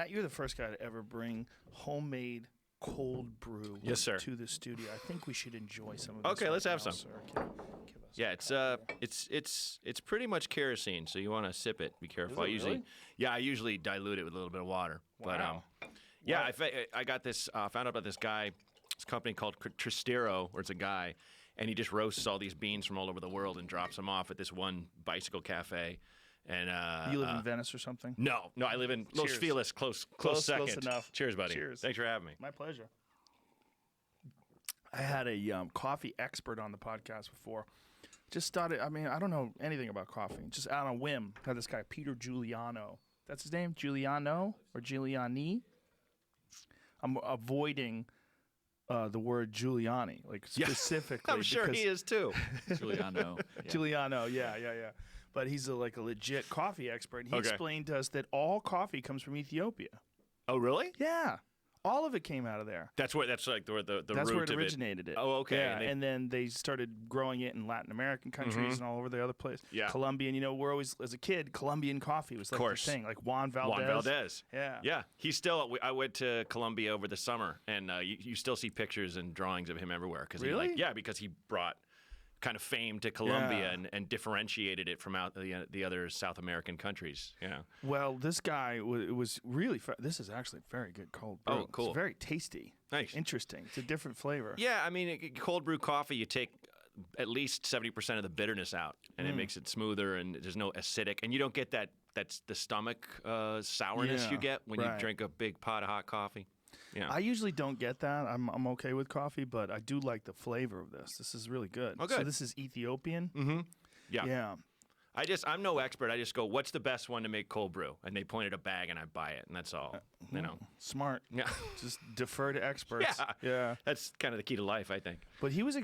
Matt, you're the first guy to ever bring homemade cold brew Yes, sir. to the studio. I think we should enjoy some of this. Okay, right let's have now, some. sir. Give us Yeah, a it's pretty much kerosene, so you want to sip it. Be careful. Is it really? I usually dilute it with a little bit of water. Wow. But yeah, I got this. Found out about this guy, this company called Tristero, where it's a guy, and he just roasts all these beans from all over the world and drops them off at this one bicycle cafe. And You live in Venice or something? No, I live in Los Cheers. Feliz, close second. Close enough. Cheers, buddy. Cheers. Thanks for having me. My pleasure. I had a coffee expert on the podcast before. Just started. I mean, I don't know anything about coffee. Just out on a whim, had this guy Peter Giuliano. That's his name, Giuliano or Giuliani. I'm avoiding the word Giuliani, like specifically. I'm sure he is too. Giuliano. Giuliano, yeah. But he's like a legit coffee expert. And he Okay. explained to us that all coffee comes from Ethiopia. Oh, really? Yeah, all of it came out of there. That's like the That's root where it of originated. It. Oh, okay. Yeah, And and then they started growing it in Latin American countries and all over the other place. Yeah. Colombian. You know, we're always as a kid, Colombian coffee was like the course. thing. Like Juan Valdez. Juan Valdez. Yeah. Yeah. He's still. I went to Colombia over the summer, and you still see pictures and drawings of him everywhere. Really? Because he brought kind of fame to Colombia Yeah. and differentiated it from out the other South American countries. Yeah. Well, this guy was really. This is actually very good cold brew. Oh, cool. It's very tasty. Nice. Interesting. It's a different flavor. Yeah, I mean, cold brew coffee, you take at least 70% of the bitterness out, and it makes it smoother, and there's no acidic, and you don't get that's the stomach sourness Yeah, you get when right. you drink a big pot of hot coffee. Yeah. I usually don't get that. I'm okay with coffee, but I do like the flavor of this. This is really good. Oh, good. So this is Ethiopian? yeah. Yeah. I'm no expert. I just go, what's the best one to make cold brew? And they point at a bag, and I buy it, and that's all. Smart. Yeah. Just defer to experts. Yeah. That's kind of the key to life, I think. But he was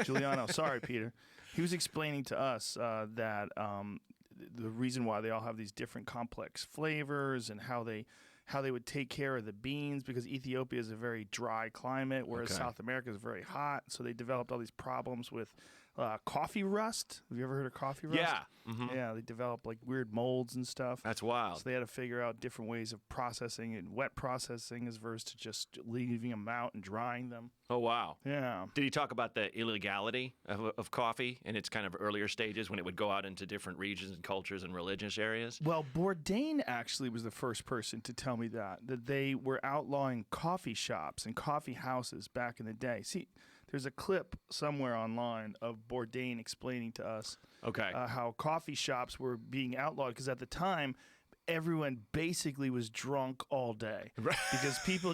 Giuliano. Sorry, Peter. He was explaining to us that the reason why they all have these different complex flavors and how they would take care of the beans, because Ethiopia is a very dry climate, whereas Okay. South America is very hot. So they developed all these problems with coffee rust. Have you ever heard of coffee rust? Yeah. Yeah, they developed like weird molds and stuff. That's wild. So they had to figure out different ways of processing and wet processing as versus to just leaving them out and drying them. Oh, wow. Yeah. Did he talk about the illegality of coffee in its kind of earlier stages when it would go out into different regions and cultures and religious areas? Well, Bourdain actually was the first person to tell me that they were outlawing coffee shops and coffee houses back in the day. See, there's a clip somewhere online of Bourdain explaining to us Okay. how coffee shops were being outlawed, because at the time, everyone basically was drunk all day because people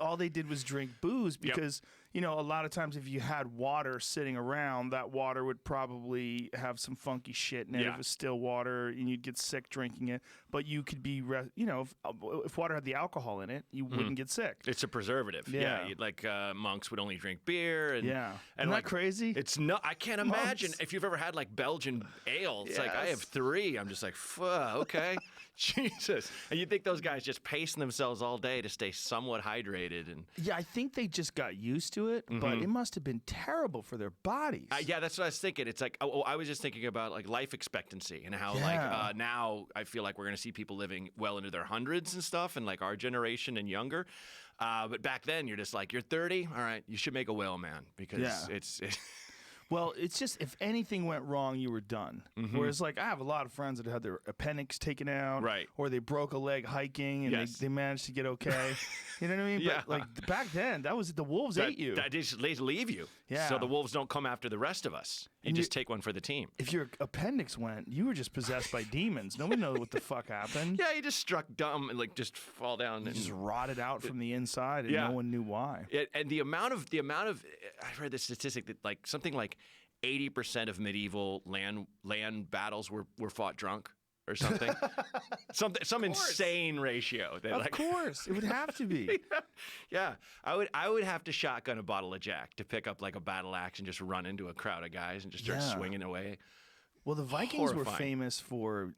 all they did was drink booze, because you know, a lot of times if you had water sitting around, that water would probably have some funky shit in it if it's still water, and you'd get sick drinking it. But you could be if water had the alcohol in it, you wouldn't get sick. It's a preservative. Yeah. Like monks would only drink beer. And, Yeah. And Isn't like, that crazy? It's not. I can't Monks. imagine if you've ever had like Belgian ale. It's like, I Yes. have 3. I'm just like, okay. Jesus. And you think those guys just pacing themselves all day to stay somewhat hydrated. And Yeah, I think they just got used to it, but it must have been terrible for their bodies. yeah, that's what I was thinking. It's like, I was just thinking about like life expectancy and how Yeah. like now I feel like we're going to see people living well into their hundreds and stuff, and like our generation and younger. But back then, you're just like, you're 30, all right, you should make a will, man, because it's Well, it's just if anything went wrong, you were done. Whereas, like, I have a lot of friends that had their appendix taken out, Right. or they broke a leg hiking and Yes. they managed to get okay. You know what I mean? Yeah. But like back then, that was the wolves ate you. They just leave you. Yeah. So the wolves don't come after the rest of us. You And just take one for the team. If your appendix went, you were just possessed by demons. Nobody knows what the fuck happened. Yeah, you just struck dumb and like just fall down. You And, just rotted out from the inside, and Yeah. no one knew why. and the amount of I read this statistic that like something like 80% of medieval land battles were fought drunk or something. some insane ratio. That, Of course, it would have to be. Yeah, I would have to shotgun a bottle of Jack to pick up like a battle axe and just run into a crowd of guys and just start Yeah. swinging away. Well, the Vikings were Horrifying. famous for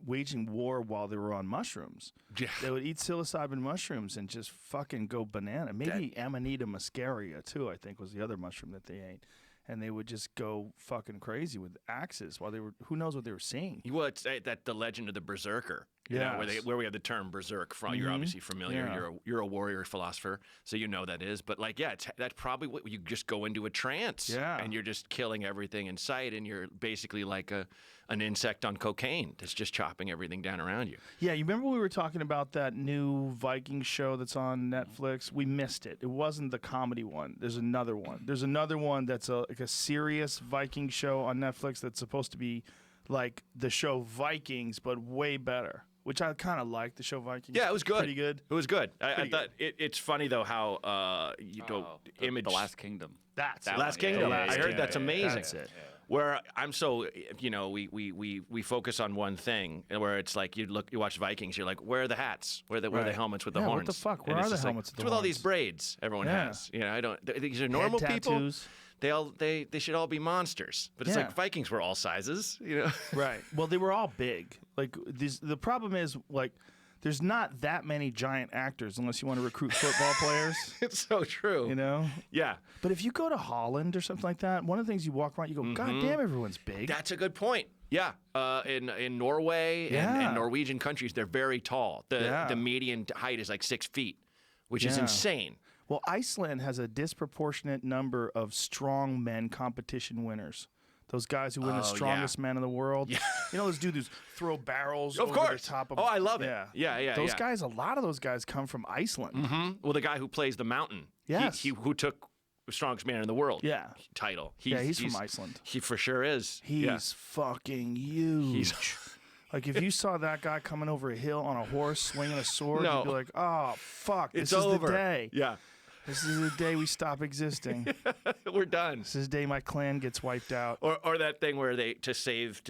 waging war while they were on mushrooms. Yeah. They would eat psilocybin mushrooms and just fucking go banana. Maybe Amanita muscaria, too, I think was the other mushroom that they ate. And they would just go fucking crazy with axes while they were, who knows what they were seeing. Well, it's that the legend of the berserker. You know, Yes. where we have the term berserk from. You're obviously familiar. Yeah. You're a warrior philosopher, so you know that is. But like, yeah, that's probably what you just go into a trance, and you're just killing everything in sight, and you're basically like an insect on cocaine that's just chopping everything down around you. Yeah, you remember we were talking about that new Viking show that's on Netflix? We missed it. It wasn't the comedy one. There's another one. There's another one that's like a serious Viking show on Netflix that's supposed to be like the show Vikings, but way better. Which I kind of like, the show Vikings. Yeah, it was good. Pretty good. It was good. I thought it's funny though how image the Last Kingdom. That's That it. Last one, yeah, Kingdom. yeah, I yeah, heard yeah, that's yeah, amazing. That's it. Where I'm so, we focus on one thing, where it's like you watch Vikings, you're like, where are the hats? Where are the Right. helmets with the Yeah, horns? what the fuck? And Where it's are the just like, helmets with the what's with all these horns? braids everyone Yeah. has? You know, I don't. These are normal Head people. tattoos. They should all be monsters. But it's Yeah. like Vikings were all sizes. You know. Right. Well, they were all big. Like the problem is like there's not that many giant actors unless you want to recruit football players. It's so true. You know. Yeah. But if you go to Holland or something like that, one of the things you walk around, you go, God damn, everyone's big. That's a good point. Yeah, in Norway Yeah. and Norwegian countries, they're very tall. The median height is like 6 feet, which is Yeah. insane. Well, Iceland has a disproportionate number of strong men competition winners. Those guys who win the strongest man in the world. Yeah. You know those dudes who throw barrels Of over course. the top of. Oh, I love it. Yeah. Those guys, a lot of those guys come from Iceland. Well, the guy who plays the mountain, Yes. he who took the strongest man in the world Yeah. title. He's from Iceland. He for sure is. He's fucking huge. Like if you saw that guy coming over a hill on a horse swinging a sword, No. you'd be like, "Oh fuck, It's this is over. the day. Yeah, This is the day we stop existing. we're done. This is the day my clan gets wiped out." Or that thing where they to save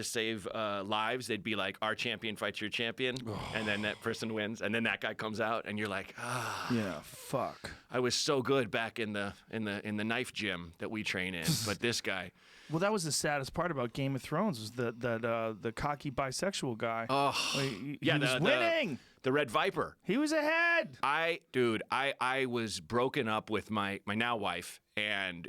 lives, they'd be like, our champion fights your champion, and then that person wins, and then that guy comes out, and you're like, Yeah, fuck. I was so good back in the knife gym that we train in, but this guy. Well, that was the saddest part about Game of Thrones was that the cocky bisexual guy. Oh, he yeah, was winning. The Red Viper. He was ahead. I was broken up with my now wife and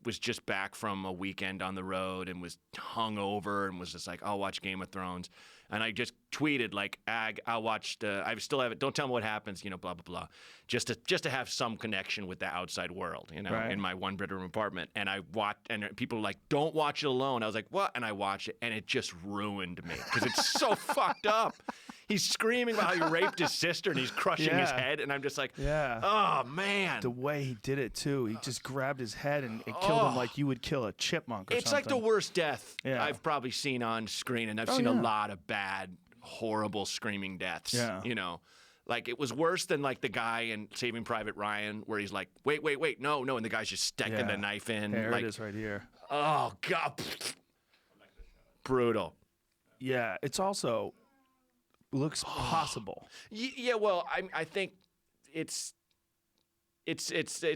was just back from a weekend on the road and was hungover and was just like, I'll watch Game of Thrones. And I just tweeted like, I'll watch I still have it. Don't tell me what happens, blah, blah, blah. Just to have some connection with the outside world, Right. in my 1-bedroom apartment. And I watched, and people were like, don't watch it alone. I was like, what? And I watched it and it just ruined me because it's so fucked up. He's screaming about how he raped his sister and he's crushing his head. And I'm just like, oh, man. The way he did it, too. He just grabbed his head and it killed him like you would kill a chipmunk or It's something. like the worst death Yeah. I've probably seen on screen. And I've seen a lot of bad, horrible screaming deaths. Yeah. Like it was worse than like the guy in Saving Private Ryan where he's like, wait, no. And the guy's just sticking the knife in. There like, it is right here. Oh, God. Brutal. Yeah, it's also looks possible. Yeah, well, I think it's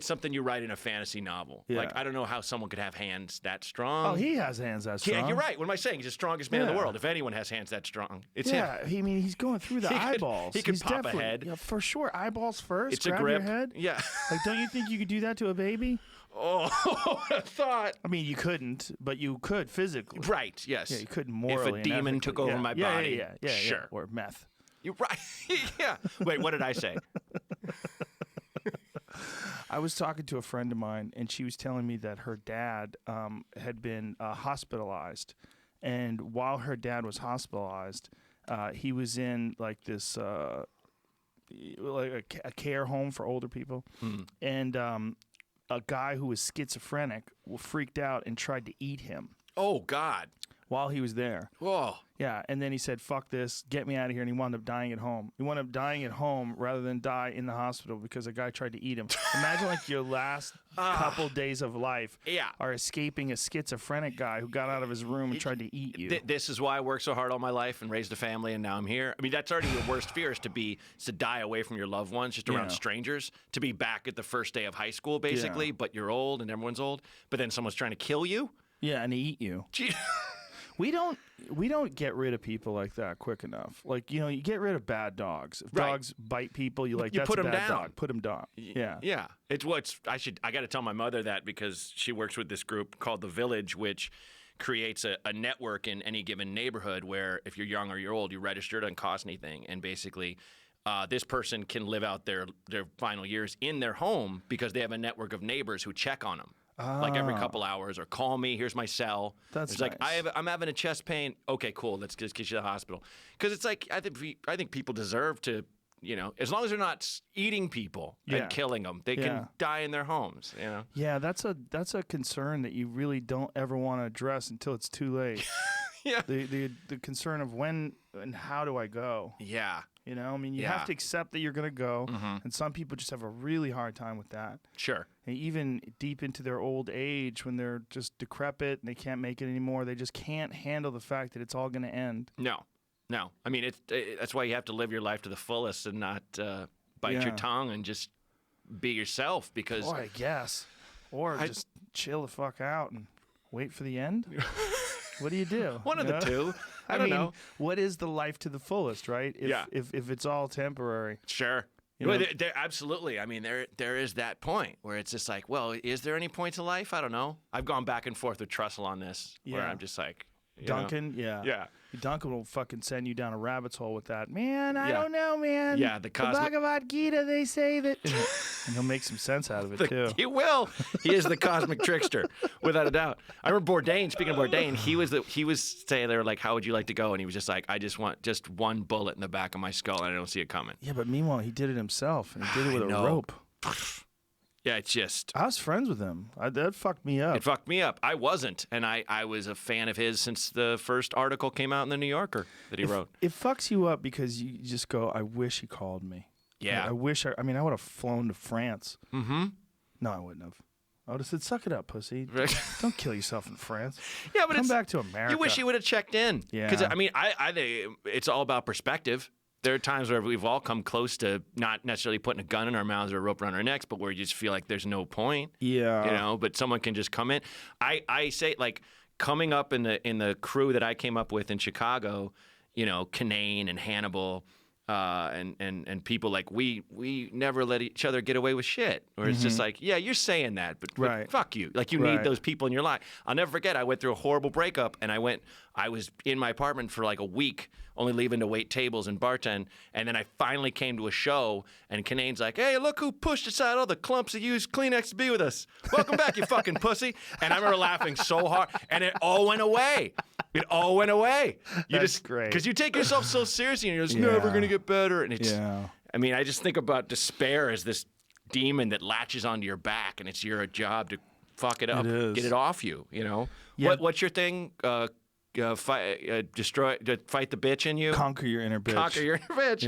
something you write in a fantasy novel. Yeah. Like I don't know how someone could have hands that strong. Oh, he has hands that strong. Yeah, you're right. What am I saying? He's the strongest man in the Yeah. world. If anyone has hands that strong, it's him. Yeah, I mean, he's going through the He could- eyeballs. he could He's pop a definitely- head. Yeah, for sure. Eyeballs first. It's grab a grip. your head. Yeah. Like, don't you think you could do that to a baby? Oh, I thought. I mean, you couldn't, but you could physically. Right. Yes. Yeah, you couldn't morally. If a and demon took ethically. over my Yeah, body, yeah, sure. Or meth. You're right. Yeah. Wait, what did I say? I was talking to a friend of mine, and she was telling me that her dad had been hospitalized, and while her dad was hospitalized, he was in like this like a care home for older people, and a guy who was schizophrenic freaked out and tried to eat him Oh God. while he was there. Whoa. Yeah, and then he said, "Fuck this, get me out of here," and he wound up dying at home. He wound up dying at home rather than die in the hospital because a guy tried to eat him. Imagine like your last couple days of life Yeah. are escaping a schizophrenic guy who got out of his room and tried to eat you. This is why I worked so hard all my life and raised a family, and now I'm here. I mean, that's already your worst fear is to die away from your loved ones, just around Yeah. strangers, to be back at the first day of high school, basically, but you're old and everyone's old, but then someone's trying to kill you. Yeah, and eat you. Gee. We don't get rid of people like that quick enough. Like, you get rid of bad dogs. If Right. dogs bite people, you You that's put a 'em bad down. dog. Put them down. Yeah. Yeah. I got to tell my mother that because she works with this group called The Village, which creates a network in any given neighborhood where if you're young or you're old, you register, it doesn't cost anything, and basically this person can live out their final years in their home because they have a network of neighbors who check on them. Like every couple hours, or call me. Here's my cell. That's it's nice. like I'm having a chest pain. Okay, cool. Let's just get you to the hospital. Because it's like I think people deserve to, as long as they're not eating people and killing them, they can die in their homes. Yeah, that's a concern that you really don't ever want to address until it's too late. Yeah. The concern of when and how do I go? Yeah. You have to accept that you're going to go, and some people just have a really hard time with that. Sure. And even deep into their old age, when they're just decrepit and they can't make it anymore, they just can't handle the fact that it's all going to end. No. I mean, that's why you have to live your life to the fullest and not bite your tongue and just be yourself. Because, I guess, or just chill the fuck out and wait for the end. What do you do? One of the two. I don't know. What is the life to the fullest, right? If it's all temporary. Sure. Absolutely. I mean, there is that point where it's just like, well, is there any point to life? I don't know. I've gone back and forth with Trussell on this, where I'm just like, Duncan, yeah. Duncan will fucking send you down a rabbit's hole with that. Man, I don't know, man. Yeah, the Bhagavad Gita, they say that. And he'll make some sense out of it, too. He will. He is the cosmic trickster, without a doubt. I remember Bourdain, speaking of Bourdain, he was saying, they were like, how would you like to go? And he was just like, I just want just one bullet in the back of my skull, and I don't see it coming. Yeah, but meanwhile, he did it himself, and he did it with a rope. Yeah, it's just... I was friends with him. That fucked me up. It fucked me up. I wasn't, and I was a fan of his since the first article came out in the New Yorker that he wrote. It fucks you up because you just go, I wish he called me. Yeah. I wish I would have flown to France. Mm-hmm. No, I wouldn't have. I would have said, suck it up, pussy. Don't kill yourself in France. Yeah, but Come back to America. You wish he would have checked in. Yeah. Because, I mean, I think it's all about perspective. There are times where we've all come close to not necessarily putting a gun in our mouths or a rope around our necks, but where you just feel like there's no point. Yeah. But someone can just come in. I say, like, coming up in the crew that I came up with in Chicago, Kinane and Hannibal, and people like we never let each other get away with shit. Or it's just like, yeah, you're saying that, but fuck you. Like, you need those people in your life. I'll never forget, I went through a horrible breakup, and I was in my apartment for like a week, only leaving to wait tables and bartend, and then I finally came to a show, and Kinane's like, hey, look who pushed aside all the clumps that used Kleenex to be with us. Welcome back, you fucking pussy. And I remember laughing so hard, and it all went away. It all went away. That's great. Because you take yourself so seriously, and you're just never going to get better. And it's, I mean, I just think about despair as this demon that latches onto your back, and it's your job to fuck it up, get it off you, Yeah. What's your thing? Fight the bitch in you. Conquer your inner bitch. Conquer your inner bitch.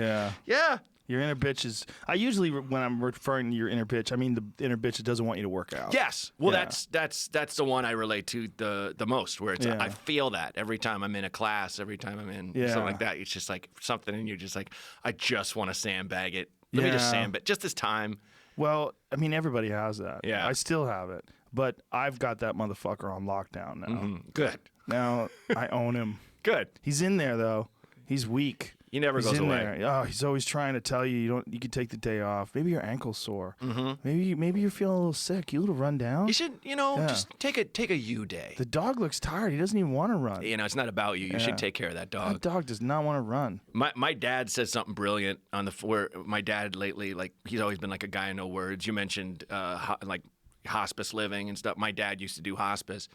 Yeah. Your inner bitch is. I usually, when I'm referring to your inner bitch, I mean the inner bitch that doesn't want you to work out. Yes. Well, that's the one I relate to the most. Where it's I feel that every time I'm in a class, every time I'm in something like that. It's just like something in you, just like I just want to sandbag it. Let me just sandbag just this time. Well, I mean everybody has that. Yeah. I still have it, but I've got that motherfucker on lockdown now. Mm-hmm. Good. Now I own him. Good. He's in there though. He's weak. He never goes away. There. Oh, he's always trying to tell you you can take the day off. Maybe your ankle's sore. Mm-hmm. Maybe you're feeling a little sick. You a little run down. You should, just take a you day. The dog looks tired. He doesn't even want to run. It's not about you. You should take care of that dog. That dog does not want to run. My dad said something brilliant on where my dad lately, like he's always been like a guy of no words. You mentioned like hospice living and stuff. My dad used to do hospice,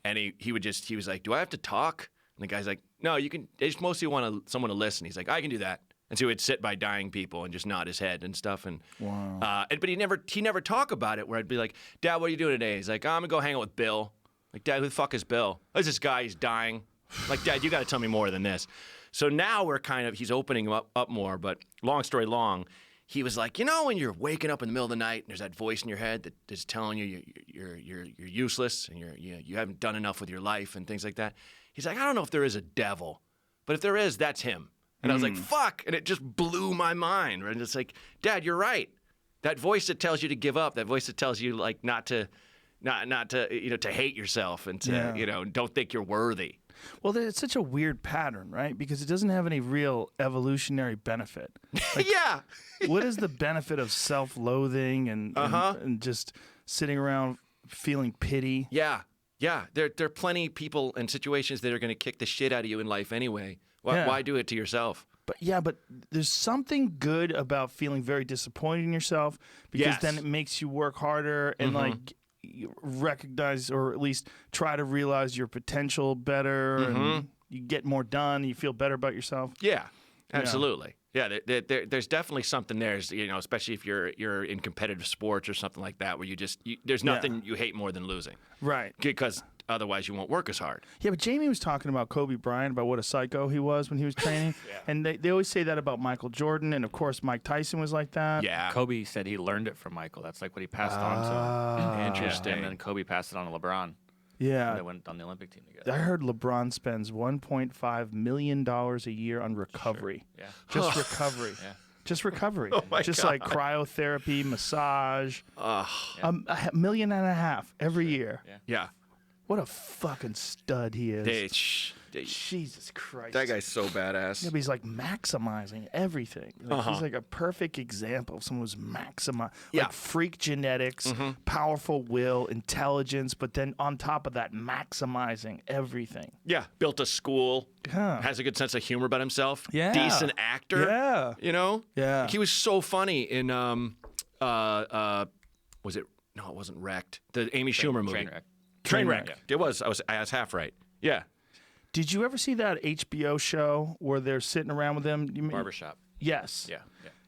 and he was like, do I have to talk? And the guy's like, no, you can. They just mostly want someone to listen. He's like, I can do that. And so he would sit by dying people and just nod his head and stuff. And wow. But he never talk about it. Where I'd be like, Dad, what are you doing today? He's like, I'm gonna go hang out with Bill. Like, Dad, who the fuck is Bill? There's this guy. He's dying. Like, Dad, you got to tell me more than this. So now he's opening him up more. But long story long, he was like, when you're waking up in the middle of the night and there's that voice in your head that is telling you you're useless and you haven't done enough with your life and things like that. He's like, I don't know if there is a devil, but if there is, that's him. And I was like, fuck. And it just blew my mind. And it's like, Dad, you're right. That voice that tells you to give up, that voice that tells you like not to to hate yourself and to, don't think you're worthy. Well, it's such a weird pattern, right? Because it doesn't have any real evolutionary benefit. Like, yeah. What is the benefit of self-loathing and just sitting around feeling pity? Yeah. Yeah, there are plenty of people and situations that are going to kick the shit out of you in life anyway. Why do it to yourself? But there's something good about feeling very disappointed in yourself, because Yes. then it makes you work harder and like you recognize, or at least try to realize your potential better, and you get more done. And you feel better about yourself. Yeah, absolutely. Yeah, there's definitely something there, especially if you're in competitive sports or something like that, where there's nothing you hate more than losing. Right. Because otherwise you won't work as hard. Yeah, but Jamie was talking about Kobe Bryant, about what a psycho he was when he was training. And they always say that about Michael Jordan, and of course Mike Tyson was like that. Yeah. Kobe said he learned it from Michael. That's like what he passed on to him. Interesting. And then Kobe passed it on to LeBron. Yeah. They went on the Olympic team together. I heard LeBron spends $1.5 million a year on recovery. Yeah. Just recovery. Yeah. Just recovery. my Just God. like cryotherapy, massage. $1.5 million every year. Yeah. What a fucking stud he is. Jesus Christ. That guy's so badass. Yeah, but he's like maximizing everything. Like, he's like a perfect example of someone who's like freak genetics, powerful will, intelligence, but then on top of that, maximizing everything. Yeah, built a school, Huh. has a good sense of humor about himself. Yeah. Decent actor. Yeah. You know? Yeah. Like, he was so funny in was it? No, it wasn't Wrecked. The Amy Schumer movie. Trainwreck. Trainwreck. Trainwreck. It was. I was half right. Yeah. Did you ever see that HBO show where they're sitting around with him? Barbershop. Yes. Yeah.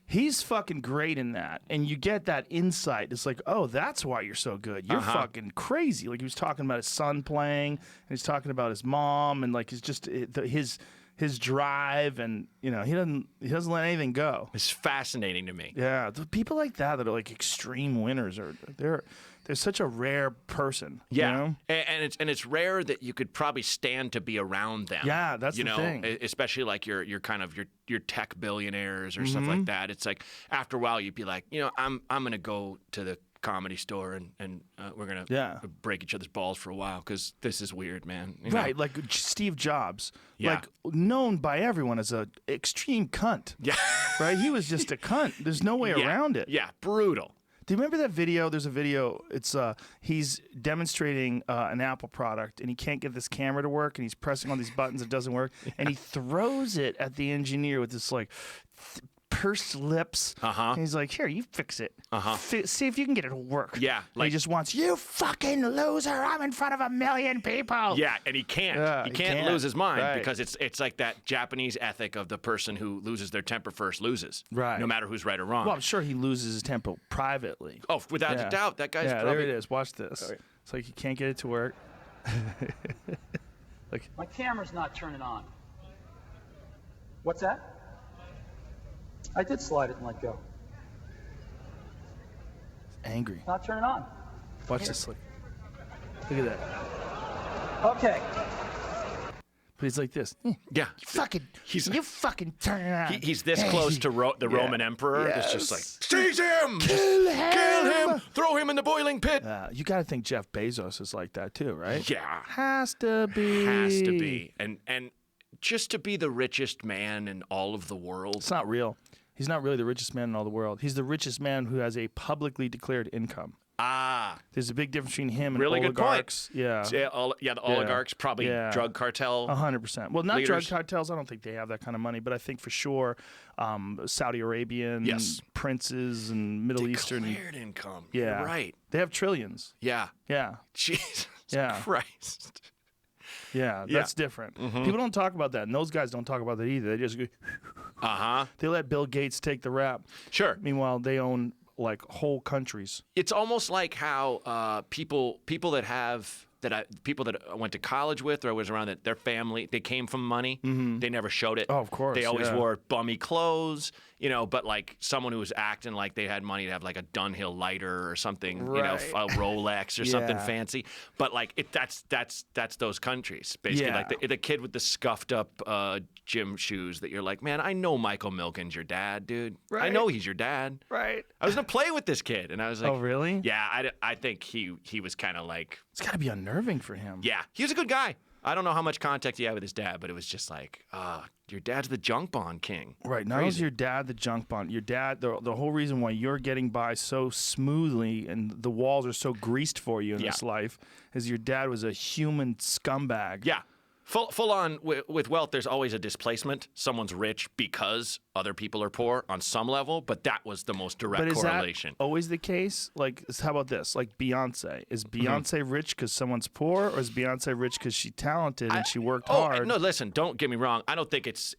He's fucking great in that. And you get that insight. It's like, oh, that's why you're so good. You're fucking crazy. Like, he was talking about his son playing, and he's talking about his mom, and like, it's just his drive, and he doesn't let anything go. It's fascinating to me. Yeah, the people like that are like extreme winners, they're such a rare person. Yeah, you know? and it's rare that you could probably stand to be around them. Yeah, that's the thing. Especially like your kind of your tech billionaires or stuff like that. It's like after a while you'd be like, I'm gonna go to the comedy store and we're gonna break each other's balls for a while because this is weird, man. Right, like Steve Jobs, Yeah. like known by everyone as a extreme cunt. Yeah. Right, he was just a cunt. There's no way around it. Yeah, brutal. Do you remember that video? There's a video. It's he's demonstrating an Apple product, and he can't get this camera to work, and he's pressing all these buttons. It doesn't work, and he throws it at the engineer with this like pursed lips. And he's like, "Here, you fix it. See if you can get it to work." Yeah, And he just wants, "You fucking loser! I'm in front of 1 million people." Yeah, and he can't. Yeah, he he can't can't. lose his mind Right. because it's like that Japanese ethic of the person who loses their temper first loses. Right. No matter who's right or wrong. Well, I'm sure he loses his temper privately. Oh, without a doubt, that guy's Yeah, probably. there it is. Watch this. It's like he can't get it to work. My camera's not turning on. What's that? I did slide it and let go. Angry. Not turning on. Watch this. Look at that. Okay. But he's like this. Yeah. You fucking turn it on. He's this close to the Roman emperor. It's just like, seize him! Kill Kill him! Throw him in the boiling pit! You got to think Jeff Bezos is like that too, right? Yeah. Has to be. Has to be. And just to be the richest man in all of the world. It's not real. He's not really the richest man in all the world. He's the richest man who has a publicly declared income. Ah. There's a big difference between him and Really good point. oligarchs. Yeah. The oligarchs, probably drug cartel. 100%. Well, not leaders. drug cartels. I don't think they have that kind of money, but I think for sure Saudi Arabian princes and Middle Eastern. Declared income. Yeah. You're right. They have trillions. Yeah. Yeah. Jesus Yeah. Christ. Yeah, that's different. People don't talk about that, and those guys don't talk about that either. They just go, they let Bill Gates take the rap. Sure. Meanwhile, they own like whole countries. It's almost like how people that went to college with or was around that their family, they came from money. They never showed it. Oh, of course, They always yeah. wore bummy clothes, but like someone who was acting like they had money to have like a Dunhill lighter or something, Right. a Rolex or something Yeah. fancy. But like that's those countries basically. Yeah. Like the kid with the scuffed up gym shoes that you're like, man, I know Michael Milken's your dad, dude. I Right. know he's your dad. Right. I was gonna play with this kid, and I was like, Oh, really? Yeah, I think he was kind of like, It's got to be unnerving for him. yeah, he was a good guy. I don't know how much contact he had with his dad, but it was just like, your dad's the junk bond king. Right. Not only is your dad the junk bond, your dad, the whole reason why you're getting by so smoothly and the walls are so greased for you in this life is your dad was a human scumbag. Yeah. Full on with wealth, there's always a displacement. Someone's rich because other people are poor on some level, but that was the most direct correlation. That always the case? Like, how about this? Like Beyonce. Is Beyonce rich because someone's poor, or is Beyonce rich because she's talented and she worked hard? No, listen, don't get me wrong. I don't think it's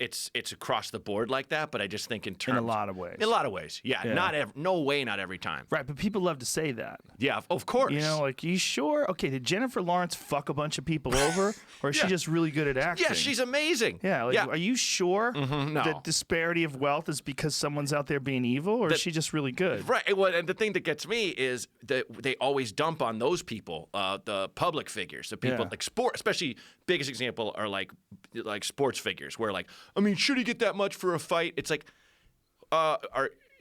across the board like that, but I just think in terms... In a lot of ways. In a lot of ways, yeah. No way, not every time. Right, but people love to say that. Yeah, of course. You know, like, you sure? Okay, did Jennifer Lawrence fuck a bunch of people over, or is she just really good at acting? Yeah, she's amazing. Yeah, like, are you sure No. that disparity of wealth is because someone's out there being evil, or is she just really good? Right. Well, and the thing that gets me is that they always dump on those people, the public figures, the people like sport, especially biggest example are like sports figures, where like, I mean, should he get that much for a fight? It's like,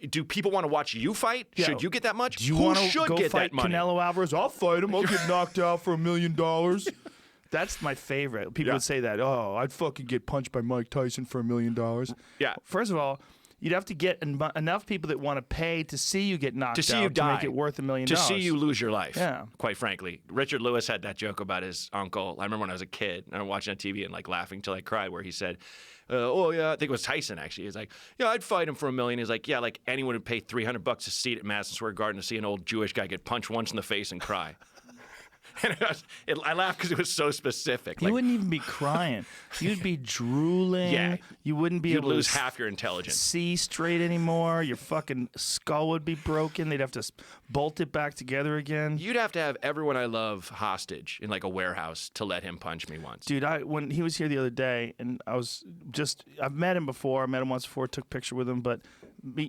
do people want to watch you fight? Yeah. Should you get that much? Do you want to go fight Canelo Alvarez? I'll fight him. I'll get knocked out for $1 million. That's my favorite. People would say that. Oh, I'd fucking get punched by Mike Tyson for $1 million. Yeah. First of all, you'd have to get enough people that want to pay to see you get knocked out to make it worth $1 million. To see you lose your life. Yeah. Quite frankly, Richard Lewis had that joke about his uncle. I remember when I was a kid, and I'm watching on TV and like laughing till I cried, where he said, "Oh yeah, I think it was Tyson actually." He's like, "Yeah, I'd fight him for $1 million." He's like, "Yeah, like anyone would pay $300 a seat at Madison Square Garden to see an old Jewish guy get punched once in the face and cry." And I laughed because it was so specific. You wouldn't even be crying. You'd be drooling. Yeah. You wouldn't be able to lose half your intelligence. See straight anymore. Your fucking skull would be broken. They'd have to bolt it back together again. You'd have to have everyone I love hostage in like a warehouse to let him punch me once. Dude, when he was here the other day, and I've met him before. I met him once before, took a picture with him, but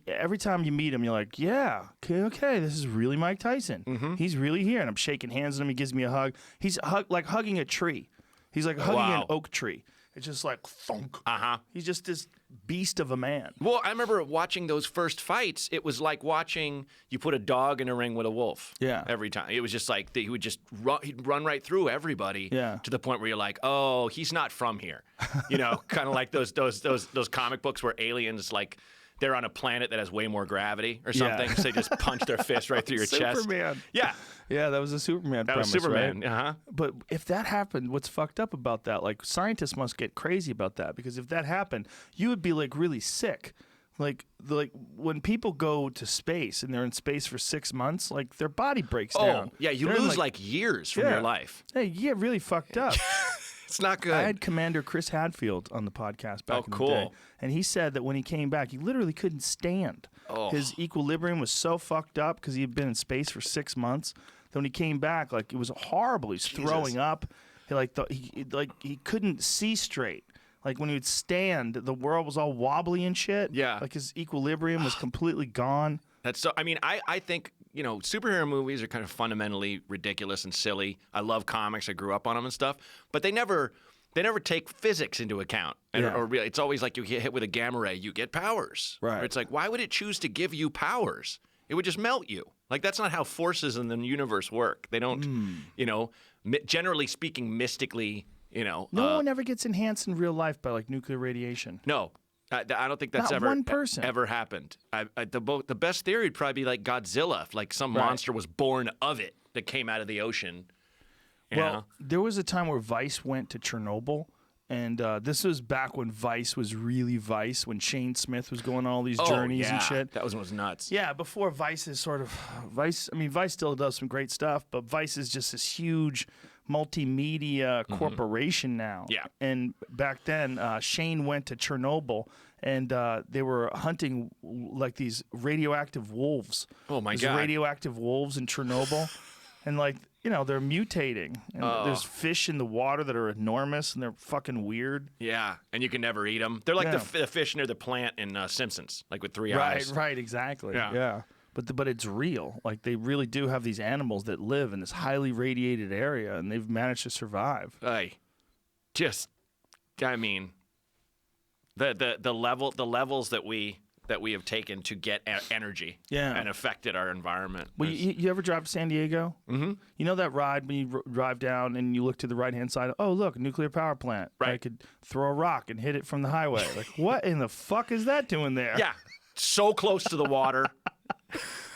every time you meet him, you're like, yeah, okay, this is really Mike Tyson. Mm-hmm. He's really here, and I'm shaking hands with him. He gives me a hug. He's like hugging a tree. He's like hugging an oak tree. It's just like thunk. He's just this beast of a man. Well, I remember watching those first fights. It was like watching you put a dog in a ring with a wolf. Yeah. Every time. It was just like he would just he'd run right through everybody. Yeah. To the point where you're like, oh, he's not from here. You know, kind of like those comic books where aliens like. They're on a planet that has way more gravity or something, so they just punch their fist right through your chest. Superman. Yeah. Yeah, that was a Superman premise, That was Superman, right? But if that happened, what's fucked up about that? Like, scientists must get crazy about that, because if that happened, you would be, like, really sick. Like when people go to space and they're in space for 6 months, like, their body breaks down. Yeah, you They're lose, like years from your life. Hey, you get really fucked up. It's not good. I had Commander Chris Hadfield on the podcast back in the day. And he said that when he came back, he literally couldn't stand. His equilibrium was so fucked up because he had been in space for 6 months. Then when he came back, like, it was horrible. He's throwing up. He couldn't see straight. Like, when he would stand, the world was all wobbly and shit. Yeah. Like, his equilibrium was completely gone. That's so. I mean, I think, you know, superhero movies are kind of fundamentally ridiculous and silly. I love comics. I grew up on them and stuff, but they never take physics into account. It's always like you get hit with a gamma ray, you get powers. Right. Or it's like, why would it choose to give you powers? It would just melt you. Like, that's not how forces in the universe work. They don't, you know, generally speaking, mystically, you know. No one ever gets enhanced in real life by, like, nuclear radiation. No. I don't think that's Not one person. ever happened. The best theory would probably be like Godzilla, if like some monster was born of it that came out of the ocean. Well, there was a time where Vice went to Chernobyl, and this was back when Vice was really Vice, when Shane Smith was going on all these journeys and shit. That was nuts. Yeah, before Vice is sort of Vice. I mean, Vice still does some great stuff, but Vice is just this huge multimedia corporation now. Yeah. And back then, Shane went to Chernobyl, and they were hunting like these radioactive wolves. Oh my There's God! Radioactive wolves in Chernobyl, and like, you know, they're mutating. And there's fish in the water that are enormous, and they're fucking weird. Yeah, and you can never eat them. They're like the fish near the plant in Simpsons, like with 3 eyes. Right, exactly. Yeah. Yeah. But it's real. Like, they really do have these animals that live in this highly radiated area, and they've managed to survive. I mean, the levels that we that we have taken to get energy Yeah. and affected our environment. Well, you ever drive to San Diego? Mm-hmm. You know that ride when you drive down and you look to the right-hand side? Oh, look, nuclear power plant. Right. I could throw a rock and hit it from the highway. Like, what in the fuck is that doing there? Yeah, so close to the water.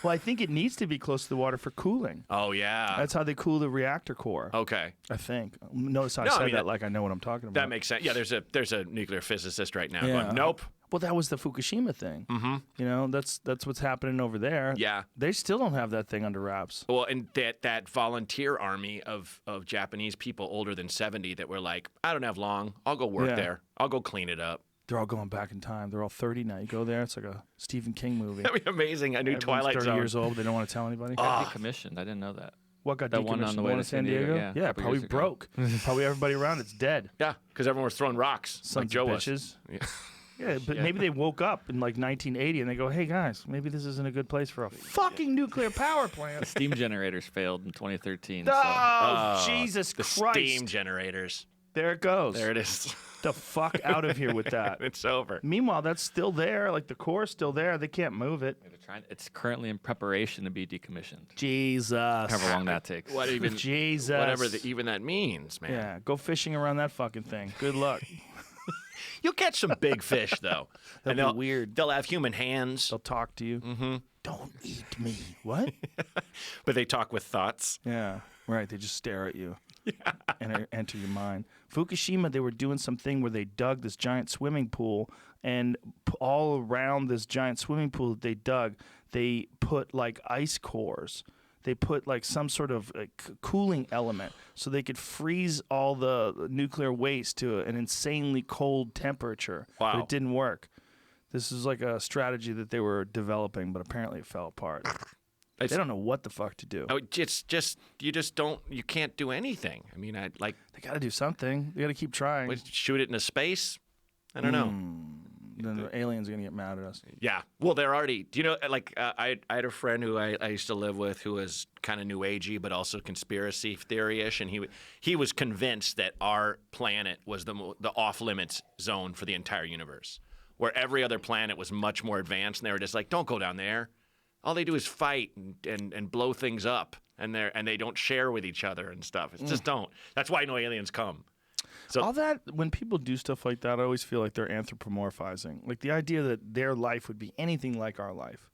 Well, I think it needs to be close to the water for cooling. Oh, yeah. That's how they cool the reactor core. Okay. I think. Notice how I No, I said mean, that like I know what I'm talking about. That makes sense. Yeah, there's a nuclear physicist right now Yeah. going, nope. Well, that was the Fukushima thing. Mm-hmm. You know, that's what's happening over there. Yeah. They still don't have that thing under wraps. Well, and that volunteer army of Japanese people older than 70 that were like, I don't have long. I'll go work Yeah. there. I'll go clean it up. They're all going back in time. They're all 30 now. You go there, it's like a Stephen King movie. That'd be amazing. A new Everyone's Twilight 30 Zone. years old. They don't want to tell anybody. Got decommissioned. I didn't know that. What got That decommissioned? one on the way one to in San Diego? Yeah, a couple probably years ago. broke. Probably everybody around it's dead. Yeah, because everyone was throwing rocks Sons like Joe of was. bitches. Yeah. Yeah, but maybe they woke up in like 1980 and they go, hey guys, maybe this isn't a good place for a fucking nuclear power plant. Steam generators failed in 2013. Oh, Jesus The Christ. steam generators. There it goes. There it is. The fuck out of here with that. It's over. Meanwhile, that's still there. Like the core's still there. They can't move it. It's currently in preparation to be decommissioned. Jesus. However long that takes. What even? Jesus. Whatever even that means, man. Yeah, go fishing around that fucking thing. Good luck. You'll catch some big fish though. That'd and be weird. They'll have human hands, They'll talk to you. Mm-hmm. Don't eat me. What? but they talk with thoughts. Yeah, right. They just stare at you and enter your mind. Fukushima, they were doing something where they dug this giant swimming pool, and all around this giant swimming pool that they dug, they put like ice cores. They put like some sort of cooling element so they could freeze all the nuclear waste to an insanely cold temperature. Wow. But it didn't work. This is like a strategy that they were developing, but apparently it fell apart. They don't know what the fuck to do. Oh, you can't do anything. I mean, They They got to do something. They got to keep trying. shoot it into space. I don't know. Then the aliens are gonna get mad at us. Yeah. Well, they're already. Do you know? Like, I had a friend who I used to live with who was kind of new agey, but also conspiracy theory-ish, and he was convinced that our planet was the off limits zone for the entire universe, where every other planet was much more advanced, and they were just like, don't go down there. All they do is fight and blow things up, and they don't share with each other and stuff. It's just don't. That's why no aliens come. So All that, when people do stuff like that, I always feel like they're anthropomorphizing. Like the idea that their life would be anything like our life.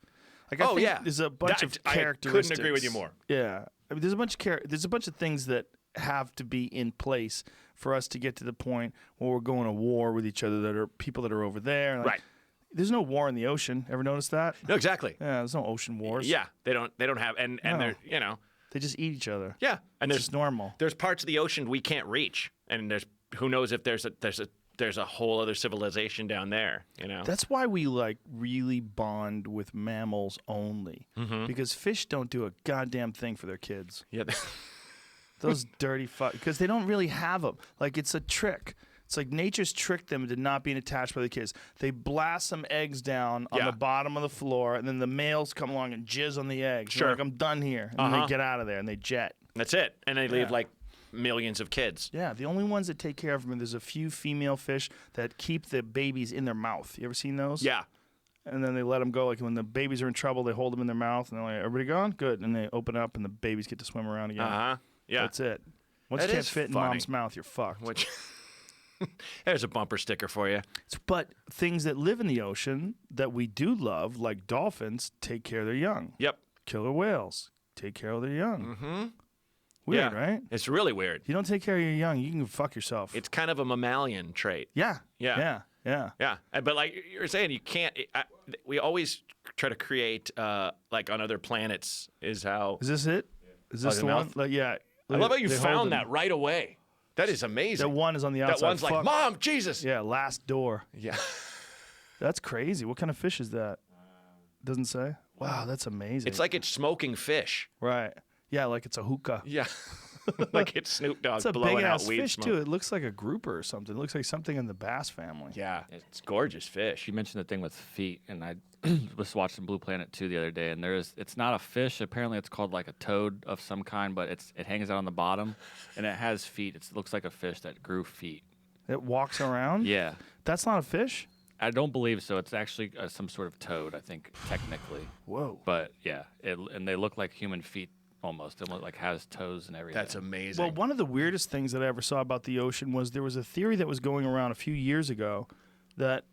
Like I think there's a bunch of characteristics. I couldn't agree with you more. Yeah, I mean, there's a bunch of things that have to be in place for us to get to the point where we're going to war with each other. That are people that are over there. Like, Right. There's no war in the ocean. Ever notice that? No, exactly. Yeah, there's no ocean wars. Yeah, they don't have, and No. they're They just eat each other. yeah, and It's there's just normal. there's parts of the ocean we can't reach, and there's who knows if there's a whole other civilization down there. That's why we like really bond with mammals only, because fish don't do a goddamn thing for their kids. Yeah. Those dirty fuck, because they don't really have them. Like it's a trick. It's like nature's tricked them into not being attached by the kids. They blast some eggs down on Yeah. the bottom of the floor, and then the males come along and jizz on the eggs. Sure. They're like, I'm done here. And then they get out of there and they jet. That's it, and they leave Yeah. like millions of kids. Yeah, the only ones that take care of them, there's a few female fish that keep the babies in their mouth. You ever seen those? Yeah. And then they let them go. Like when the babies are in trouble, they hold them in their mouth, and they're like, everybody gone? Good. And they open up, and the babies get to swim around again. Yeah. That's it. Once That you can't is fit in funny. mom's mouth, you're fucked. Which there's a bumper sticker for you. But things that live in the ocean that we do love, like dolphins, take care of their young. Yep. Killer whales take care of their young. Mm-hmm. Weird, Yeah. right? It's really weird. If you don't take care of your young, you can fuck yourself. It's kind of a mammalian trait. Yeah. Yeah. Yeah. Yeah. Yeah, but like you're saying, you can't. We always try to create, like on other planets, is how. Is this it? Is this the the one? mouth? Like, yeah. I love how you They hold found them. that right away. That is That amazing. one is on the outside. That one's like, Fuck. Mom, Jesus. Yeah, last door. Yeah. That's crazy. What kind of fish is that? Doesn't say. Wow, that's amazing. It's like it's smoking fish. right. Yeah, like it's a hookah. Yeah. Like it's Snoop Dogg It's a blowing big out ass weed fish smoke. too. It looks like a grouper or something. It looks like something in the bass family. Yeah, it's gorgeous fish. You mentioned the thing with feet, and I was watching Blue Planet 2 the other day, and it's not a fish. Apparently, it's called like a toad of some kind, but it hangs out on the bottom, and it has feet. It looks like a fish that grew feet. It walks around. Yeah. That's not a fish. I don't believe so. It's actually some sort of toad, I think, technically. Whoa. But yeah, and they look like human feet almost. It look like has toes and everything. That's amazing. Well, one of the weirdest things that I ever saw about the ocean was there was a theory that was going around a few years ago that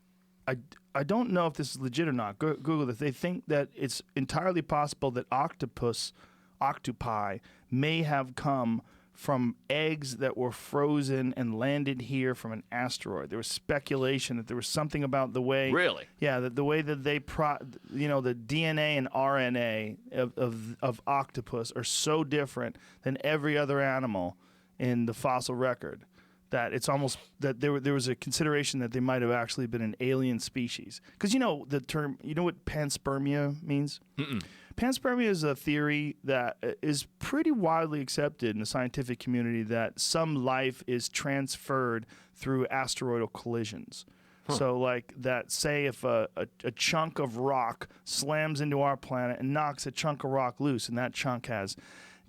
I don't know if this is legit or not. Google this. They think that it's entirely possible that octopi may have come from eggs that were frozen and landed here from an asteroid. There was speculation that there was something about the way. Really? Yeah, the way that they the DNA and RNA of octopus are so different than every other animal in the fossil record that it's almost that there was a consideration that they might have actually been an alien species. Because the term, what panspermia means? Mm-mm. Panspermia is a theory that is pretty widely accepted in the scientific community that some life is transferred through asteroidal collisions. Huh. So like that, say if a chunk of rock slams into our planet and knocks a chunk of rock loose, and that chunk has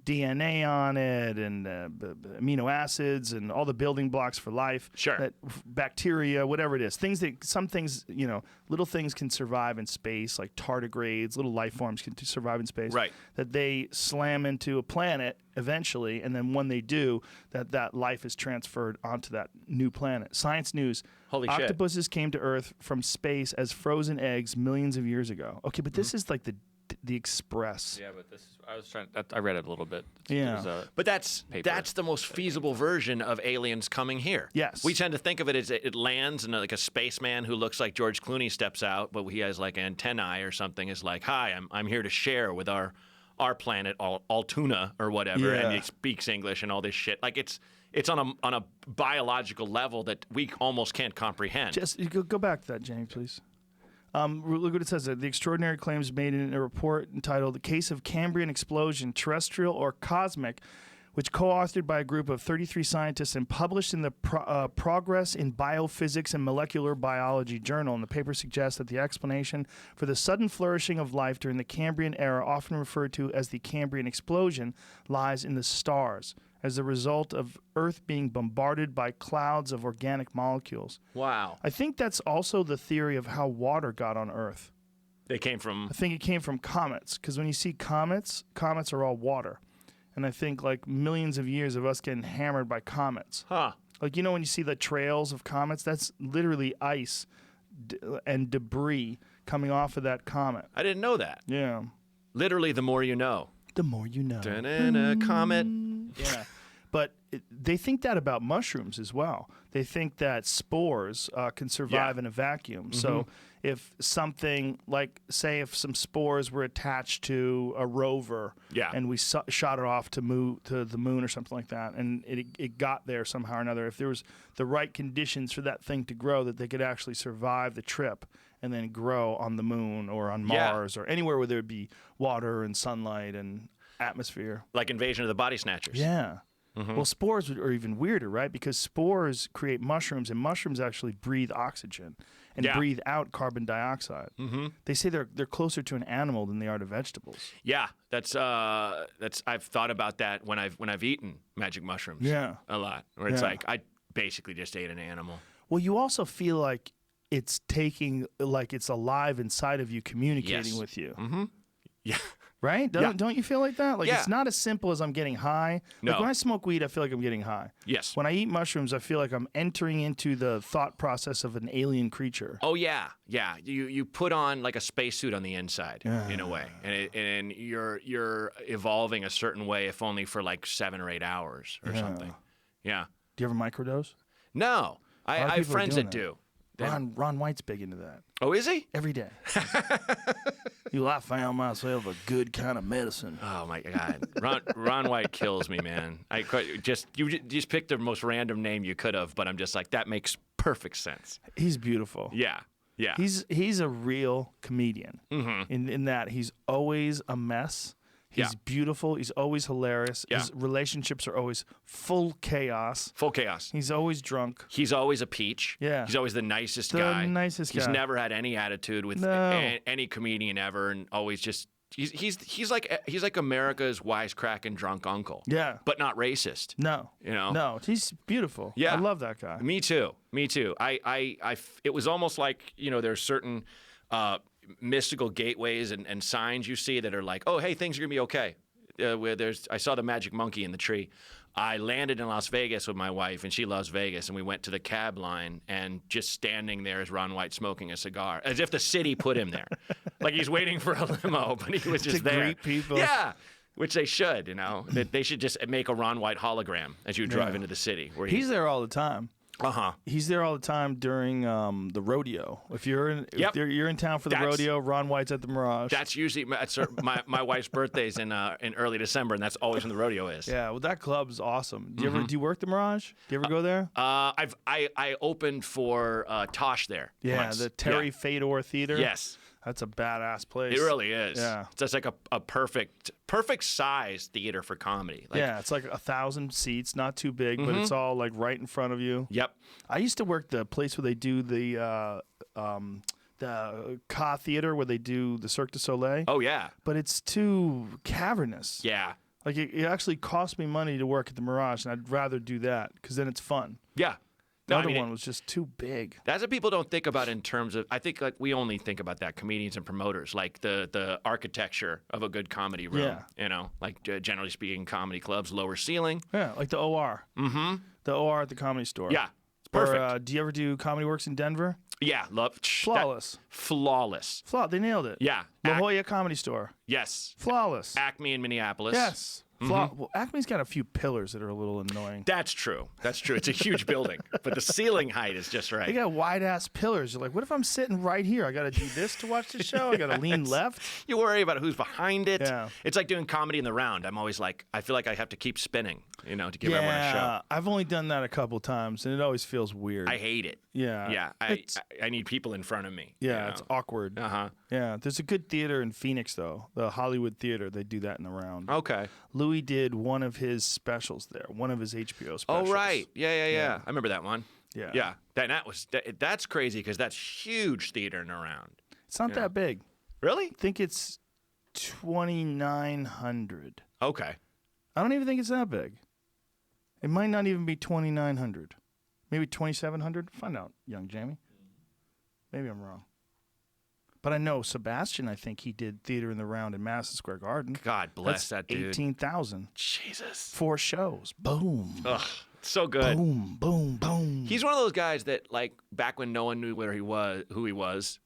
DNA on it and amino acids and all the building blocks for life. Sure. Bacteria, whatever it is. Some things, little things can survive in space, like tardigrades, little life forms can survive in space. Right. That they slam into a planet eventually, and then when they do, that life is transferred onto that new planet. Science News. Holy shit. Octopuses came to Earth from space as frozen eggs millions of years ago. Okay, but this is like the Express. Yeah, but I read it a little bit. Yeah. But that's the most feasible version of aliens coming here. Yes. We tend to think of it as it lands and like a spaceman who looks like George Clooney steps out, but he has like antennae or something, is like, hi, I'm here to share with our planet, Altuna or whatever, and he speaks English and all this shit. Like it's on a biological level that we almost can't comprehend. Just go back to that, James, please. Look what it says. The extraordinary claims made in a report entitled "The Case of Cambrian Explosion, Terrestrial or Cosmic," which co-authored by a group of 33 scientists and published in the Progress in Biophysics and Molecular Biology journal. And the paper suggests that the explanation for the sudden flourishing of life during the Cambrian era, often referred to as the Cambrian explosion, lies in the stars, as a result of Earth being bombarded by clouds of organic molecules. Wow. I think that's also the theory of how water got on Earth. They came from... I think it came from comets, because when you see comets are all water. And I think like millions of years of us getting hammered by comets. Huh. Like, when you see the trails of comets, that's literally ice and debris coming off of that comet. I didn't know that. Yeah. Literally, the more you know. The more you know. Da-na-na, comet. Yeah. But they think that about mushrooms as well. They think that spores can survive in a vacuum. Mm-hmm. So if something like, say, if some spores were attached to a rover and we shot it off to the moon or something like that, and it got there somehow or another, if there was the right conditions for that thing to grow, that they could actually survive the trip and then grow on the moon or on Mars or anywhere where there would be water and sunlight and atmosphere. Like Invasion of the Body Snatchers. Yeah. Mm-hmm. Well, spores are even weirder, right? Because spores create mushrooms, and mushrooms actually breathe oxygen and breathe out carbon dioxide. Mm-hmm. They say they're closer to an animal than they are to vegetables. Yeah, that's I've thought about that when I've eaten magic mushrooms. Yeah, a lot. Where it's like I basically just ate an animal. Well, you also feel like it's it's alive inside of you, communicating with you. Mm-hmm. Yeah. Right? Don't you feel like that? Like it's not as simple as I'm getting high. No. Like when I smoke weed, I feel like I'm getting high. Yes. When I eat mushrooms, I feel like I'm entering into the thought process of an alien creature. Oh yeah. You put on like a spacesuit on the inside in a way, and you're evolving a certain way, if only for like 7 or 8 hours or something. Yeah. Do you ever microdose? No. I have friends that do. Ron White's big into that. Oh, is he? Every day. I found myself a good kind of medicine. Oh my God, Ron White kills me, man. You just picked the most random name you could have, but I'm just like, that makes perfect sense. He's beautiful. Yeah. He's a real comedian in that he's always a mess. He's beautiful. He's always hilarious. Yeah. His relationships are always full chaos. Full chaos. He's always drunk. He's always a peach. Yeah. He's always the nicest guy. The nicest guy. He's never had any attitude with any comedian ever, and always just he's like America's wisecracking drunk uncle. Yeah. But not racist. No. You know? No, he's beautiful. Yeah. I love that guy. Me too. It was almost like, there's certain mystical gateways and signs you see that are like, oh, hey, things are gonna be okay. I saw the magic monkey in the tree. I landed in Las Vegas with my wife, and she loves Vegas, and we went to the cab line, and just standing there is Ron White smoking a cigar, as if the city put him there. Like he's waiting for a limo, but he was just to there. greet people. Yeah, which they should, They should just make a Ron White hologram as you drive into the city. Where He's there all the time. Uh-huh. He's there all the time during the rodeo. If you're in town for the rodeo, Ron White's at the Mirage. That's usually my wife's birthday's in early December, and that's always when the rodeo is. Yeah, well, that club's awesome. Do you work the Mirage? Do you ever go there? I opened for Tosh there. Yeah, once. the Terry Fedor Theater. Yes. That's a badass place. It really is. Yeah. It's just like a perfect size theater for comedy. Yeah, it's like 1,000 seats, not too big, but it's all like right in front of you. Yep. I used to work the place where they do the Ka Theater, where they do the Cirque du Soleil. Oh, yeah. But it's too cavernous. Yeah. Like it actually cost me money to work at the Mirage, and I'd rather do that because then it's fun. Yeah. The other one was just too big. That's what people don't think about in terms of. I think like we only think about that, comedians and promoters, like the architecture of a good comedy room. Yeah. Like generally speaking, comedy clubs, lower ceiling. Yeah, like the OR. Mm-hmm. The OR at the Comedy Store. Yeah, it's perfect. Or, do you ever do Comedy Works in Denver? Yeah, Flawless. Flawless. They nailed it. Yeah. La Jolla Comedy Store. Yes. Flawless. Acme in Minneapolis. Yes. Well, Acme's got a few pillars that are a little annoying. That's true. It's a huge building, but the ceiling height is just right. They got wide ass pillars. You're like, what if I'm sitting right here? I got to do this to watch the show. I got to lean left. You worry about who's behind it. Yeah. It's like doing comedy in the round. I'm always like, I feel like I have to keep spinning, to give everyone a show. I've only done that a couple times, and it always feels weird. I hate it. Yeah. Yeah. I need people in front of me. Yeah, it's awkward. Uh-huh. Yeah, there's a good theater in Phoenix, though. The Hollywood Theater. They do that in the round. Okay. Louis did one of his specials there, one of his HBO specials. Oh, right. Yeah. I remember that one. Yeah. Yeah. That's crazy because that's huge theater in around. It's not that big. Really? I think it's 2,900. Okay. I don't even think it's that big. It might not even be 2,900. Maybe 2,700. Find out, young Jamie. Maybe I'm wrong. But I know Sebastian, I think he did Theater in the Round in Madison Square Garden. God bless that dude. 18,000. Jesus. 4 shows. Boom. Ugh. So good. Boom, boom, boom. He's one of those guys that, like, back when no one knew who he was,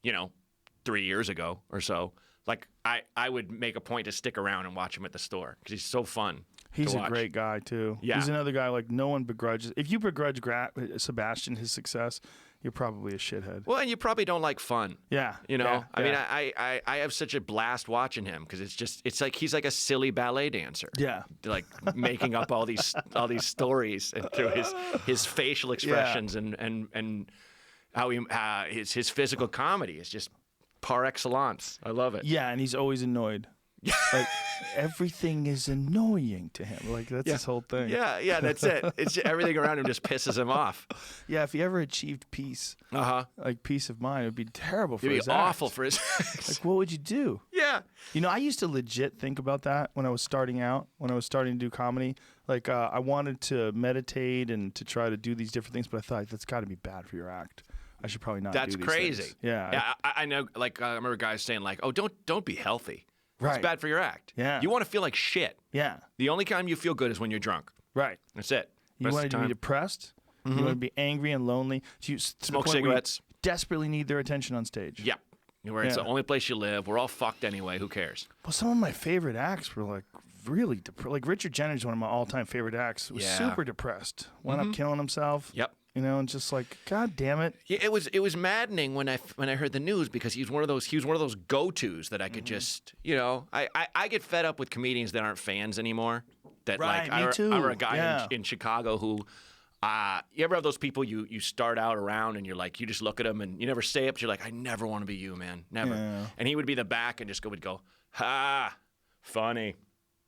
3 years ago or so, like, I would make a point to stick around and watch him at the store because he's so fun. He's a great guy, too. Yeah. He's another guy, like, no one begrudges. If you begrudge Sebastian his success, you're probably a shithead. Well, and you probably don't like fun. Yeah. I mean, I have such a blast watching him because it's like he's like a silly ballet dancer. Yeah. Like making up all these stories and through his facial expressions and how his physical comedy is just par excellence. I love it. Yeah, and he's always annoyed. Like everything is annoying to him. Like that's his whole thing. Yeah, that's it. It's everything around him just pisses him off. Yeah, if he ever achieved peace, like peace of mind, it would be terrible for his It'd be awful for his. Like, what would you do? Yeah. I used to legit think about that when I was starting out, when I was starting to do comedy. Like, I wanted to meditate and to try to do these different things, but I thought that's got to be bad for your act. I should probably not. That's do these crazy. Things. Yeah. Yeah, I know. Like, I remember guys saying, like, "Oh, don't be healthy. Right. It's bad for your act. Yeah. You want to feel like shit. Yeah. The only time you feel good is when you're drunk. Right. That's it. You want to be depressed. You want to be angry and lonely. Smoke cigarettes. Desperately need their attention on stage. Yeah. Where it's the only place you live. We're all fucked anyway. Who cares? Well, some of my favorite acts were like really like Richard Jenner's one of my all-time favorite acts. Was super depressed. Wound up killing himself. Yep. And just like, God damn it. Yeah, it was maddening when I heard the news because he was one of those go-tos that I could just I get fed up with comedians that aren't fans anymore. That right, like me too. I remember a guy in Chicago who you ever have those people you start out around and you're like you just look at them and you never say it but you're like I never want to be you, man, never. Yeah. And he would be in the back and would go ha funny,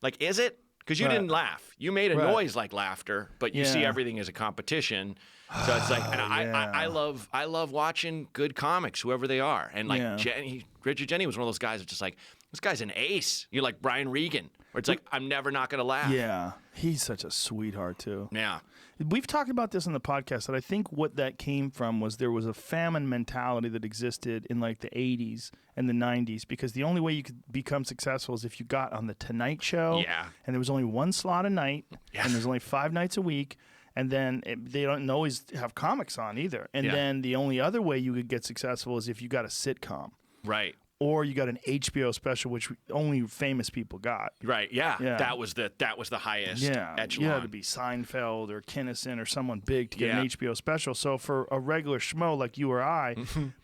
like is it? Because you didn't laugh. You made a noise like laughter, but you see everything as a competition. So it's like, and I love watching good comics, whoever they are. And like Richard Jenny was one of those guys that's just like, this guy's an ace. You're like Brian Regan, where it's like, I'm never not going to laugh. Yeah, he's such a sweetheart too. Yeah. We've talked about this on the podcast, that I think what that came from was there was a famine mentality that existed in like the 80s and the 90s, because the only way you could become successful is if you got on the Tonight Show, and there was only one slot a night, and there's only 5 nights a week, and then they don't always have comics on either. And then the only other way you could get successful is if you got a sitcom. Right. Or you got an HBO special, which only famous people got. Right. Yeah. That was the highest echelon. You had to be Seinfeld or Kinnison or someone big to get an HBO special. So for a regular schmo like you or I,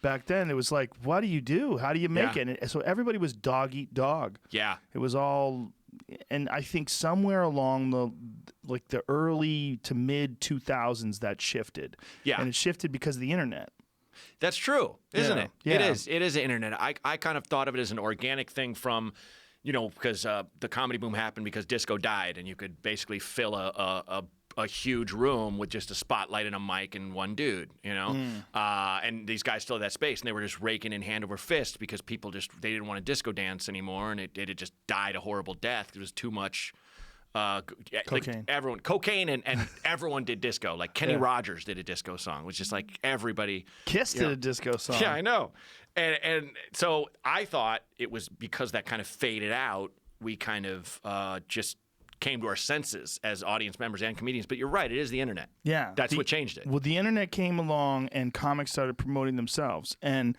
back then it was like, what do you do? How do you make it? And so everybody was dog eat dog. Yeah. It was all, and I think somewhere along the early to mid 2000s that shifted. Yeah. And it shifted because of the internet. That's true, isn't it? Yeah. It is. It is the internet. I kind of thought of it as an organic thing from, because the comedy boom happened because disco died, and you could basically fill a huge room with just a spotlight and a mic and one dude, and these guys still had that space, and they were just raking in hand over fist because people they didn't want to disco dance anymore, and it had just died a horrible death. It was too much. Cocaine. Like cocaine and everyone did disco. Like Kenny Rogers did a disco song. It was just like everybody. Kiss did a disco song. Yeah, I know. And so I thought it was because that kind of faded out, we kind of just came to our senses as audience members and comedians. But you're right, it is the internet. Yeah. That's what changed it. Well, the internet came along and comics started promoting themselves. And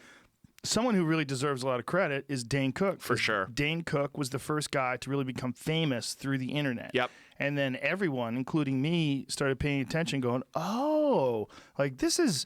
someone who really deserves a lot of credit is Dane Cook. For sure. Dane Cook was the first guy to really become famous through the internet. Yep. And then everyone, including me, started paying attention, going, oh, like this is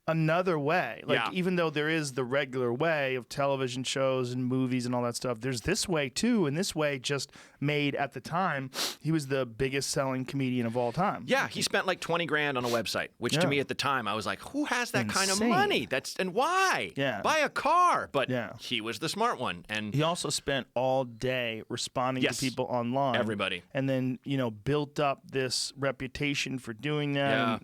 another way. Like even though there is the regular way of television shows and movies and all that stuff, there's this way too. And this way just made, at the time, he was the biggest selling comedian of all time. Yeah, he spent like 20 grand on a website, which to me at the time, I was like, who has that kind of money? And why? Yeah. Buy a car. But he was the smart one. And he also spent all day responding to people online. Everybody. And then, built up this reputation for doing that. Yeah.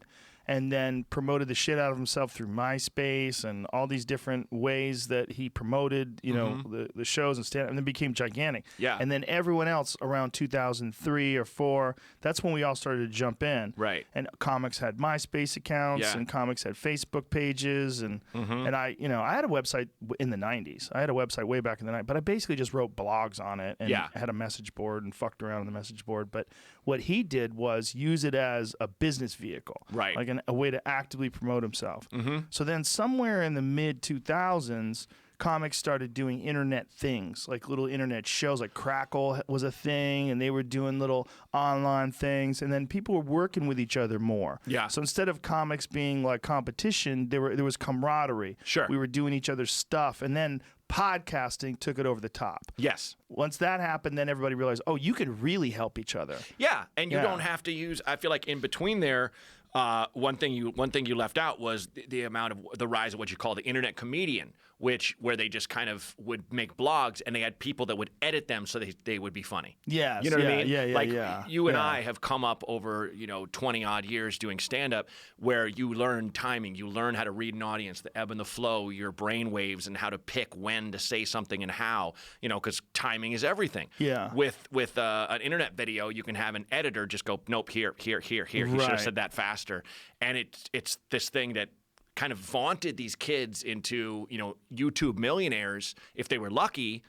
And then promoted the shit out of himself through MySpace and all these different ways that he promoted, the shows and stand-up, and then became gigantic. Yeah. And then everyone else around 2003 or 4, that's when we all started to jump in. Right. And comics had MySpace accounts, and comics had Facebook pages, and I had a website in the 90s. I had a website way back in the 90s, but I basically just wrote blogs on it and had a message board and fucked around on the message board. But what he did was use it as a business vehicle. Right. Like a way to actively promote himself. So then somewhere in the mid 2000s, comics started doing internet things, like little internet shows, like Crackle was a thing, and they were doing little online things, and then people were working with each other more. Yeah. So instead of comics being like competition, there was camaraderie. Sure. We were doing each other's stuff, and then podcasting took it over the top. Yes. Once that happened, then everybody realized, oh, you could really help each other. Yeah, and you don't have to use. I feel like in between there, one thing you left out was the amount of the rise of what you call the internet comedian, where they just kind of would make blogs and they had people that would edit them so they would be funny. Yeah, you know what I mean? Yeah, like you and I have come up over 20 odd years doing stand up, where you learn timing, you learn how to read an audience, the ebb and the flow, your brain waves, and how to pick when to say something and how, because timing is everything. Yeah. With an internet video, you can have an editor just go, nope, here. He should have said that faster, and it's this thing that kind of vaunted these kids into, YouTube millionaires if they were lucky,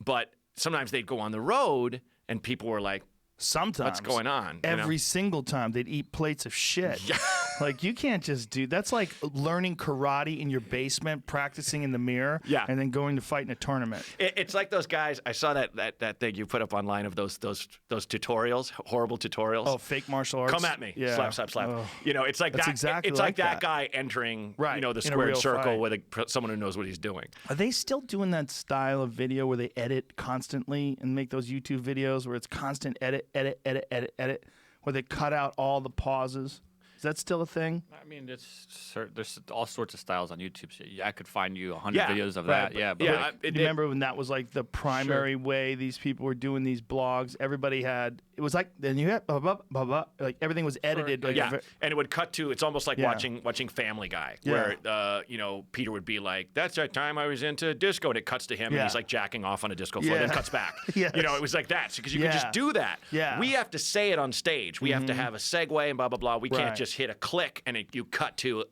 but sometimes they'd go on the road and people were like, sometimes. What's going on? Every single time they'd eat plates of shit. Yeah. Like, you can't just do that's like learning karate in your basement, practicing in the mirror, and then going to fight in a tournament. It's like those guys. I saw that thing you put up online of those tutorials, horrible tutorials. Oh, fake martial arts. Come at me. Yeah. Slap. Oh. It's like that's that. Exactly it's like that guy entering, the squared circle with someone who knows what he's doing. Are they still doing that style of video where they edit constantly and make those YouTube videos where it's constant edit, where they cut out all the pauses? Is that still a thing? I mean, there's all sorts of styles on YouTube. I could find you 100 videos of that. But remember when that was like the primary way these people were doing these blogs? Everybody had it was like then you had blah blah blah blah. Like everything was edited. Like, Yeah, and it would cut to. It's almost like Yeah. watching Family Guy, Yeah. where Peter would be like, "That's that time I was into disco," and it cuts to him, and Yeah. he's like jacking off on a disco floor, Yeah. then cuts back. Yes. It was like that because you could Yeah. just do that. Yeah. We have to say it on stage. We have to have a segue and blah blah blah. We can't Right. just hit a click and you cut to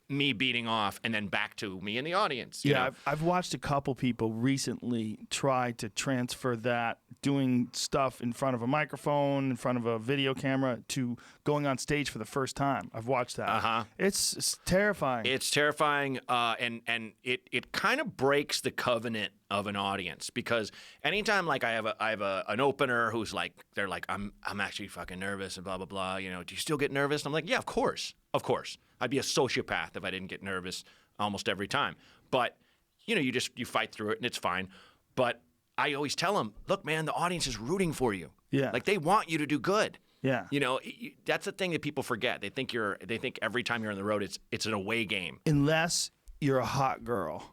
me beating off and then back to me in the audience. you know? I've watched a couple people recently try to transfer that doing stuff in front of a microphone, in front of a video camera, to going on stage for the first time. I've watched that. Uh-huh. It's terrifying. It's terrifying, and it kind of breaks the covenant of an audience because anytime like I have an opener who's like they're like I'm actually fucking nervous and blah blah blah. Do you still get nervous? And I'm like, yeah, of course. I'd be a sociopath if I didn't get nervous almost every time. But you fight through it and it's fine. But I always tell them, look, man, the audience is rooting for you. Yeah. Like they want you to do good. Yeah. That's the thing that people forget. They think every time you're on the road, it's an away game. Unless you're a hot girl.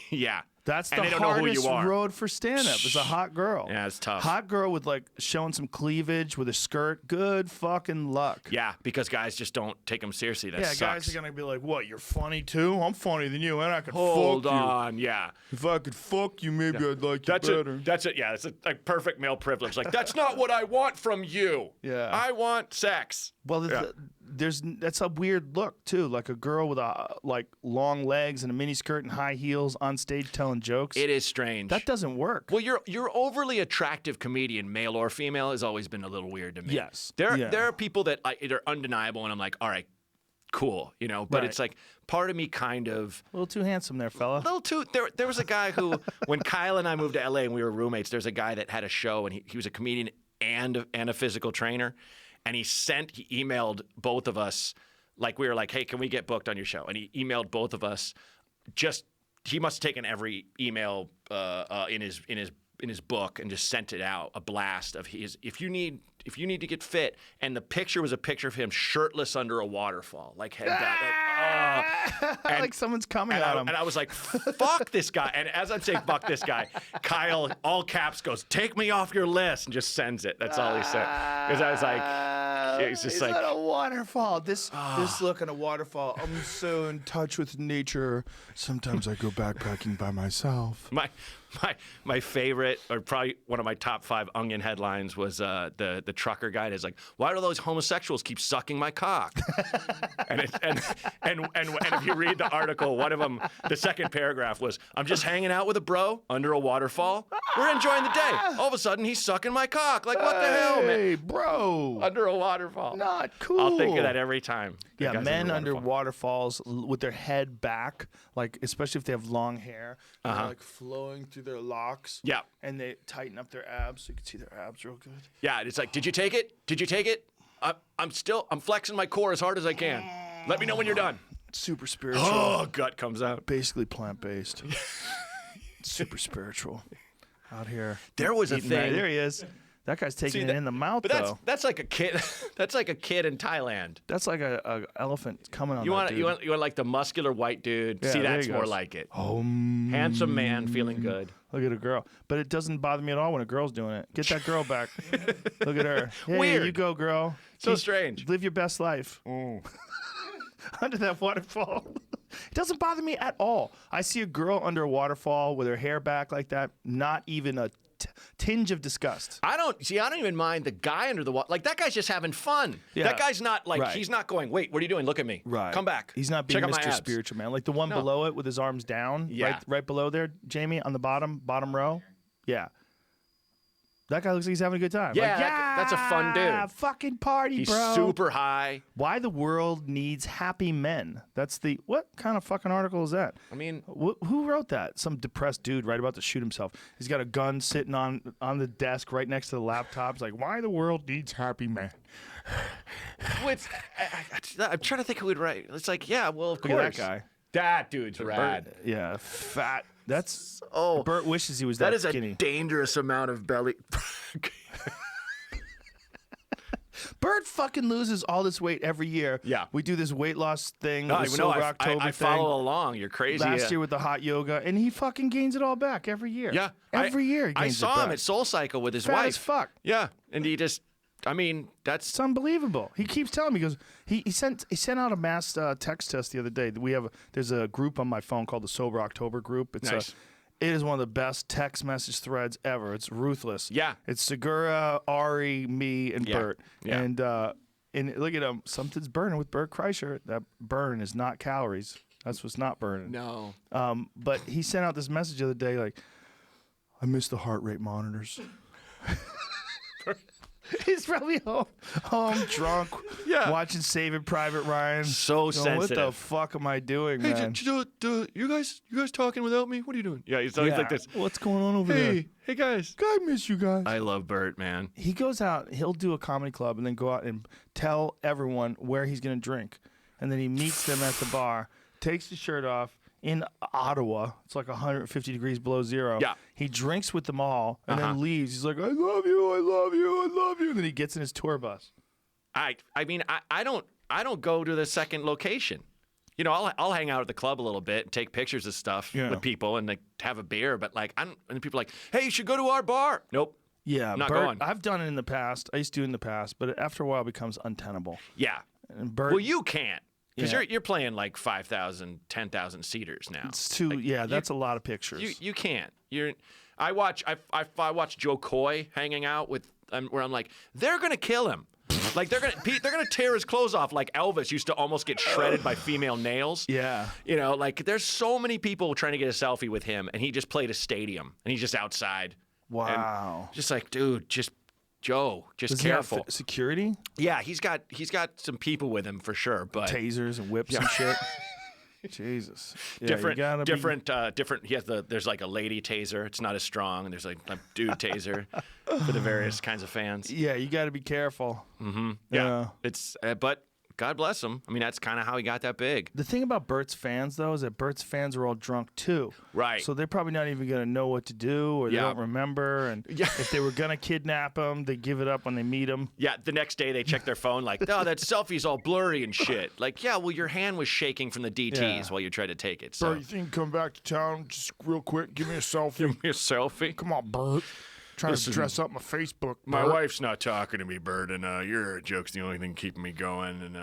Yeah. That's And the they don't know who hardest you are. road for stand-up is a hot girl. Yeah, it's tough. Hot girl with like showing some cleavage with a skirt. Good fucking luck. Yeah, because guys just don't take them seriously. That Yeah, sucks. guys are gonna be like, "What? You're funny too? I'm funnier than you, and I could Hold fuck you. on, yeah. If I could fuck you, maybe I'd like That's you it. better." That's it. Yeah, it's a perfect male privilege. Like that's not what I want from you. Yeah. I want sex. Well, that's a weird look too, like a girl with like long legs and a mini skirt and high heels on stage telling jokes. It is strange. That doesn't work. Well, your overly attractive comedian, male or female, has always been a little weird to me. Yes. There Yeah. are people that they're undeniable, and I'm like, all right, cool, But Right. it's like part of me kind of. A little too handsome there, fella. Little too. There was a guy who, when Kyle and I moved to LA and we were roommates, there's a guy that had a show and he was a comedian and a physical trainer, and he emailed both of us, like we were like, hey, can we get booked on your show? And he emailed both of us. He must have taken every email in his book and just sent it out, a blast of his. If you need to get fit, and the picture was a picture of him shirtless under a waterfall, like head down. Like someone's coming And at him. I was like, fuck this guy. And as I'm saying, fuck this guy, Kyle, all caps, goes, take me off your list, and just sends it. That's all he said. Because I was like, it's just Is like, that a waterfall? This look in a waterfall. I'm so in touch with nature. Sometimes I go backpacking by myself. my favorite, or probably one of my top 5 Onion headlines was the trucker guy is like, why do those homosexuals keep sucking my cock? and if you read the article, one of them, the second paragraph was, I'm just hanging out with a bro under a waterfall. We're enjoying the day. All of a sudden, he's sucking my cock. Like, what the hell, man? Hey, bro. Under a waterfall. Not cool. I'll think of that every time. The Yeah, guy's men under waterfall. waterfalls with their head back, like especially if they have long hair, they're like flowing through their locks. Yeah. And they tighten up their abs so you can see their abs real good. Yeah, it's like, did you take it? Did you take it? I'm flexing my core as hard as I can. Let me know when you're done. Super spiritual. Oh, gut comes out. Basically plant based. Super spiritual. Out here. There was a eating that- thing. There he is. That guy's taking it in the mouth, But though. that's like a kid. That's like a kid in Thailand. That's like a elephant coming on You that want dude. you want like the muscular white dude. Yeah, See, there that's he more goes. like it. Oh, Handsome man, feeling good. look at a girl. But it doesn't bother me at all when a girl's doing it. Get that girl back. Look at her. Hey, Weird. you go, girl. So strange. Live your best life. Under that waterfall. It doesn't bother me at all. I see a girl under a waterfall with her hair back like that. Not even a tinge of disgust. I don't even mind the guy under the water. Like that guy's just having fun. Yeah. That guy's not like Right. he's not going. Wait, what are you doing? Look at me. Right. Come back. He's not being Check out my Mr. abs. Spiritual Man. Like the one No. below it with his arms down. Yeah. Right below there, Jamie, on the bottom row. Yeah. That guy looks like he's having a good time. Yeah, Like, that's a fun dude. Fucking party, He's bro. super high. Why the world needs happy men. That's the, what kind of fucking article is that? I mean, Who wrote that? Some depressed dude right about to shoot himself. He's got a gun sitting on the desk right next to the laptop. It's like, why the world needs happy men. I'm trying to think who would write. It's like, yeah, well, of Look course. at that guy. That dude's rad. Bert, yeah, fat. That's, Oh, Bert wishes he was that that is skinny. a dangerous amount of belly. Bert Bert fucking loses all this weight every year. Yeah. We do this weight loss thing. No, the Sober October I thing. follow along. You're crazy. Last year with the hot yoga, and he fucking gains it all back every year. Yeah. Every year he I gains saw it back. him at Soul Cycle with his Fat wife. as fuck. Yeah. And he just, I mean, that's. It's unbelievable. He keeps telling me, he goes, he sent out a mass text to us the other day. There's a group on my phone called the Sober October group. It's Nice. It is one of the best text message threads ever. It's ruthless. Yeah. It's Segura, Ari, me, and Yeah. Bert. Yeah. And look at him. Something's burning with Bert Kreischer. That burn is not calories. That's what's not burning. No. But he sent out this message the other day like, I miss the heart rate monitors. He's probably home drunk, Yeah. watching Saving Private Ryan. So going, sensitive. What the fuck am I doing, Hey, man? you guys talking without me? What are you doing? Yeah, he's always like this. What's going on over there? Hey guys. I miss you guys. I love Bert, man. He goes out, he'll do a comedy club and then go out and tell everyone where he's going to drink. And then he meets them at the bar, takes his shirt off in Ottawa. It's like 150 degrees below zero. Yeah. He drinks with them all and then leaves. He's like, I love you, I love you, I love you. And then he gets in his tour bus. I mean, I don't go to the second location. You know, I'll hang out at the club a little bit and take pictures of stuff with people and like have a beer. But like, and people are like, hey, you should go to our bar. Nope. Yeah, Not Bert, going. I've done it in the past. I used to do it in the past, but after a while it becomes untenable. Yeah. And Bert, Well, you can't because Yeah. you're playing like 5,000, 10,000 seaters now. it's too, that's a lot of pictures. You can't. I watch Joe Coy hanging out with where I'm like, they're gonna kill him. Like they're gonna tear his clothes off like Elvis used to almost get shredded by female nails. Yeah. You know, like there's so many people trying to get a selfie with him, and he just played a stadium, and he's just outside. Wow. And just like, dude, just Joe, just Does he have careful. security? Yeah, he's got some people with him for sure, but Tasers and whips and shit. Jesus. Yeah, different, you gotta be- different. He has there's like a lady taser. It's not as strong, and there's like a dude taser for the various kinds of fans. Yeah, you got to be careful. Yeah, it's but God bless him. I mean, that's kind of how he got that big. The thing about Bert's fans, though, is that Bert's fans are all drunk, too. Right. So they're probably not even going to know what to do, or they Yeah. don't remember. And if they were going to kidnap him, they give it up when they meet him. Yeah, the next day they check their phone like, oh, that selfie's all blurry and shit. Like, yeah, well, your hand was shaking from the DTs Yeah. while you tried to take it. So Bert, you think you can come back to town just real quick? Give me a selfie. give me a selfie. Come on, Bert. Trying to dress up my Facebook. My Bert. wife's not talking to me, Bert, and your joke's the only thing keeping me going. And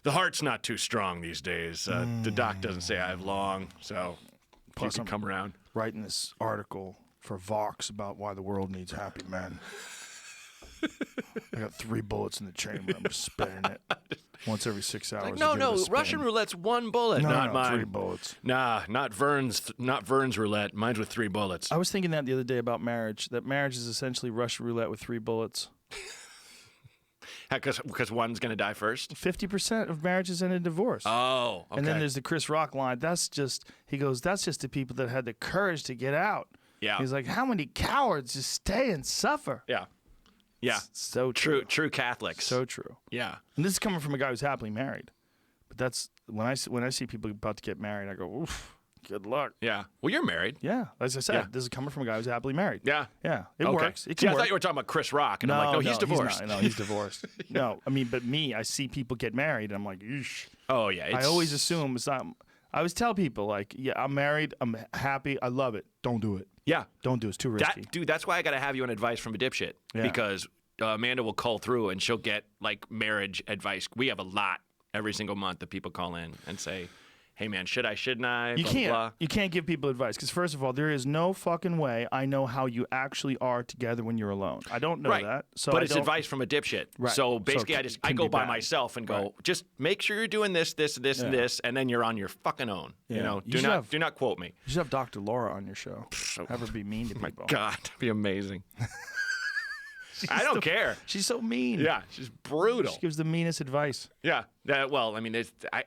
the heart's not too strong these days. The doc doesn't say I have long, so Plus, you can come around. Writing this article for Vox about why the world needs happy men. I got 3 bullets in the chamber. I'm just spinning it once every 6 hours. Like, I no, give it a no, spin. Russian roulette's 1 bullet, No, not no, mine. 3 bullets. Nah, not Vern's roulette. Mine's with 3 bullets. I was thinking that the other day about marriage. That marriage is essentially Russian roulette with 3 bullets. Because one's gonna die first. 50% of marriages end in divorce. Oh, okay. And then there's the Chris Rock line. That's just the people that had the courage to get out. Yeah. He's like, how many cowards just stay and suffer? yeah, yeah. So true. True Catholics. So true. yeah. And this is coming from a guy who's happily married. But that's when I see people about to get married, I go, oof, good luck. Yeah. Well, you're married. Yeah, as I said, Yeah. this is coming from a guy who's happily married. Yeah. Yeah, it Okay. works. It See, can I work. thought you were talking about Chris Rock, and I'm like, no, he's divorced. No, he's divorced. No, I mean, but me, I see people get married, and I'm like, eesh. Oh yeah. I always assume it's not. I always tell people, like, yeah, I'm married, I'm happy, I love it. Don't do it. Yeah. Don't do it. It's too risky. Dude, that's why I got to have you on advice from a dipshit. Yeah. Because Amanda will call through and she'll get like marriage advice. We have a lot every single month that people call in and say, hey man, should I, shouldn't I? You Blah, can't. blah, blah. You can't give people advice because first of all, there is no fucking way I know how you actually are together when you're alone. I don't know Right. that. So but I it's don't- advice from a dipshit. Right. So So basically, it I can go be by bad. myself and go, Right. just make sure you're doing this, and this, and then you're on your fucking own. Yeah. You know, You do should not have- do not quote me. You should have Dr. Laura on your show. Have her be mean to My people. God, that'd be amazing. I don't care. She's so mean. Yeah, she's brutal. She gives the meanest advice. Yeah. Well, I mean,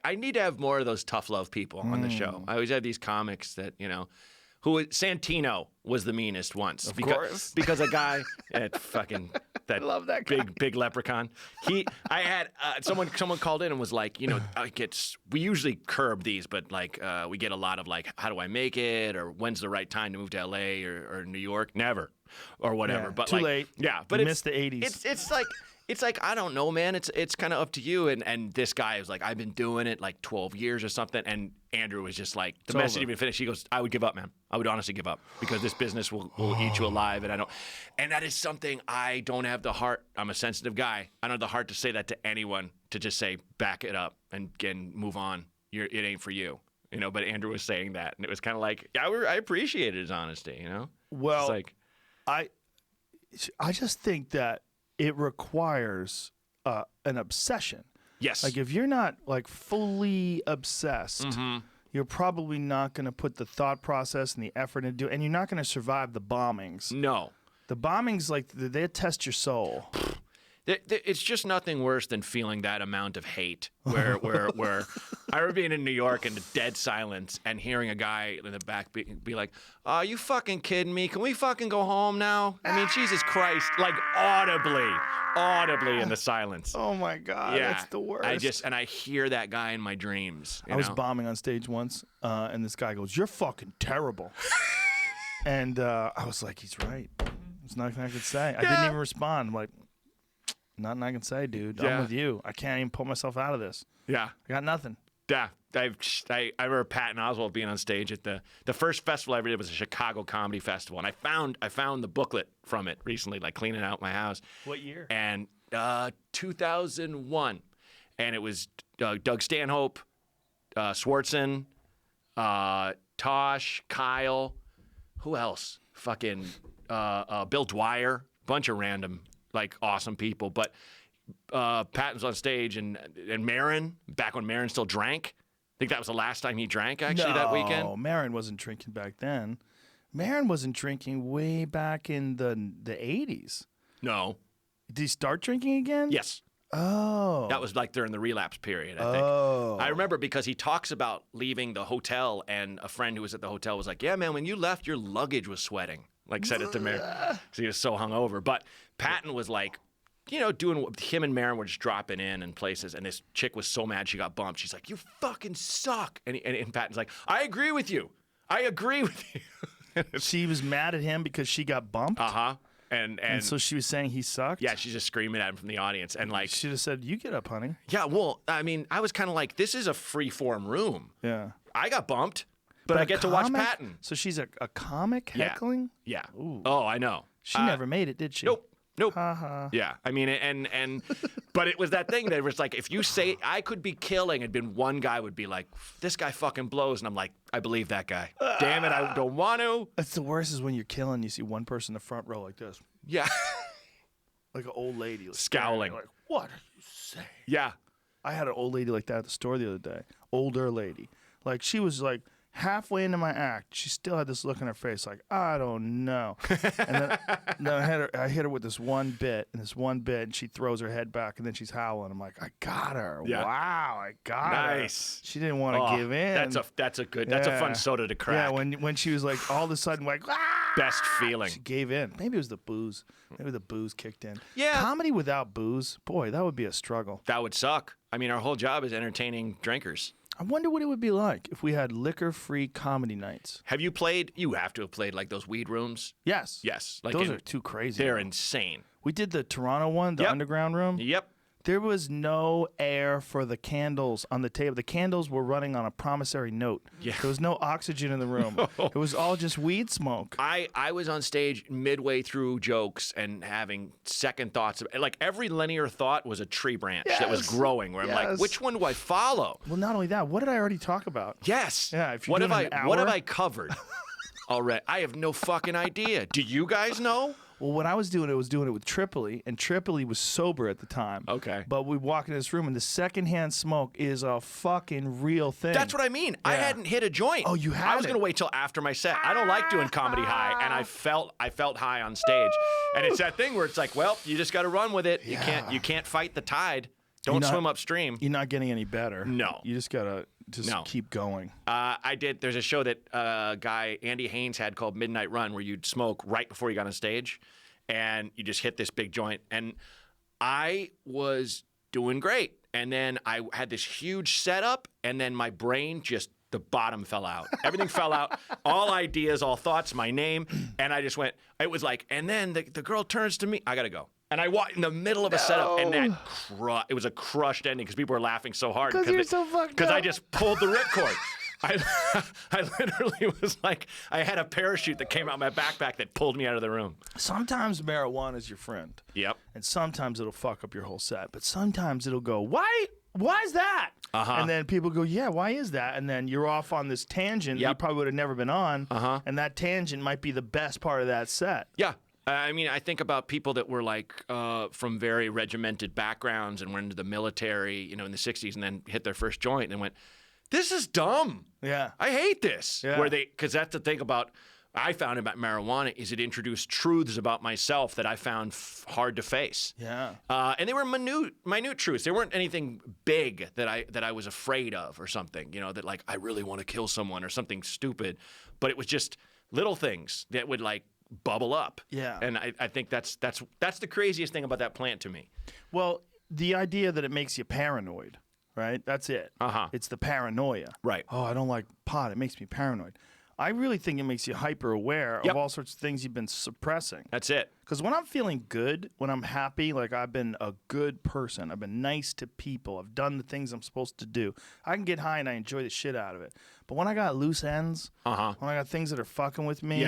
I need to have more of those tough love people on the Mm. show. I always have these comics that, Santino was the meanest once. Of course. Because a guy, that love that guy. big leprechaun. I had someone called in and was like, we usually curb these, but like we get a lot of like, how do I make it, or when's the right time to move to LA or New York? Never, or whatever. Yeah, but too like, late. Yeah, but You it's missed the 80s. It's like it's like, I don't know, man. It's kind of up to you. And this guy was like, I've been doing it like 12 years or something. And Andrew was just like, the message didn't even finish. He goes, I would give up, man. I would honestly give up because this business will eat you alive. And that is something I don't have the heart. I'm a sensitive guy. I don't have the heart to say that to anyone, to just say, back it up and move on. It ain't for you. You know, but Andrew was saying that. And it was kind of like, yeah, I appreciated his honesty, you know? Well, it's like, I just think that it requires an obsession. yes. Like if you're not like fully obsessed, you're probably not going to put the thought process and the effort into it, and you're not going to survive the bombings. No. The bombings, like they test your soul. It's just nothing worse than feeling that amount of hate. Where I remember being in New York in the dead silence and hearing a guy in the back be like, "Are you fucking kidding me? Can we fucking go home now?" I mean, Jesus Christ, like audibly in the silence. Oh my God, Yeah, that's the worst. I hear that guy in my dreams. I was bombing on stage once, and this guy goes, "You're fucking terrible," and I was like, "He's right." There's nothing I could say. I didn't even respond. I'm like, nothing I can say, dude. Yeah. I'm with you. I can't even pull myself out of this. Yeah. I got nothing. Yeah. I remember Patton Oswalt being on stage at the first festival I ever did was a Chicago Comedy Festival, and I found the booklet from it recently, like cleaning out my house. What year? And 2001, and it was Doug Stanhope, Swartzen, Tosh, Kyle, who else? Fucking Bill Dwyer, bunch of random like awesome people. But Patton's on stage and Maron, back when Maron still drank. I think that was the last time he drank actually that weekend. No, Maron wasn't drinking back then. Maron wasn't drinking way back in the 80s. No. Did he start drinking again? Yes. Oh. That was like during the relapse period, I think. Oh. I remember because he talks about leaving the hotel, and a friend who was at the hotel was like, "Yeah, man, when you left, your luggage was sweating." Like, said it to Maron because he was so hungover. But Patton was like, you know, doing what him and Maron were just dropping in places, and this chick was so mad she got bumped. She's like, "You fucking suck." And Patton's like, "I agree with you. I agree with you." She was mad at him because she got bumped? Uh-huh. And so she was saying he sucked? Yeah, she's just screaming at him from the audience. And like, She should have said, "You get up, honey." yeah, well, I mean, I was kind of like, this is a free-form room. Yeah. I got bumped, but I a get to watch comic? Patton. So she's a comic Yeah. heckling? Yeah. Ooh. Oh, I know. She never made it, did she? Nope. Ha-ha. Yeah, I mean, and but it was that thing that was like, if you say I could be killing, and been one guy would be like, "This guy fucking blows," and I'm like, I believe that guy. Damn it, I don't want to. That's the worst is when you're killing, you see one person in the front row like this. Yeah. Like an old lady. Like, Scowling. Like, what are you saying? Yeah. I had an old lady like that at the store the other day. Older lady. Like, she was like halfway into my act. She still had this look on her face like, I don't know. And then I hit her with this one bit, and she throws her head back, and then she's howling. I'm like, I got her. Yeah. Wow, I got her. Nice. She didn't want to give in. That's a fun soda to crack. Yeah, when she was like all of a sudden like, ah! Best feeling. She gave in. Maybe it was the booze. Maybe the booze kicked in. Yeah. Comedy without booze, boy, that would be a struggle. That would suck. I mean, our whole job is entertaining drinkers. I wonder what it would be like if we had liquor-free comedy nights. Have you played? You have to have played like those weed rooms. Yes. Yes. Like Those are too crazy. They're insane. We did the Toronto one, the Yep. underground room. Yep. There was no air for the candles on the table. The candles were running on a promissory note. Yeah. There was no oxygen in the room. It was all just weed smoke. I was on stage midway through jokes and having second thoughts. Like every linear thought was a tree branch that was Yes. growing. Where I'm like, Yes. which one do I follow? Well, not only that, what did I already talk about? Yes. Yeah, if you're What doing have an What have hour- I covered already? I have no fucking idea. Do you guys know? Well, when I was doing it with Tripoli, and Tripoli was sober at the time. Okay. But we walk in this room, and the secondhand smoke is a fucking real thing. That's what I mean. I hadn't hit a joint. Oh, you I was hadn't? gonna wait till after my set. I don't like doing comedy high, and I felt high on stage. And it's that thing where it's like, well, you just got to run with it. Yeah. You can't fight the tide. Don't not- swim upstream. You're not getting any better. No. You just gotta keep going. I did. There's a show that guy Andy Haynes had called Midnight Run, where you'd smoke right before you got on stage, and you just hit this big joint. And I was doing great, and then I had this huge setup, and then my brain just the bottom fell out. Everything fell out. All ideas, all thoughts, my name, and I just went. It was like, and then the girl turns to me. I gotta go. And I walked in the middle of a setup, and that it was a crushed ending because people were laughing so hard. Because you're so fucked up. Because I just pulled the ripcord. I literally was like, I had a parachute that came out of my backpack that pulled me out of the room. Sometimes marijuana is your friend. Yep. And sometimes it'll fuck up your whole set. But sometimes it'll go, why is that? And then people go, yeah, why is that? And then you're off on this tangent that you probably would have never been on. And that tangent might be the best part of that set. Yeah. I mean, I think about people that were like from very regimented backgrounds and went into the military, in the 60s and then hit their first joint and went, this is dumb. Yeah. I hate this. Yeah. Because that's the thing I found about marijuana is it introduced truths about myself that I found hard to face. Yeah. And they were minute truths. They weren't anything big that I was afraid of or something, that like I really want to kill someone or something stupid. But it was just little things that would like bubble up. Yeah. And I think that's the craziest thing about that plant to me. Well, the idea that it makes you paranoid, right? That's it. It's the paranoia. Right. Oh, I don't like pot. It makes me paranoid. I really think it makes you hyper aware of all sorts of things you've been suppressing. That's it. Because when I'm feeling good, when I'm happy, like I've been a good person, I've been nice to people, I've done the things I'm supposed to do, I can get high and I enjoy the shit out of it. But when I got loose ends, when I got things that are fucking with me,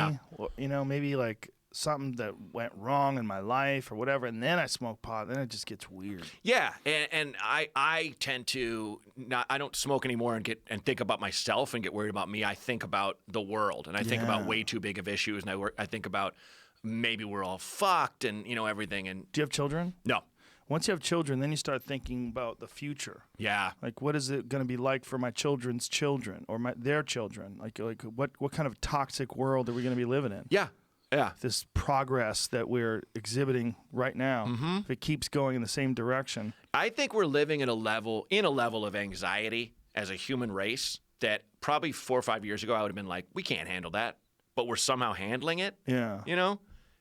maybe like something that went wrong in my life or whatever, and then I smoke pot, then it just gets weird. Yeah, and I tend to I don't smoke anymore and think about myself and get worried about me. I think about the world, and I think about way too big of issues, and I think about maybe we're all fucked and everything. And do you have children? No. Once you have children, then you start thinking about the future. Yeah. Like, what is it going to be like for my children's children or their children? Like what kind of toxic world are we going to be living in? Yeah. Yeah. This progress that we're exhibiting right now, if it keeps going in the same direction. I think we're living in a level of anxiety as a human race that probably 4 or 5 years ago I would have been like, we can't handle that, but we're somehow handling it. Yeah.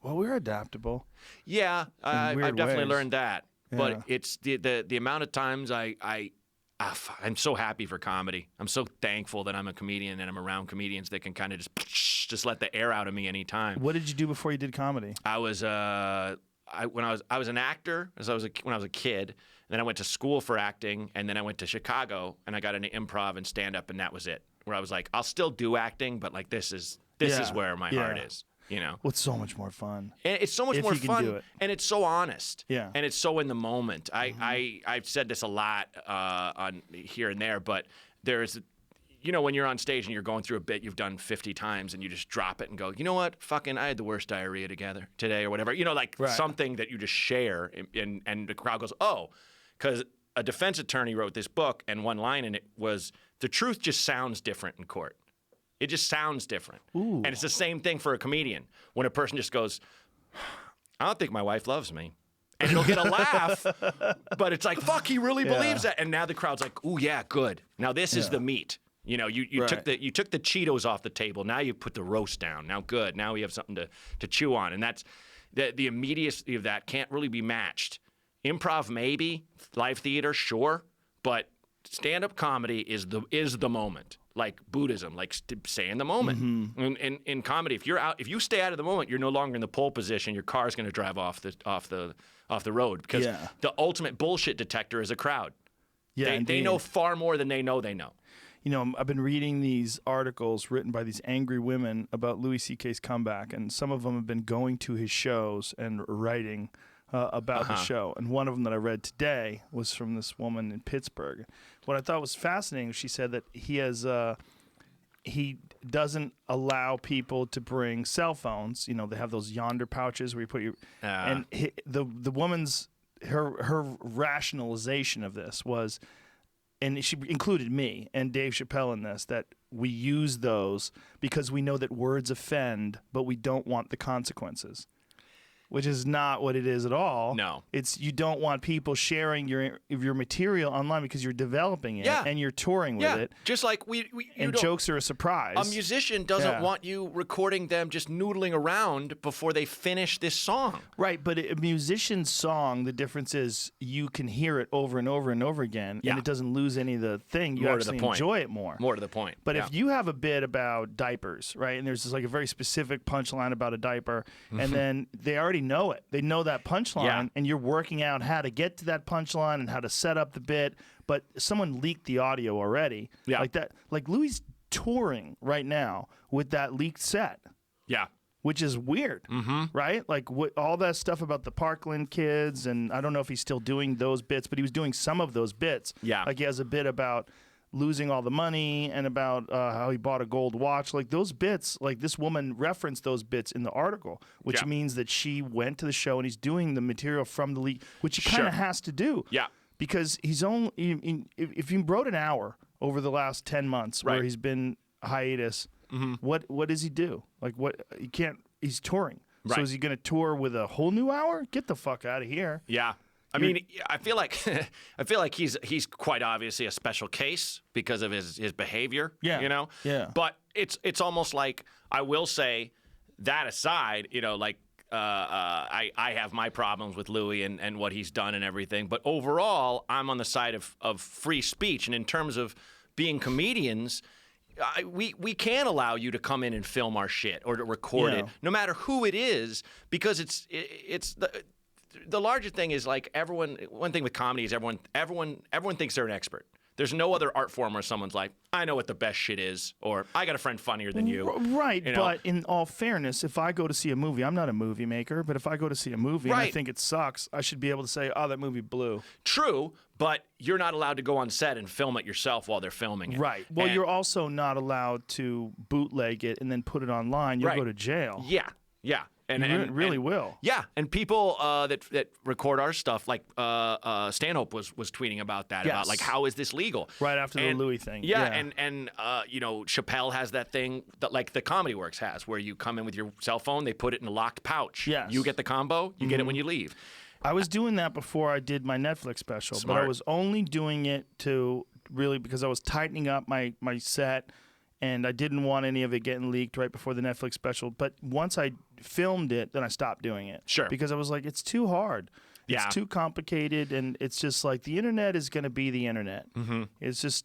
Well, we're adaptable. Yeah, I've definitely ways. learned that. Yeah. But it's the amount of times I'm so happy for comedy. I'm so thankful that I'm a comedian and I'm around comedians that can kind of just let the air out of me anytime. What did you do before you did comedy? I was I was an actor when I was a kid. And then I went to school for acting, and then I went to Chicago and I got into improv and stand up, and that was it. Where I was like, I'll still do acting, but like this is where my heart is. Well, it's so much more fun. And it's so much more fun, do it. and it's so honest. Yeah. And it's so in the moment. I've said this a lot on here and there, but there's, when you're on stage and you're going through a bit you've done 50 times and you just drop it and go, you know what, fucking, I had the worst diarrhea today or whatever. Something that you just share, and the crowd goes, oh, because a defense attorney wrote this book, and one line in it was, the truth just sounds different in court. It just sounds different. Ooh. And it's the same thing for a comedian. When a person just goes, I don't think my wife loves me. And it'll get a laugh, but it's like, fuck, he really believes that. And now the crowd's like, ooh, yeah, good. Now this is the meat. You took the Cheetos off the table. Now you put the roast down. Now good. Now we have something to chew on. And that's the immediacy of that can't really be matched. Improv, maybe. Live theater, sure. But stand-up comedy is the moment. Like Buddhism, like stay in the moment. In comedy, if you stay out of the moment, you're no longer in the pole position. Your car's going to drive off the road because the ultimate bullshit detector is a crowd. Yeah, they know far more than they know they know. I've been reading these articles written by these angry women about Louis C.K.'s comeback, and some of them have been going to his shows and writing about the show. And one of them that I read today was from this woman in Pittsburgh. What I thought was fascinating, she said that he doesn't allow people to bring cell phones. They have those yonder pouches where you put your and the woman's her rationalization of this was, and she included me and Dave Chappelle in this, that we use those because we know that words offend, but we don't want the consequences. Which is not what it is at all. No. It's you don't want people sharing your material online because you're developing it and you're touring with it. Just like jokes are a surprise. A musician doesn't want you recording them just noodling around before they finish this song. Right, but a musician's song, the difference is you can hear it over and over and over again, and it doesn't lose any of the thing. You actually enjoy it more. More to the point. But if you have a bit about diapers, right, and there's just like a very specific punchline about a diaper, and then they already know it. They know that punchline, Yeah. and you're working out how to get to that punchline and how to set up the bit. But someone leaked the audio already. Yeah. Like that. Like Louis touring right now with that leaked set, Yeah. which is weird, right? Like all that stuff about the Parkland kids, and I don't know if he's still doing those bits, but he was doing some of those bits. Yeah. Like he has a bit about losing all the money and about how he bought a gold watch. Like those bits, like this woman referenced those bits in the article, which Yeah. means that she went to the show and he's doing the material from the leak, which he kind of Sure. has to do. Yeah. Because he's only, if he wrote an hour over the last 10 months where Right. he's been hiatus, what does he do? Like what, he can't, he's touring. So Right. is he going to tour with a whole new hour? Get the fuck out of here. Yeah. I mean, I feel like he's quite obviously a special case because of his behavior. Yeah. You know. Yeah. But it's almost like, I will say, that aside, like I have my problems with Louis and what he's done and everything. But overall, I'm on the side of free speech, and in terms of being comedians. We can't allow you to come in and film our shit or to record Yeah. it, no matter who it is, because it's the larger thing is like everyone. One thing with comedy is everyone thinks they're an expert. There's no other art form where someone's like, I know what the best shit is, or I got a friend funnier than you. Right, you know? but in all fairness, if I go to see a movie, I'm not a movie maker, but if I go to see a movie and I Right. think it sucks, I should be able to say, oh, that movie blew. True, but you're not allowed to go on set and film it yourself while they're filming it. Right. Well, And- you're also not allowed to bootleg it and then put it online. You'll Right. go to jail. Yeah, yeah. And, You and really and- will. Yeah, and people that record our stuff, like Stanhope was tweeting about that, about Yes. like how is this legal? Right after the And- Louis thing. Yeah, Yeah. and Chappelle has that thing that like the Comedy Works has, where you come in with your cell phone, they put it in a locked pouch. Yes. You get the combo, you get it when you leave. I was doing that before I did my Netflix special, but Smart. I was only doing it to really because I was tightening up my set and I didn't want any of it getting leaked right before the Netflix special. But once I filmed it, then I stopped doing it. Sure. Because I was like, it's too hard. Yeah. It's too complicated, and it's just like the internet is going to be the internet. Mm-hmm. It's just,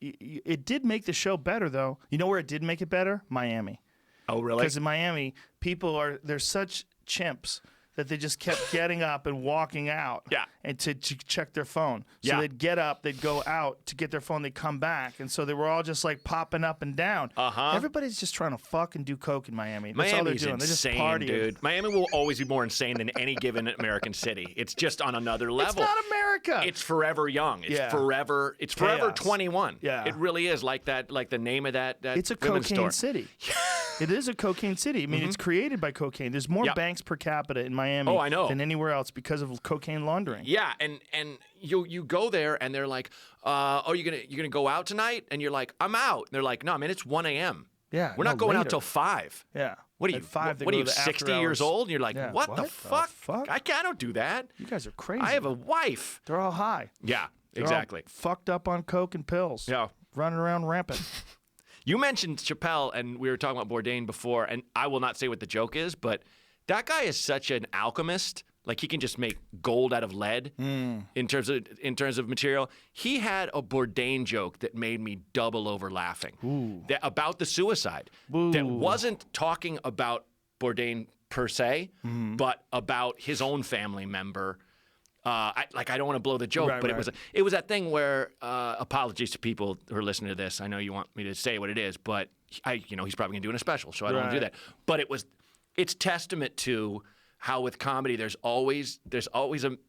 it did make the show better, though. You know where it did make it better? Miami. Oh, really? Because in Miami, they're such chimps that they just kept getting up and walking out Yeah. and to check their phone. So Yeah. they'd get up, they'd go out to get their phone, they'd come back. And so they were all just like popping up and down. Uh-huh. Everybody's just trying to fuck and do coke in Miami. That's all they're Miami's doing. They're just insane, partying. dude. Miami will always be more insane than any given American city. It's just on another level. It's not America. It's forever young. It's Yeah. forever. It's forever Chaos. 21. Yeah. It really is like that. Like the name of that. It's a women's cocaine store. city. It is a cocaine city. I mean, it's created by cocaine. There's more Yep. banks per capita in Miami Oh, I know. than anywhere else because of cocaine laundering. Yeah, and you go there and they're like, you're gonna go out tonight? And you're like, I'm out. And they're like, no, man, it's 1 a.m. Yeah, we're no, not going out later. till 5. Yeah. What are At you? 5, they what are go you? to the after 60 years hours. old? And you're like, Yeah. what the fuck? I don't do that. You guys are crazy. I have a wife. They're all high. Yeah, They're all exactly. fucked up on coke and pills. Yeah. Running around rampant. You mentioned Chappelle, and we were talking about Bourdain before, and I will not say what the joke is, but that guy is such an alchemist. Like he can just make gold out of lead in terms of material. He had a Bourdain joke that made me double over laughing about the suicide. That wasn't talking about Bourdain per se, but about his own family member. I don't want to blow the joke, Right, but right. it was that thing where apologies to people who are listening to this. I know you want me to say what it is, but he's probably gonna do it in a special, so I don't want to do Right. that. But it's testament to how with comedy there's always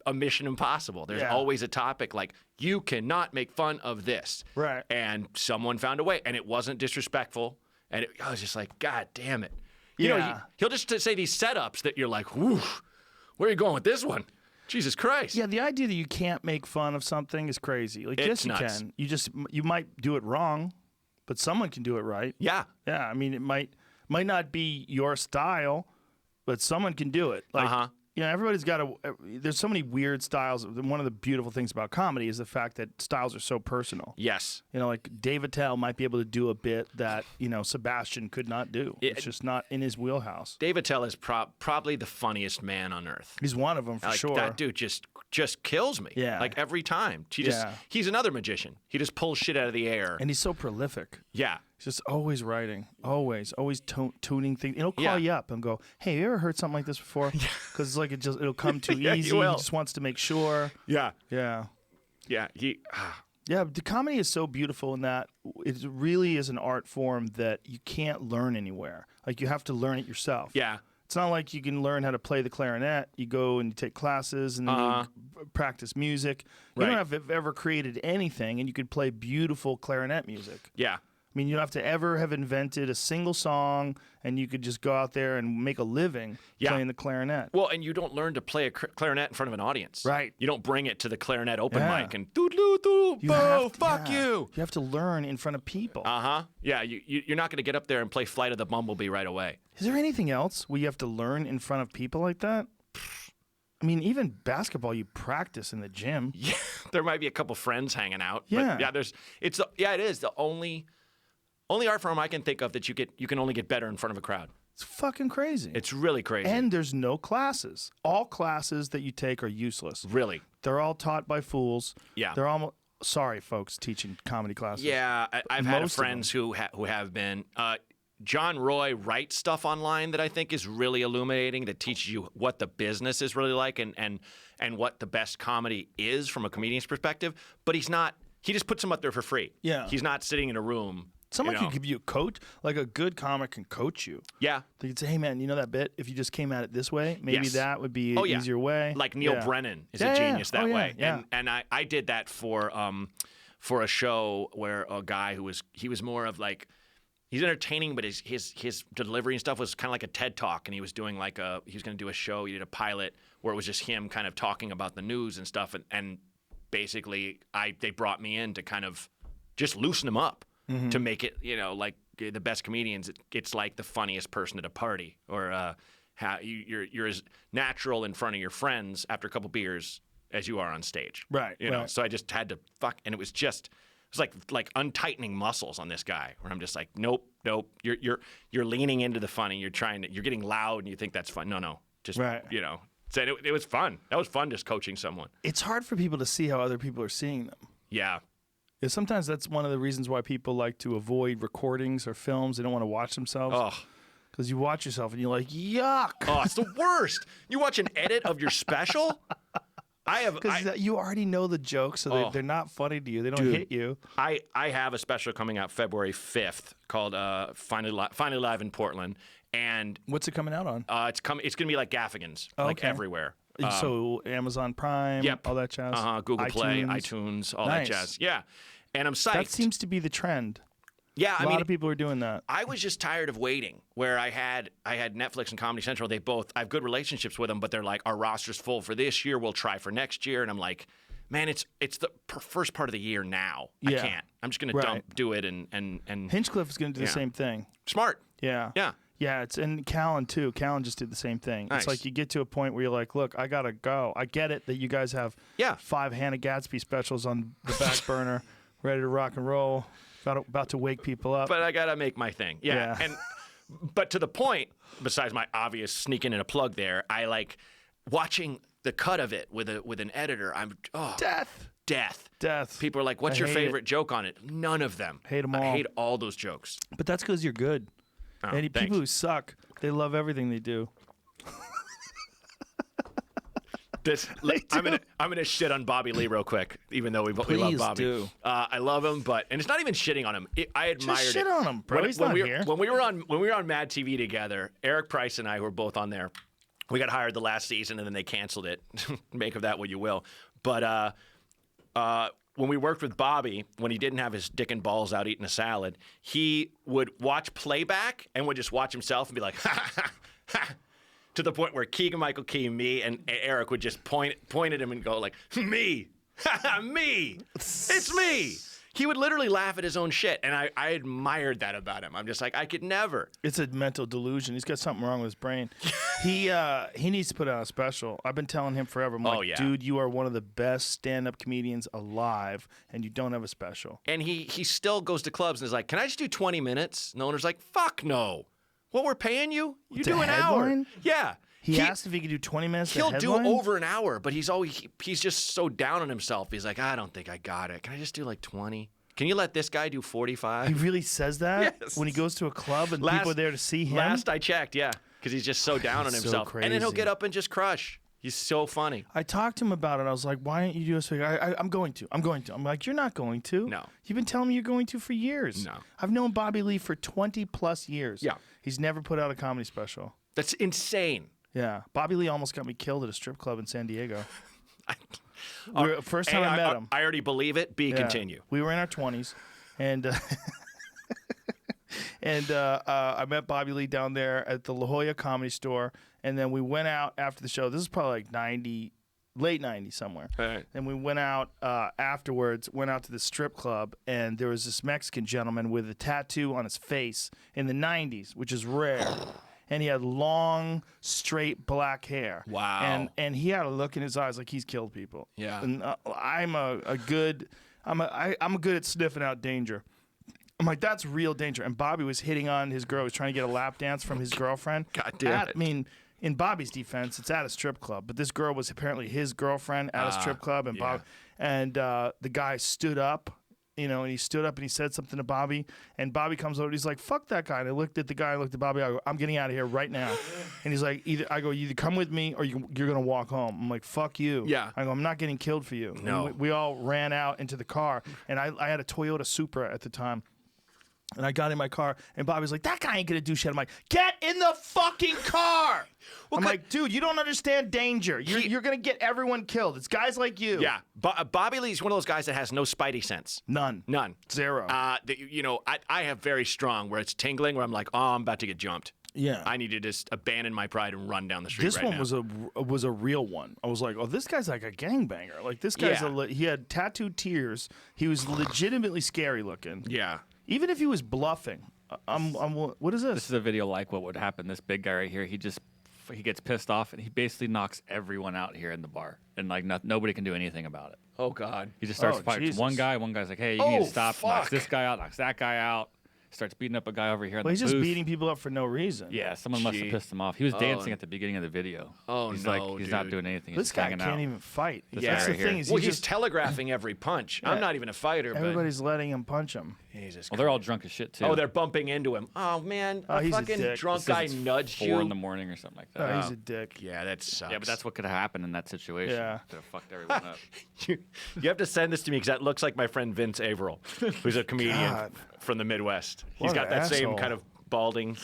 a mission impossible. There's Yeah. always a topic like you cannot make fun of this, Right. and someone found a way, and it wasn't disrespectful, and I was just like, God damn it. You know, Yeah. he'll just say these setups that you're like, whew, where are you going with this one? Jesus Christ. Yeah, the idea that you can't make fun of something is crazy. Like, It's yes, you nuts. can. You might do it wrong, but someone can do it right. Yeah. Yeah, I mean, it might not be your style, but someone can do it. Like, Uh-huh. Everybody's got there's so many weird styles. One of the beautiful things about comedy is the fact that styles are so personal. Yes. Like Dave Attell might be able to do a bit that, Sebastian could not do. It's just not in his wheelhouse. Dave Attell is probably the funniest man on earth. He's one of them for Like, sure. That dude just just kills me. Yeah. Like every time. He's another magician. He just pulls shit out of the air. And he's so prolific. Yeah. He's just always writing, always tuning things. He'll call Yeah. you up and go, "Hey, you ever heard something like this before?" Because it's like it'll come too Yeah, he easy. He will. just wants to make sure. Yeah. Yeah. Yeah. Yeah, the comedy is so beautiful in that it really is an art form that you can't learn anywhere. Like you have to learn it yourself. Yeah. It's not like you can learn how to play the clarinet. You go and you take classes and then you practice music. You Right. don't have to ever created anything, and you could play beautiful clarinet music. Yeah. I mean, you don't have to ever have invented a single song, and you could just go out there and make a living playing the clarinet. Well, and you don't learn to play a clarinet in front of an audience. Right. You don't bring it to the clarinet open Yeah. mic and doo-doo-doo, boo, fuck you. You have to learn in front of people. Yeah, you're not going to get up there and play Flight of the Bumblebee right away. Is there anything else where you have to learn in front of people like that? I mean, even basketball, you practice in the gym. Yeah, there might be a couple friends hanging out. Yeah. But yeah, it is the only art form I can think of that you can only get better in front of a crowd. It's fucking crazy. It's really crazy. And there's no classes. All classes that you take are useless. Really. They're all taught by fools. Yeah. They're all sorry, folks, teaching comedy classes. Yeah, I've had Most of friends who have been. John Roy writes stuff online that I think is really illuminating, that teaches you what the business is really like and what the best comedy is from a comedian's perspective. But he just puts them up there for free. Yeah. He's not sitting in a room. Someone could give you a coach, like a good comic can coach you. Yeah. They could say, hey, man, you know that bit? If you just came at it this way, maybe Yes. that would be an easier way. Like Neil Yeah. Brennan is Yeah, a yeah, genius yeah. that Oh, yeah, way. yeah. And I did that for a show where a guy he was more of like, he's entertaining, but his delivery and stuff was kind of like a TED Talk, and he was doing he was going to do a show. He did a pilot where it was just him kind of talking about the news and stuff, and basically they brought me in to kind of just loosen him up to make it, like the best comedians. It's like the funniest person at a party, or how you're as natural in front of your friends after a couple beers as you are on stage. Right. You know, right. so I just had to and it was like untightening muscles on this guy, where I'm just like, nope, you're leaning into the funny. You're getting loud, and you think that's fun. No, just Right. So it was fun. That was fun, just coaching someone. It's hard for people to see how other people are seeing them. Yeah. Yeah, sometimes that's one of the reasons why people like to avoid recordings or films. They don't want to watch themselves. Oh. Because you watch yourself and you're like, yuck. Oh, it's the worst. You watch an edit of your special. Because you already know the jokes, so they're not funny to you. They don't hit you. I have a special coming out February 5th called Finally Live in Portland, and What's it coming out on? it's going to be like Gaffigan's, Oh, like okay. everywhere. So Amazon Prime, Yep. all that jazz. Google Play, iTunes, all Nice. that jazz. Yeah, and I'm psyched. That seems to be the trend. Yeah, A lot of people are doing that. I was just tired of waiting. Where I had Netflix and Comedy Central. I have good relationships with them, but they're like, our roster's full for this year. We'll try for next year. And I'm like, man, it's the first part of the year now. Yeah. I can't. I'm just gonna do it and Hinchcliffe is going to do the same thing. smart. Yeah. Yeah. Yeah, and Callan too. Callan just did the same thing. Nice. It's like you get to a point where you're like, look, I gotta go. I get it that you guys have 5 Hannah Gadsby specials on the back burner, ready to rock and roll, about to wake people up. But I gotta make my thing. Yeah. But to the point, besides my obvious sneaking in a plug there, I like watching the cut of it with an editor. Death. People are like, what's your favorite joke on it? None of them. Hate them all. I hate all those jokes. But that's because you're good. Oh, And thanks. people who suck, they love everything they do. I'm gonna shit on Bobby Lee real quick, even though we love Please Bobby. do. I love him, and it's not even shitting on him. I admired Just shit it. on him, bro. He's not here. When we were on Mad TV together, Eric Price and I were both on there. We got hired the last season, and then they canceled it. Make of that what you will. But when we worked with Bobby, when he didn't have his dick and balls out eating a salad, he would watch playback and would just watch himself and be like, ha, ha, ha, to the point where Keegan-Michael Key, me, and Eric would just point at him and go like, me, me, it's me. He would literally laugh at his own shit, and I admired that about him. I'm just like, I could never. It's a mental delusion. He's got something wrong with his brain. He needs to put out a special. I've been telling him forever. I'm like, dude, you are one of the best stand-up comedians alive, and you don't have a special. And he still goes to clubs and is like, can I just do 20 minutes? And the owner's like, fuck no. What we're paying you? You To do an hour. headline? Yeah. He asked if he could do 20 minutes. He'll a do headline? over an hour, but he's just so down on himself. He's like, I don't think I got it. Can I just do like 20? Can you let this guy do 45? He really says that Yes. when he goes to a club and people are there to see him. Last I checked, yeah, because he's just so down on He's so himself, and then he'll crazy. get up and just crush. He's so funny. I talked to him about it. I was like, "Why don't you do this?" I'm going to. I'm like, "You're not going to." No. You've been telling me you're going to for years. No. I've known Bobby Lee for 20 plus years. Yeah. He's never put out a comedy special. That's insane. Yeah. Bobby Lee almost got me killed at a strip club in San Diego. First A, time I met him. I already believe it. B, Yeah. continue. We were in our 20s, and I met Bobby Lee down there at the La Jolla Comedy Store, and then we went out after the show. This is probably like late 90s somewhere. All right. And we went out afterwards, went out to the strip club, and there was this Mexican gentleman with a tattoo on his face in the 90s, which is rare. And he had long, straight black hair. Wow. And he had a look in his eyes like he's killed people. Yeah. And I'm good at sniffing out danger. I'm like, that's real danger. And Bobby was hitting on his girl. He was trying to get a lap dance from his girlfriend. God damn it. I mean, in Bobby's defense, it's at a strip club, but this girl was apparently his girlfriend at a strip club, and yeah. The guy stood up, and he stood up and he said something to Bobby, and Bobby comes over and he's like, "Fuck that guy." And I looked at the guy, I looked at Bobby, I go, "I'm getting out of here right now." And he's like, either come with me or you're gonna walk home. I'm like, "Fuck you." Yeah. I go, "I'm not getting killed for you." No. And we all ran out into the car, and I had a Toyota Supra at the time. And I got in my car, and Bobby's like, "That guy ain't gonna do shit." I'm like, "Get in the fucking car!" I'm like, "Dude, you don't understand danger. You're gonna get everyone killed. It's guys like you." Yeah. Bobby Lee's one of those guys that has no spidey sense. None. Zero. I have very strong where it's tingling, where I'm like, oh, I'm about to get jumped. Yeah. I need to just abandon my pride and run down the street. This right one now. was a real one. I was like, "Oh, this guy's like a gangbanger. Like this guy's Yeah. he had tattooed tears. He was legitimately scary looking. Yeah. Even if he was bluffing." What is This this? is a video like what would happen. This big guy right here, he gets pissed off and he basically knocks everyone out here in the bar, and like nobody can do anything about it. Oh God. He just starts Oh, fighting. Jesus. One guy's like, "Hey, you need Oh, to stop." Knocks fuck. this guy out, knocks that guy out. Starts beating up a guy over here in Well, the he's just booth. beating people up for no reason. Yeah, someone must have Gee. pissed him off. He was dancing at the beginning of the video. Oh, he's no, like, he's not dude. doing anything. He's This just guy hanging can't out. even fight. This That's guy the right here. thing. Is Well, he he's just telegraphing every punch. I'm not even a fighter, but everybody's letting him punch him. Jesus. Well, they're all drunk as shit too. Oh, they're bumping into him. Oh man, Oh, a he's a fucking dick. drunk Says guy it's nudged 4 you. in the morning or something like Oh, that. he's a dick. Yeah, that sucks. Yeah, but that's what could have happened in that situation. Yeah. Could have fucked everyone up. You have to send this to me because that looks like my friend Vince Averill, who's a comedian God. from the Midwest. What He's got an that same asshole. kind of balding,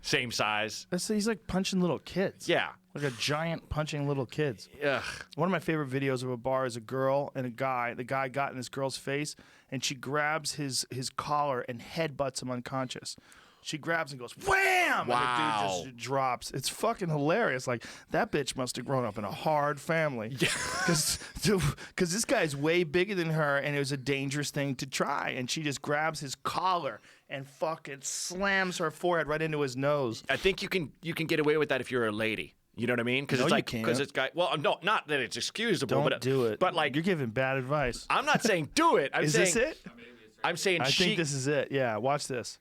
same size. He's like punching little kids. Yeah. Like a giant punching little kids. Ugh. One of my favorite videos of a bar is a girl and a guy. The guy got in this girl's face, and she grabs his collar and headbutts him unconscious. She grabs and goes, wham! Wow. And the dude just drops. It's fucking hilarious. Like, that bitch must have grown up in a hard family. Because this guy's way bigger than her, and it was a dangerous thing to try. And she just grabs his collar and fucking slams her forehead right into his nose. I think you can get away with that if you're a lady. You know what I mean? Because No, it's you like can't. it's guy. Well, no, not that it's excusable. Don't but, do it. But like, you're giving bad advice. I'm not saying do it. I'm Is saying, this it? I'm saying I think this is it. Yeah, watch this.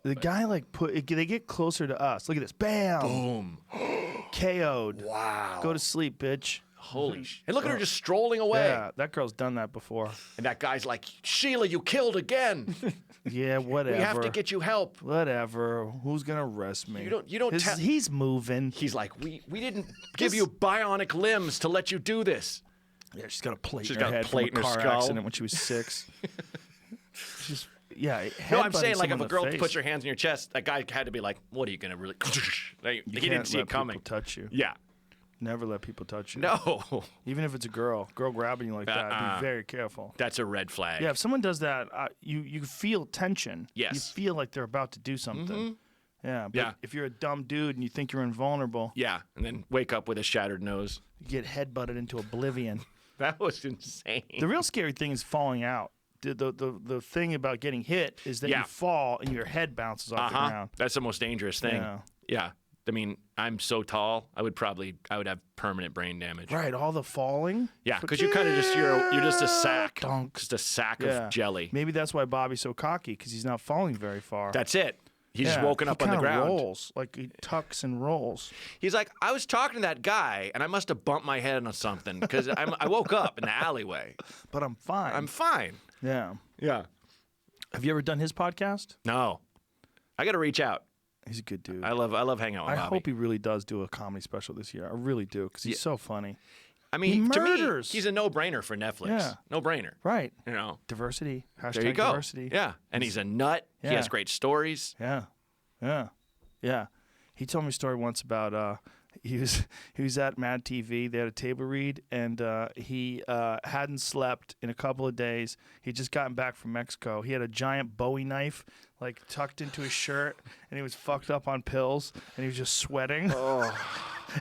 The guy they get closer to us. Look at this. Bam. Boom. KO'd. Wow. Go to sleep, bitch. Holy shit. And look at her just strolling away. Yeah, that girl's done that before. And that guy's like, Sheila, you killed again. Yeah, whatever. We have to get you help. Whatever. Who's gonna arrest me? You don't tell. He's moving. He's like, we didn't give you bionic limbs to let you do this. Yeah, she's got a plate She's in her got a head plate from in a her car skull. accident when she was 6. She's No, I'm saying headbutting like if someone a in girl the face. puts her hands in your chest, that guy had to be like, what are you gonna really? Like, You he can't didn't see let it coming. people touch you. Yeah. Never let people touch you. No. Even if it's a girl grabbing you like that, be very careful. That's a red flag. Yeah, if someone does that, you feel tension. Yes. You feel like they're about to do something. Yeah, but Yeah. if you're a dumb dude and you think you're invulnerable, Yeah. And then wake up with a shattered nose. you get headbutted into oblivion. That was insane. The real scary thing is falling out. The thing about getting hit is that Yeah. you fall and your head bounces off the ground. That's the most dangerous thing. Yeah. I mean, I'm so tall, I would have permanent brain damage. Right, all the falling. Yeah, because you're kind of you're just a sack. Dunk. Just a sack Yeah. of jelly. Maybe that's why Bobby's so cocky, because he's not falling very far. That's it. He's just woken up on the ground. Rolls, like he tucks and rolls. He's like, I was talking to that guy, and I must have bumped my head on something because I woke up in the alleyway. But I'm fine. I'm fine. Yeah. Yeah. Have you ever done his podcast? No. I got to reach out. He's a good dude. I love hanging out with I Bobby. hope he really does do a comedy special this year. I really do, because he's so funny. I mean, he to murders. me, he's a no-brainer for Netflix. Yeah. No-brainer. Right. You know. Diversity. Hashtag There you go. diversity. Yeah. And he's a nut. Yeah. He has great stories. Yeah. Yeah. Yeah. He told me a story once about he was at Mad TV. They had a table read, and he hadn't slept in a couple of days. He'd just gotten back from Mexico. He had a giant Bowie knife like tucked into his shirt, and he was fucked up on pills, and he was just sweating. Oh.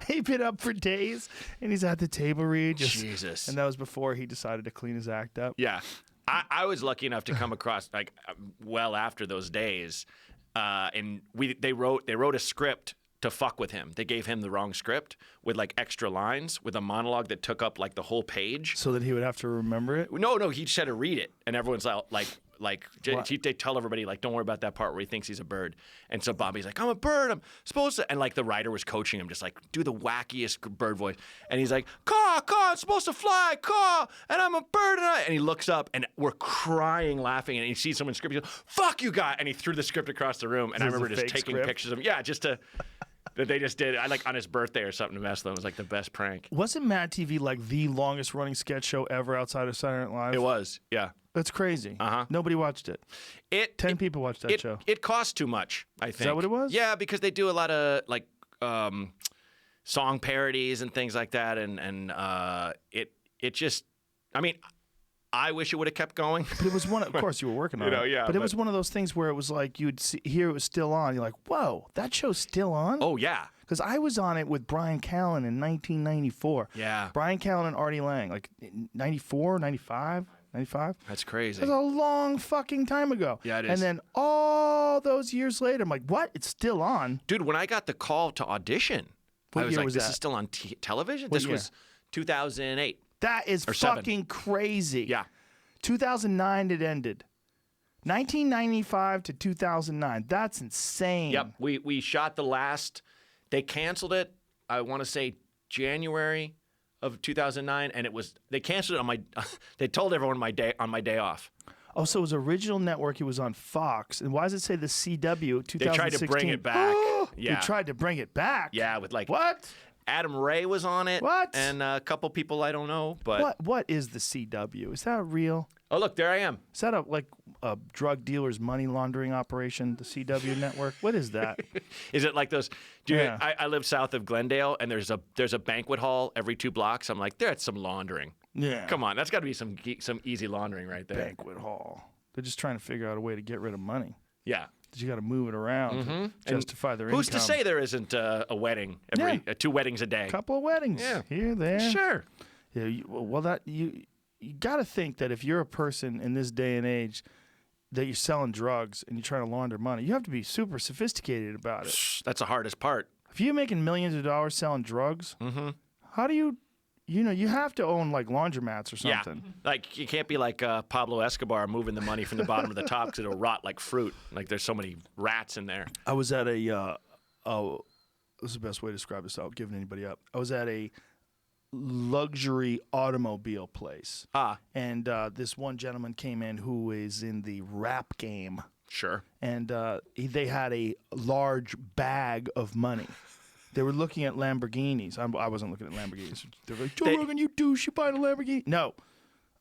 He'd been up for days, and he's at the table read. Jesus. And that was before he decided to clean his act up. Yeah. I was lucky enough to come across well after those days, and they wrote a script to fuck with him. They gave him the wrong script with like extra lines with a monologue that took up like the whole page. So that he would have to remember it? No, he just had to read it, and everyone's they tell everybody like, don't worry about that part where he thinks he's a bird. And so Bobby's like, I'm a bird, I'm supposed to, and like the writer was coaching him, just like do the wackiest bird voice, and he's like, caw, I'm supposed to fly, caw, and I'm a bird, and he looks up, and we're crying, laughing, and he sees someone's script, he goes, fuck you guy, and he threw the script across the room, and I remember just taking pictures of him, just to. That they just did, like on his birthday or something to mess with him. It was like the best prank. Wasn't Mad TV like the longest running sketch show ever outside of Saturday Night Live? It was, yeah. That's crazy. Uh-huh. Nobody watched it. 10 people watched that show. It cost too much, I think. Is that what it was? Yeah, because they do a lot of like song parodies and things like that, and it just, I mean, I wish it would have kept going. But it was one. Of course, you were working on it. Yeah. But it was one of those things where it was like you'd hear it was still on. You're like, whoa, that show's still on? Oh yeah. Because I was on it with Brian Callen in 1994. Yeah. Brian Callen and Artie Lang, like 94, 95, 95. That's crazy. That's a long fucking time ago. Yeah, it is. And then all those years later, I'm like, what? It's still on? Dude, when I got the call to audition, What I was year like, was this that? is still on television? What This year? was 2008. That is fucking crazy. Yeah. 2009 it ended. 1995 to 2009. That's insane. Yep. We shot the last. They canceled it. I want to say January of 2009, and they canceled it on my. They told everyone on my day off. Oh, so it was original network. It was on Fox. And why does it say the CW 2016? They tried to bring it back. Yeah. They tried to bring it back. Yeah, with like What? Adam Ray was on it. What? And a couple people I don't know, but What is the CW? Is that real? oh look, there I am. Is that a drug dealer's money laundering operation? The CW network? What is that? Is it like those? Dude, Yeah. I live south of Glendale, and there's a banquet hall every 2 blocks. I'm like, that's some laundering. Yeah. Come on, that's got to be some easy laundering right there. Banquet hall. They're just trying to figure out a way to get rid of money. Yeah. You got to move it around to justify their Who's income. to say there isn't a wedding every 2 weddings a day? Couple of weddings. Yeah. Here, there. Sure. Yeah. You got to think that if you're a person in this day and age that you're selling drugs and you're trying to launder money, you have to be super sophisticated about it. That's the hardest part. If you're making millions of dollars selling drugs, how do you have to own like laundromats or something. Yeah. Like you can't be like Pablo Escobar moving the money from the bottom of the top because it'll rot like fruit. Like there's so many rats in there. I was at a this is the best way to describe this without giving anybody up. I was at a luxury automobile place. And this one gentleman came in who is in the rap game. Sure. And they had a large bag of money. They were looking at Lamborghinis. I wasn't looking at Lamborghinis. They were like, Joe Rogan, you douche, you buying a Lamborghini? No.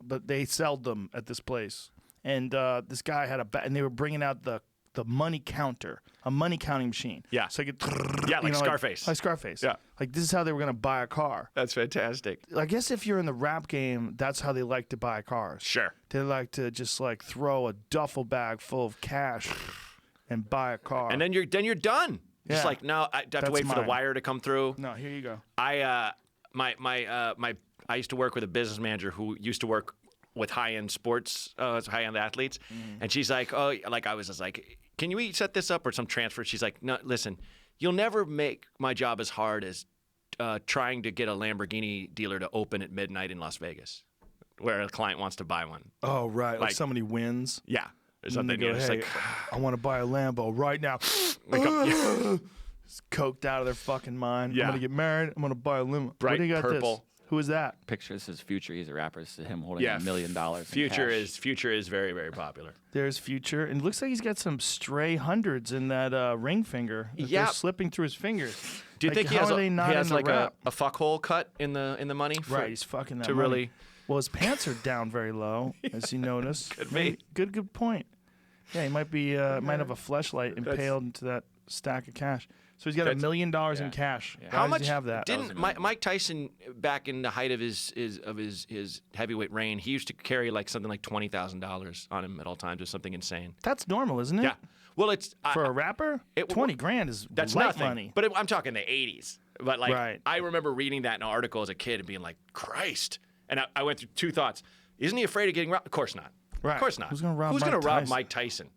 But they sold them at this place. And this guy had and they were bringing out the money counter, a money counting machine. Yeah. So I could, like Scarface. Like Scarface. Yeah. Like this is how they were going to buy a car. That's fantastic. I guess if you're in the rap game, that's how they like to buy cars. Sure. They like to just like throw a duffel bag full of cash and buy a car. And then you're done. Just Yeah. like, no, I have to wait for the wire to come through. No, here you go. I used to work with a business manager who used to work with high-end sports, high-end athletes. And she's like, oh, like I was just like, can you set this up or some transfer? She's like, no, listen, you'll never make my job as hard as trying to get a Lamborghini dealer to open at midnight in Las Vegas where a client wants to buy one. Oh, right. Like Like- somebody wins. Yeah. or something. Go, You're just hey, like, I want to buy a Lambo right now. It's coked out of their fucking mind. Yeah. I'm gonna get married. I'm gonna buy a limo. Bright what do you got purple. This? Who is that? Picture, this is Future. He's a rapper. This is him holding yeah, $1 million. in Future cash. is very, very popular. There's Future, and it looks like he's got some stray hundreds in that ring finger. That Yeah. they're slipping through his fingers. Do you Like, think he how has, are they not he has in the like a rap? fuckhole cut in the money? Right, he's fucking that to money. really- Well, his pants are down very low, as you notice. Could be. Maybe- Good point. Yeah, he might be might have a fleshlight impaled into that stack of cash. So he's got $1 million in cash. Yeah. Why How does much he have that? Didn't Mike Tyson back in the height of his heavyweight reign? He used to carry like something like $20,000 on him at all times, or something insane. That's normal, isn't it? Yeah. Well, it's For a rapper, 20 grand is that's light nothing. money. But I'm talking the '80s. But like, Right. I remember reading that in an article as a kid and being like, Christ. And I went through two thoughts. Isn't he afraid of getting robbed? Of course not. Right. Of course not. Who's gonna rob Who's Mike gonna rob Tyson? Mike Tyson?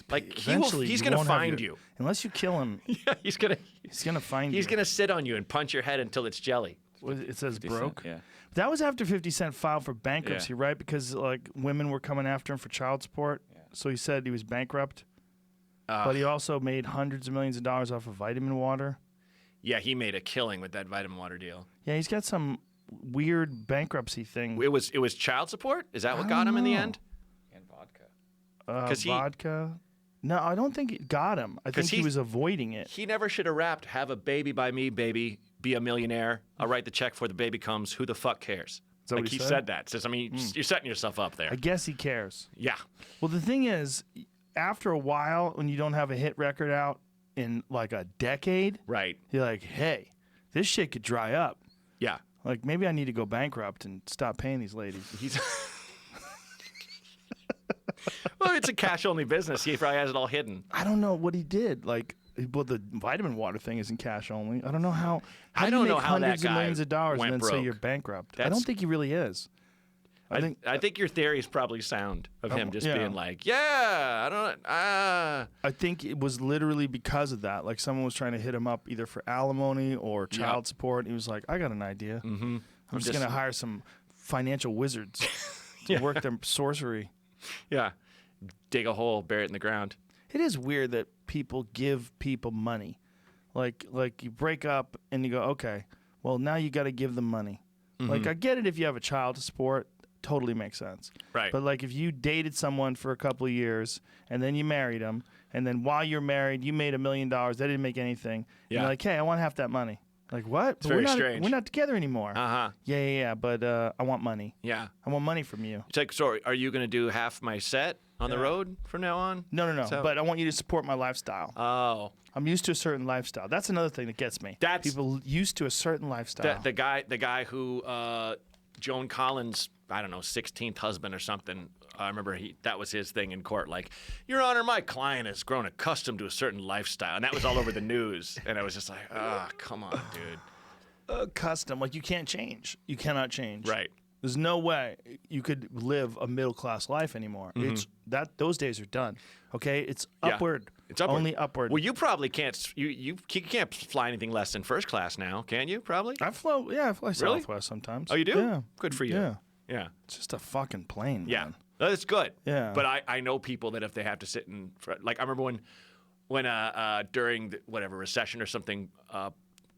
Like Eventually, he's you gonna won't have find your- you. Unless you kill him, Yeah, he's gonna find you. he's gonna sit on you and punch your head until it's jelly. It says 50 broke. Cent, yeah. That was after 50 Cent filed for bankruptcy, right? Because like women were coming after him for child support. So he said he was bankrupt. But he also made hundreds of millions of dollars off of vitamin water. Yeah, he made a killing with that vitamin water deal. Yeah, he's got some weird bankruptcy thing. It was child support. Is that what got him in the end? And vodka. 'Cause he- Vodka. No, I don't think it got him. I think he he- was avoiding it. He never should have rapped "Have a baby by me, baby. Be a millionaire. I'll write the check before the baby comes. Who the fuck cares?" that Like what he he said? said that. So, I mean, you're setting yourself up there. I guess he cares. Yeah. Well, the thing is, after a while, when you don't have a hit record out in like a decade, Right. you're like, hey, this shit could dry up. Yeah. Like, maybe I need to go bankrupt and stop paying these ladies. He's. Well, it's a cash-only business. He probably has it all hidden. I don't know what he did. Like, well, the vitamin water thing isn't cash only. I don't know how. I do don't you know make how that hundreds of guy millions of dollars went and then say broke. you're bankrupt. I That's- don't think he really is. I think your theory is probably sound of him just yeah. being like, yeah, I don't. I think it was literally because of that. Like, someone was trying to hit him up either for alimony or child support. And he was like, I got an idea. Mm-hmm. I'm just going to hire some financial wizards to work their sorcery. Yeah. Dig a hole, bury it in the ground. It is weird that people give people money. Like you break up and you go, okay, well, now you got to give them money. Mm-hmm. Like, I get it if you have a child to support. Totally makes sense. Right. But like if you dated someone for a couple of years and then you married them and then while you're married you made $1 million, they didn't make anything. Yeah. And you're like, hey, I want half that money. Like, what? But very we're not, strange. We're not together anymore. Uh-huh. Yeah. But I want money. Yeah. I want money from you. It's like, sorry, are you going to do half my set on the road from now on? No. So- But I want you to support my lifestyle. Oh. I'm used to a certain lifestyle. That's another thing that gets me. That's- people used to a certain lifestyle. The guy who Joan Collins, I don't know, 16th husband or something. I remember that was his thing in court. Like, Your Honor, my client has grown accustomed to a certain lifestyle, and that was all over the news. And I was just like, come on, dude. Custom, like you can't change. You cannot change. Right. There's no way you could live a middle class life anymore. It's those days are done. Okay, it's Yeah. upward. It's upward. Only upward. Well, you probably can't. You can't fly anything less than first class now, can you? Probably. I fly Really? Southwest sometimes. Oh, you do? Yeah. Good for you. Yeah. Yeah. It's just a fucking plane. Yeah. Man. That's good. Yeah. But I know people that if they have to sit in, like I remember when during the, whatever recession or something,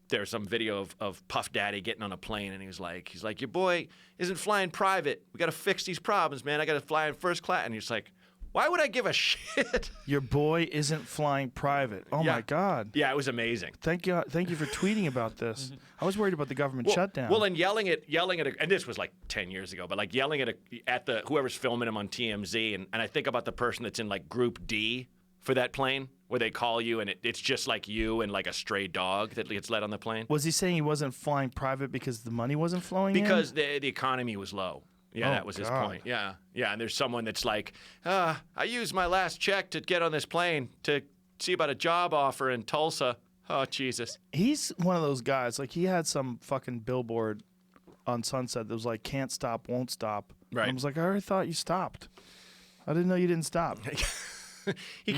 there's some video of Puff Daddy getting on a plane and he's like, your boy isn't flying private. We got to fix these problems, man. I got to fly in first class. And he's like, why would I give a shit? Your boy isn't flying private. Oh Yeah. my God. Yeah, it was amazing. Thank you for tweeting about this. I was worried about the government shutdown. Well, and yelling at and this was like 10 years ago, but like yelling at the whoever's filming him on TMZ, and I think about the person that's in like Group D for that plane, where they call you and it's just like you and like a stray dog that gets let on the plane was he saying he wasn't flying private because the money wasn't flowing in? because the economy was low. Yeah, Oh, that was his God. point. Yeah, and there's someone that's like, I used my last check to get on this plane to see about a job offer in Tulsa. Oh, Jesus. He's one of those guys. Like, he had some fucking billboard on Sunset that was like, can't stop, won't stop. Right. And I was like, I already thought you stopped. I didn't know you didn't stop.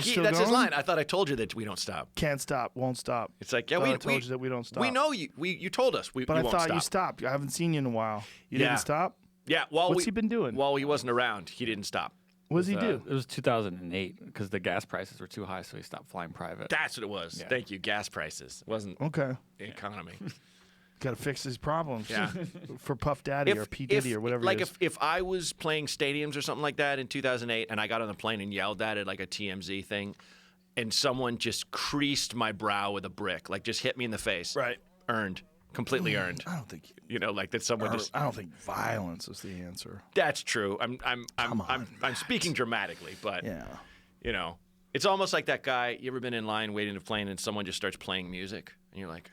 still That's his going? line. I thought I told you that we don't stop. Can't stop, won't stop. It's like, yeah, Thought we I told you that we don't stop. We know you. You told us. But you I won't thought stop. you stopped. I haven't seen you in a while. You Yeah. didn't stop? Yeah. What's he been doing? While he wasn't around, he didn't stop. What does he do? It was 2008 because the gas prices were too high, so he stopped flying private. That's what it was. Yeah. Thank you. Gas prices. It wasn't Okay. the economy. Got to fix his problems. Yeah. For Puff Daddy or P Diddy or whatever. Like it is. if I was playing stadiums or something like that in 2008, and I got on the plane and yelled at it like a TMZ thing, and someone just creased my brow with a brick, like just hit me in the face. Right. Earned. Completely earned. I don't think. You know, like that someone just. I don't think violence is the answer. That's true. I'm Matt. speaking dramatically, but Yeah. you know, it's almost like that guy. You ever been in line waiting to plane and someone just starts playing music, and you're like,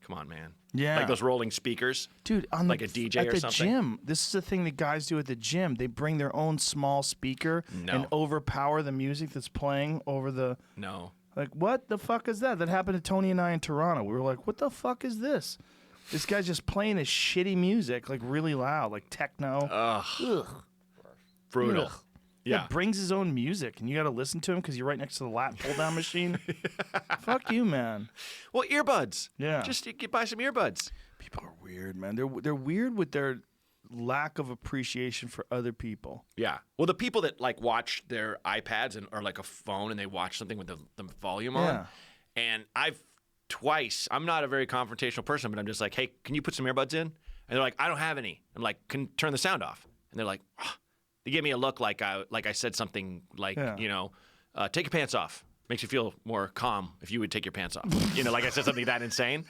come on, man. Yeah. Like those rolling speakers. Dude, on Like the, a DJ at or the something? gym, this is the thing that guys do at the gym. They bring their own small speaker and overpower the music that's playing over the. No. Like, what the fuck is that? That happened to Tony and I in Toronto. We were like, what the fuck is this? This guy's just playing this shitty music, like really loud, like techno. Ugh. Brutal. Ugh. Yeah. He brings his own music, and you got to listen to him because you're right next to the lat pull-down machine. Fuck you, man. Well, earbuds. Yeah. Just you buy some earbuds. People are weird, man. They're weird with their lack of appreciation for other people. Yeah. Well, the people that like watch their iPads and or like a phone and they watch something with the volume on. Yeah. And I've twice. I'm not a very confrontational person, but I'm just like, hey, can you put some earbuds in? And they're like, I don't have any. I'm like, can turn the sound off. And they're like, oh. They gave me a look like I said something like, you know, take your pants off. Makes you feel more calm if you would take your pants off. You know, like I said something that insane.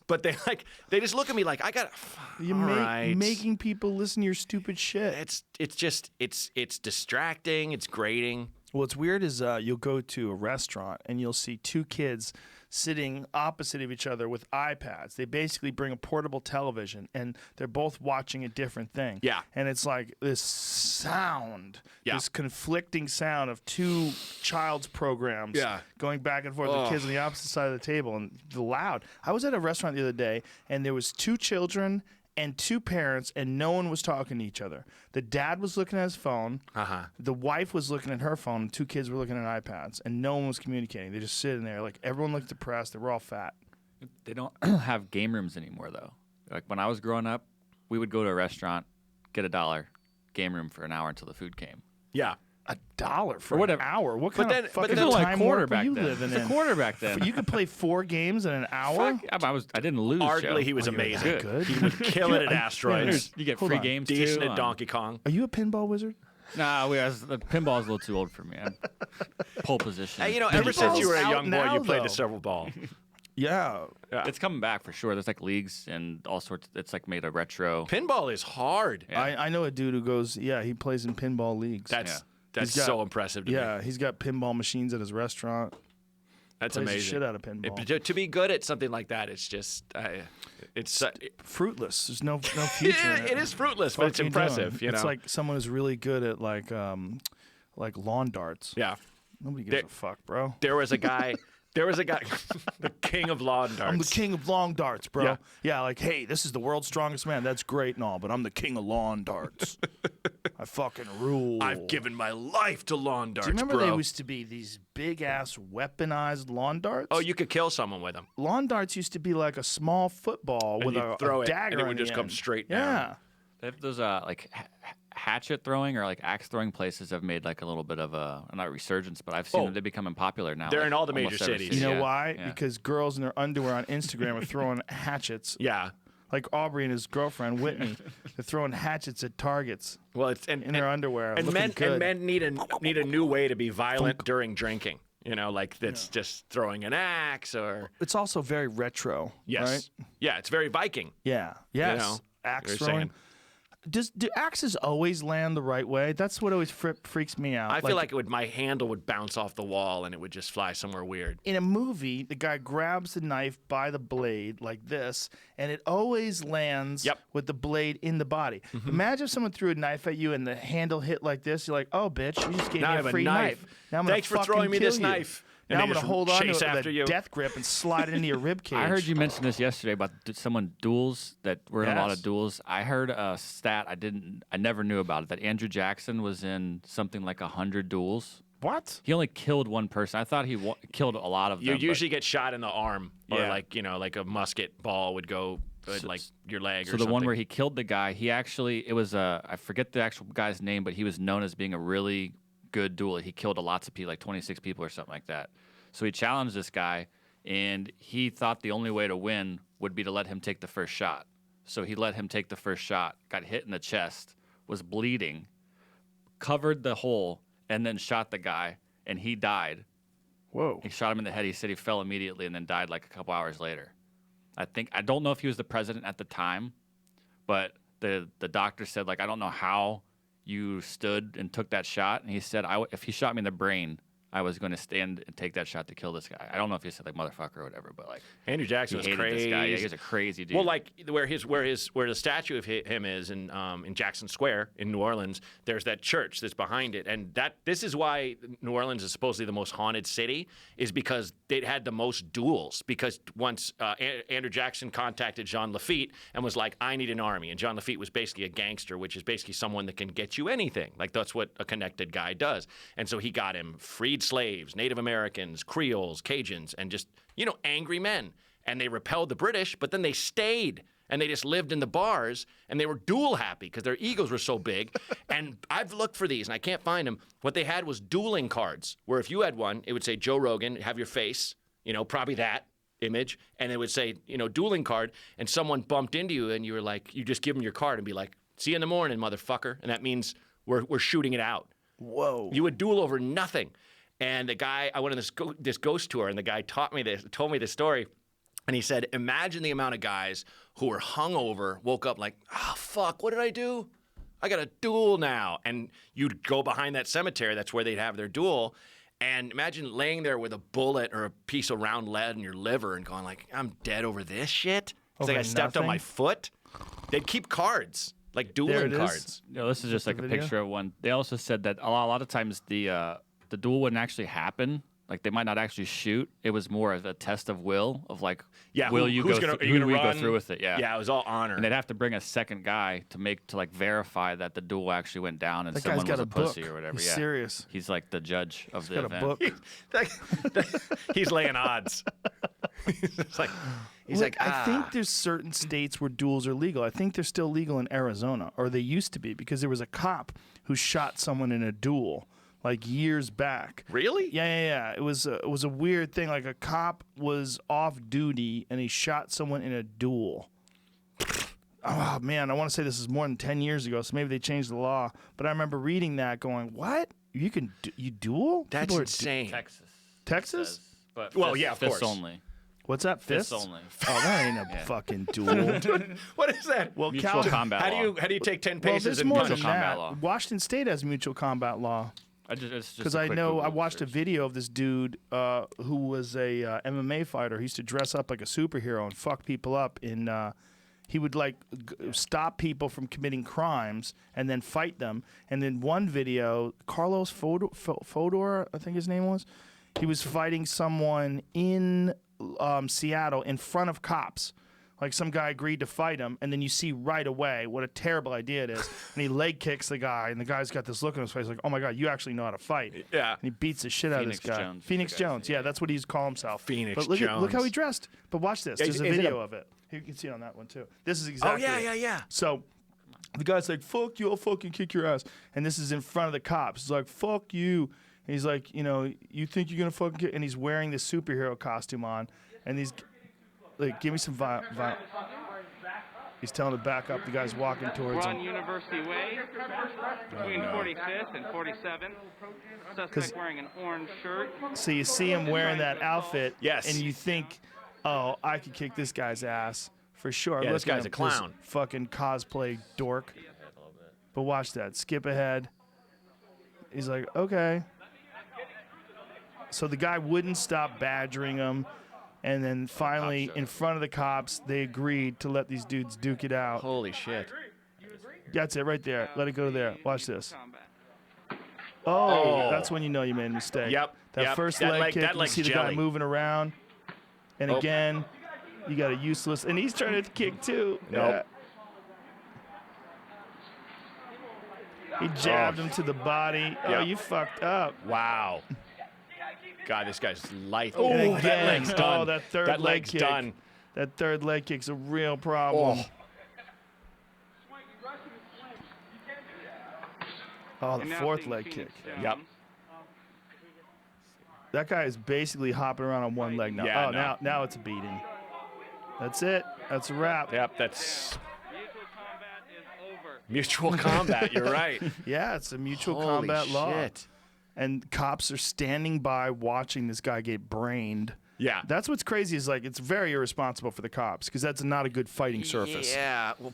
But they just look at me like I got. You're right. making people listen to your stupid shit. It's distracting. It's grating. What's weird is you'll go to a restaurant and you'll see two kids sitting opposite of each other with iPads. They basically bring a portable television and they're both watching a different thing. Yeah. And it's like this sound, Yeah. this conflicting sound of two child's programs Yeah. going back and forth with kids on the opposite side of the table and the loud. I was at a restaurant the other day and there was two children and two parents, and no one was talking to each other. The dad was looking at his phone. The wife was looking at her phone. And two kids were looking at iPads, and no one was communicating. They're just sitting there. Like, everyone looked depressed. They were all fat. They don't have game rooms anymore, though. Like, when I was growing up, we would go to a restaurant, get $1, game room for an hour until the food came. Yeah. $1 for whatever. an hour? What But kind then- of but fucking then- time quarter warp are back you then. living It's in? a quarter back then. You could play 4 games in an hour? I didn't lose. Joe. Arguably, he was Oh, you were that amazing. good? He would kill it at Asteroids. You get Hold free on. games Decent too. at Donkey Kong. Are you a pinball wizard? Nah, the pinball is a little too old for me. I'm pole position. Hey, you know, ever since you were a Pinball's young boy, out you now, played though. the several ball. Yeah. It's coming back for sure. There's like leagues and all sorts. It's like made a retro. Pinball is hard. Yeah. I know a dude who goes, he plays in pinball leagues. That's He's got- so impressive to me. He's got pinball machines at his restaurant. That's Plays the amazing. shit out of pinball. To be good at something like that, it's just it's Fruitless. There's no future in it. it is fruitless, but it's What are you doing? impressive. You know, It's like someone who's really good at like lawn darts. yeah. Nobody gives There- a fuck, bro. There was a guy, the king of lawn darts. I'm the king of long darts, bro. Yeah. Yeah, like, hey, this is the world's strongest man. That's great and all, but I'm the king of lawn darts. I fucking rule. I've given my life to lawn darts, Do you remember bro. there used to be these big ass weaponized lawn darts? Oh, you could kill someone with them. Lawn darts used to be like a small football with you a throw it, dagger and it on would the just come end. straight Yeah. down. They have those like hatchet throwing or like axe throwing places have made like a little bit of a not resurgence, but I've seen Oh. them. They're becoming popular now. They're like, in all the almost major every cities. city. You know Yeah. why? Yeah. Because girls in their underwear on Instagram are throwing hatchets. Yeah. Like Aubrey and his girlfriend Whitney, they're throwing hatchets at targets Well, it's in their underwear. and looking good. men need a new way to be violent during drinking. You know, like that's just throwing an axe or It's also very retro. yes, Right? yeah, it's very Viking. Yeah. Yes. know, Axe you're throwing. saying. Do axes always land the right way? That's what always freaks me out. I feel like my handle would bounce off the wall and it would just fly somewhere weird. in a movie, the guy grabs the knife by the blade like this, and it always lands Yep. with the blade in the body. Imagine if someone threw a knife at you and the handle hit like this. You're like, "Oh, bitch, you just gave Now I me have a a free knife. Now I'm gonna Thanks for fucking throwing me kill this you. knife." And Now I'm they gonna just hold on to chase it with after a you. death grip and slide it into your rib cage. I heard you mention this yesterday about someone duels that were in a lot Yes. of duels. I heard a stat I never knew about it that Andrew Jackson was in something like 100 duels. What? He only killed one person. I thought he killed a lot of You them. but- usually get shot in the arm, or Yeah. like a musket ball would go like your leg. So or the something. one where he killed the guy, it was I forget the actual guy's name, but he was known as being a really good duel. He killed lots of people, like 26 people or something like that. So he challenged this guy, and he thought the only way to win would be to let him take the first shot. So he let him take the first shot, got hit in the chest, was bleeding, covered the hole, and then shot the guy, and he died. Whoa. He shot him in the head. He said he fell immediately and then died like a couple hours later. I don't know if he was the president at the time, but the doctor said, like, I don't know how you stood and took that shot. And he said, if he shot me in the brain, I was going to stand and take that shot to kill this guy. I don't know if he said like motherfucker or whatever, but like Andrew Jackson was crazy. This guy. Yeah, he was a crazy dude. Well, like where the statue of him is in Jackson Square in New Orleans, there's that church that's behind it, and this is why New Orleans is supposedly the most haunted city, is because it had the most duels. Because once Andrew Jackson contacted Jean Lafitte and was like, I need an army, and Jean Lafitte was basically a gangster, which is basically someone that can get you anything. Like that's what a connected guy does, and so he got him freed slaves, Native Americans, Creoles, Cajuns, and just, angry men. And they repelled the British, but then they stayed and they just lived in the bars and they were duel happy because their egos were so big. And I've looked for these and I can't find them. What they had was dueling cards, where if you had one, it would say Joe Rogan, have your face, probably that image. And it would say, dueling card. And someone bumped into you and you were like, you just give them your card and be like, see you in the morning, motherfucker. And that means we're shooting it out. Whoa. You would duel over nothing. And the guy, I went on this ghost tour, and the guy told me this story, and he said, imagine the amount of guys who were hungover, woke up like, fuck, what did I do? I got a duel now. And you'd go behind that cemetery, that's where they'd have their duel, and imagine laying there with a bullet or a piece of round lead in your liver and going like, I'm dead over this shit? It's like I stepped on my foot. They'd keep cards, like dueling cards. This is just like a picture of one. They also said that a lot of times the duel wouldn't actually happen. Like they might not actually shoot. It was more of a test of will, of like, will you go through with it? Yeah. Yeah, it was all honor. And they'd have to bring a second guy to verify that the duel actually went down and that someone guy's got was a pussy book. or whatever. He's yeah. serious. He's like the judge of the got event. a book. He's laying odds. I think there's certain states where duels are legal. I think they're still legal in Arizona, or they used to be, because there was a cop who shot someone in a duel like years back. Really? Yeah. It was a weird thing. Like a cop was off duty and he shot someone in a duel. Oh man, I want to say this is more than 10 years ago, so maybe they changed the law. But I remember reading that, going, "What? You can you duel? That's insane." Texas? But well, yeah, of fists course. only. What's that? Fists only. Oh, that ain't a fucking duel. What is that? Well, Mutual combat law. How do you take 10 well, paces there's and more punch? than combat that. law. Washington State has mutual combat law. Because I know I watched a video of this dude who was a MMA fighter. He used to dress up like a superhero and fuck people up. He would like stop people from committing crimes and then fight them. And in one video, Carlos Fodor, I think his name was, he was fighting someone in Seattle in front of cops. Like some guy agreed to fight him, and then you see right away what a terrible idea it is. And he leg kicks the guy, and the guy's got this look on his face like, oh my God, you actually know how to fight. Yeah. And he beats the shit out of this guy. Phoenix Jones. Yeah, that's what he's call himself. Phoenix But Jones. look how he dressed. But watch this. There's a is it video of it. You can see it on that one too. This is exactly it. Yeah. So the guy's like, fuck you, I'll fucking kick your ass. And this is in front of the cops. He's like, fuck you. And he's like, you think you're going to fucking kick? And he's wearing this superhero costume on. And he's like, give me some violence. He's telling him to back up. The guy's walking towards him. Run University Way, between 45th and 47th. Suspect wearing an orange shirt. So you see him wearing that outfit, Yes. and you think, oh, I could kick this guy's ass for sure. Yeah, Look this guy's at a him, clown. this fucking cosplay dork. But watch that. Skip ahead. He's like, okay. So the guy wouldn't stop badgering him. And then finally, in front of the cops, they agreed to let these dudes duke it out. Holy shit. That's it right there. Let it go there. Watch this. Oh, that's when you know you made a mistake. Yep, That yep. first That leg leg- kick, that you leg's see the jelly. guy moving around. And Oh. again, you got a useless. And he's trying to kick too. Nope. Yeah. He jabbed him to the body. Oh, Yep. you fucked up. Wow. God, this guy's light. And Oh, again, that leg's done. Oh, that third that leg leg's kick. done. That third leg kick's a real problem. Oh. Oh, the And now fourth seeing leg Phoenix kick. Jones. Yep. That guy is basically hopping around on one leg now. Yeah, oh, no. now it's a beating. That's it. That's a wrap. Yep, that's Mutual combat is over. mutual combat. You're right. Yeah, it's a mutual Holy combat law. shit. And cops are standing by watching this guy get brained. Yeah. That's what's crazy is like it's very irresponsible for the cops because that's not a good fighting surface. Yeah. Well,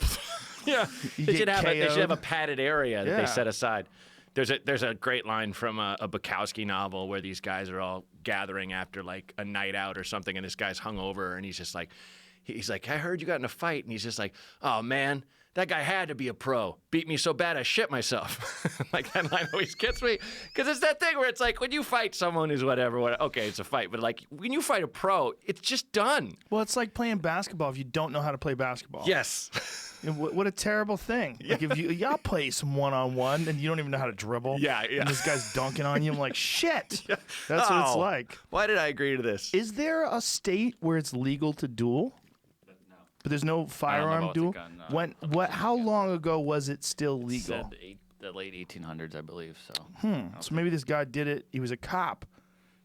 yeah. You They get should have KO'd. a padded area that Yeah. they set aside. There's a great line from a Bukowski novel where these guys are all gathering after like a night out or something, and this guy's hungover, and he's like, I heard you got in a fight, and he's just like, oh man, that guy had to be a pro. Beat me so bad I shit myself. Like that line always gets me because it's that thing where it's like when you fight someone who's whatever, okay, it's a fight, but like when you fight a pro, it's just done. Well, it's like playing basketball if you don't know how to play basketball. Yes. And what a terrible thing. Like if y'all play some one-on-one and you don't even know how to dribble. Yeah. And this guy's dunking on you. I'm like, shit. That's what it's Oh, like. Why did I agree to this? Is there a state where it's legal to duel? But there's no firearm about the duel. gun, How long ago was it still legal? Said the late 1800s, I believe. So. So maybe this guy did it. He was a cop.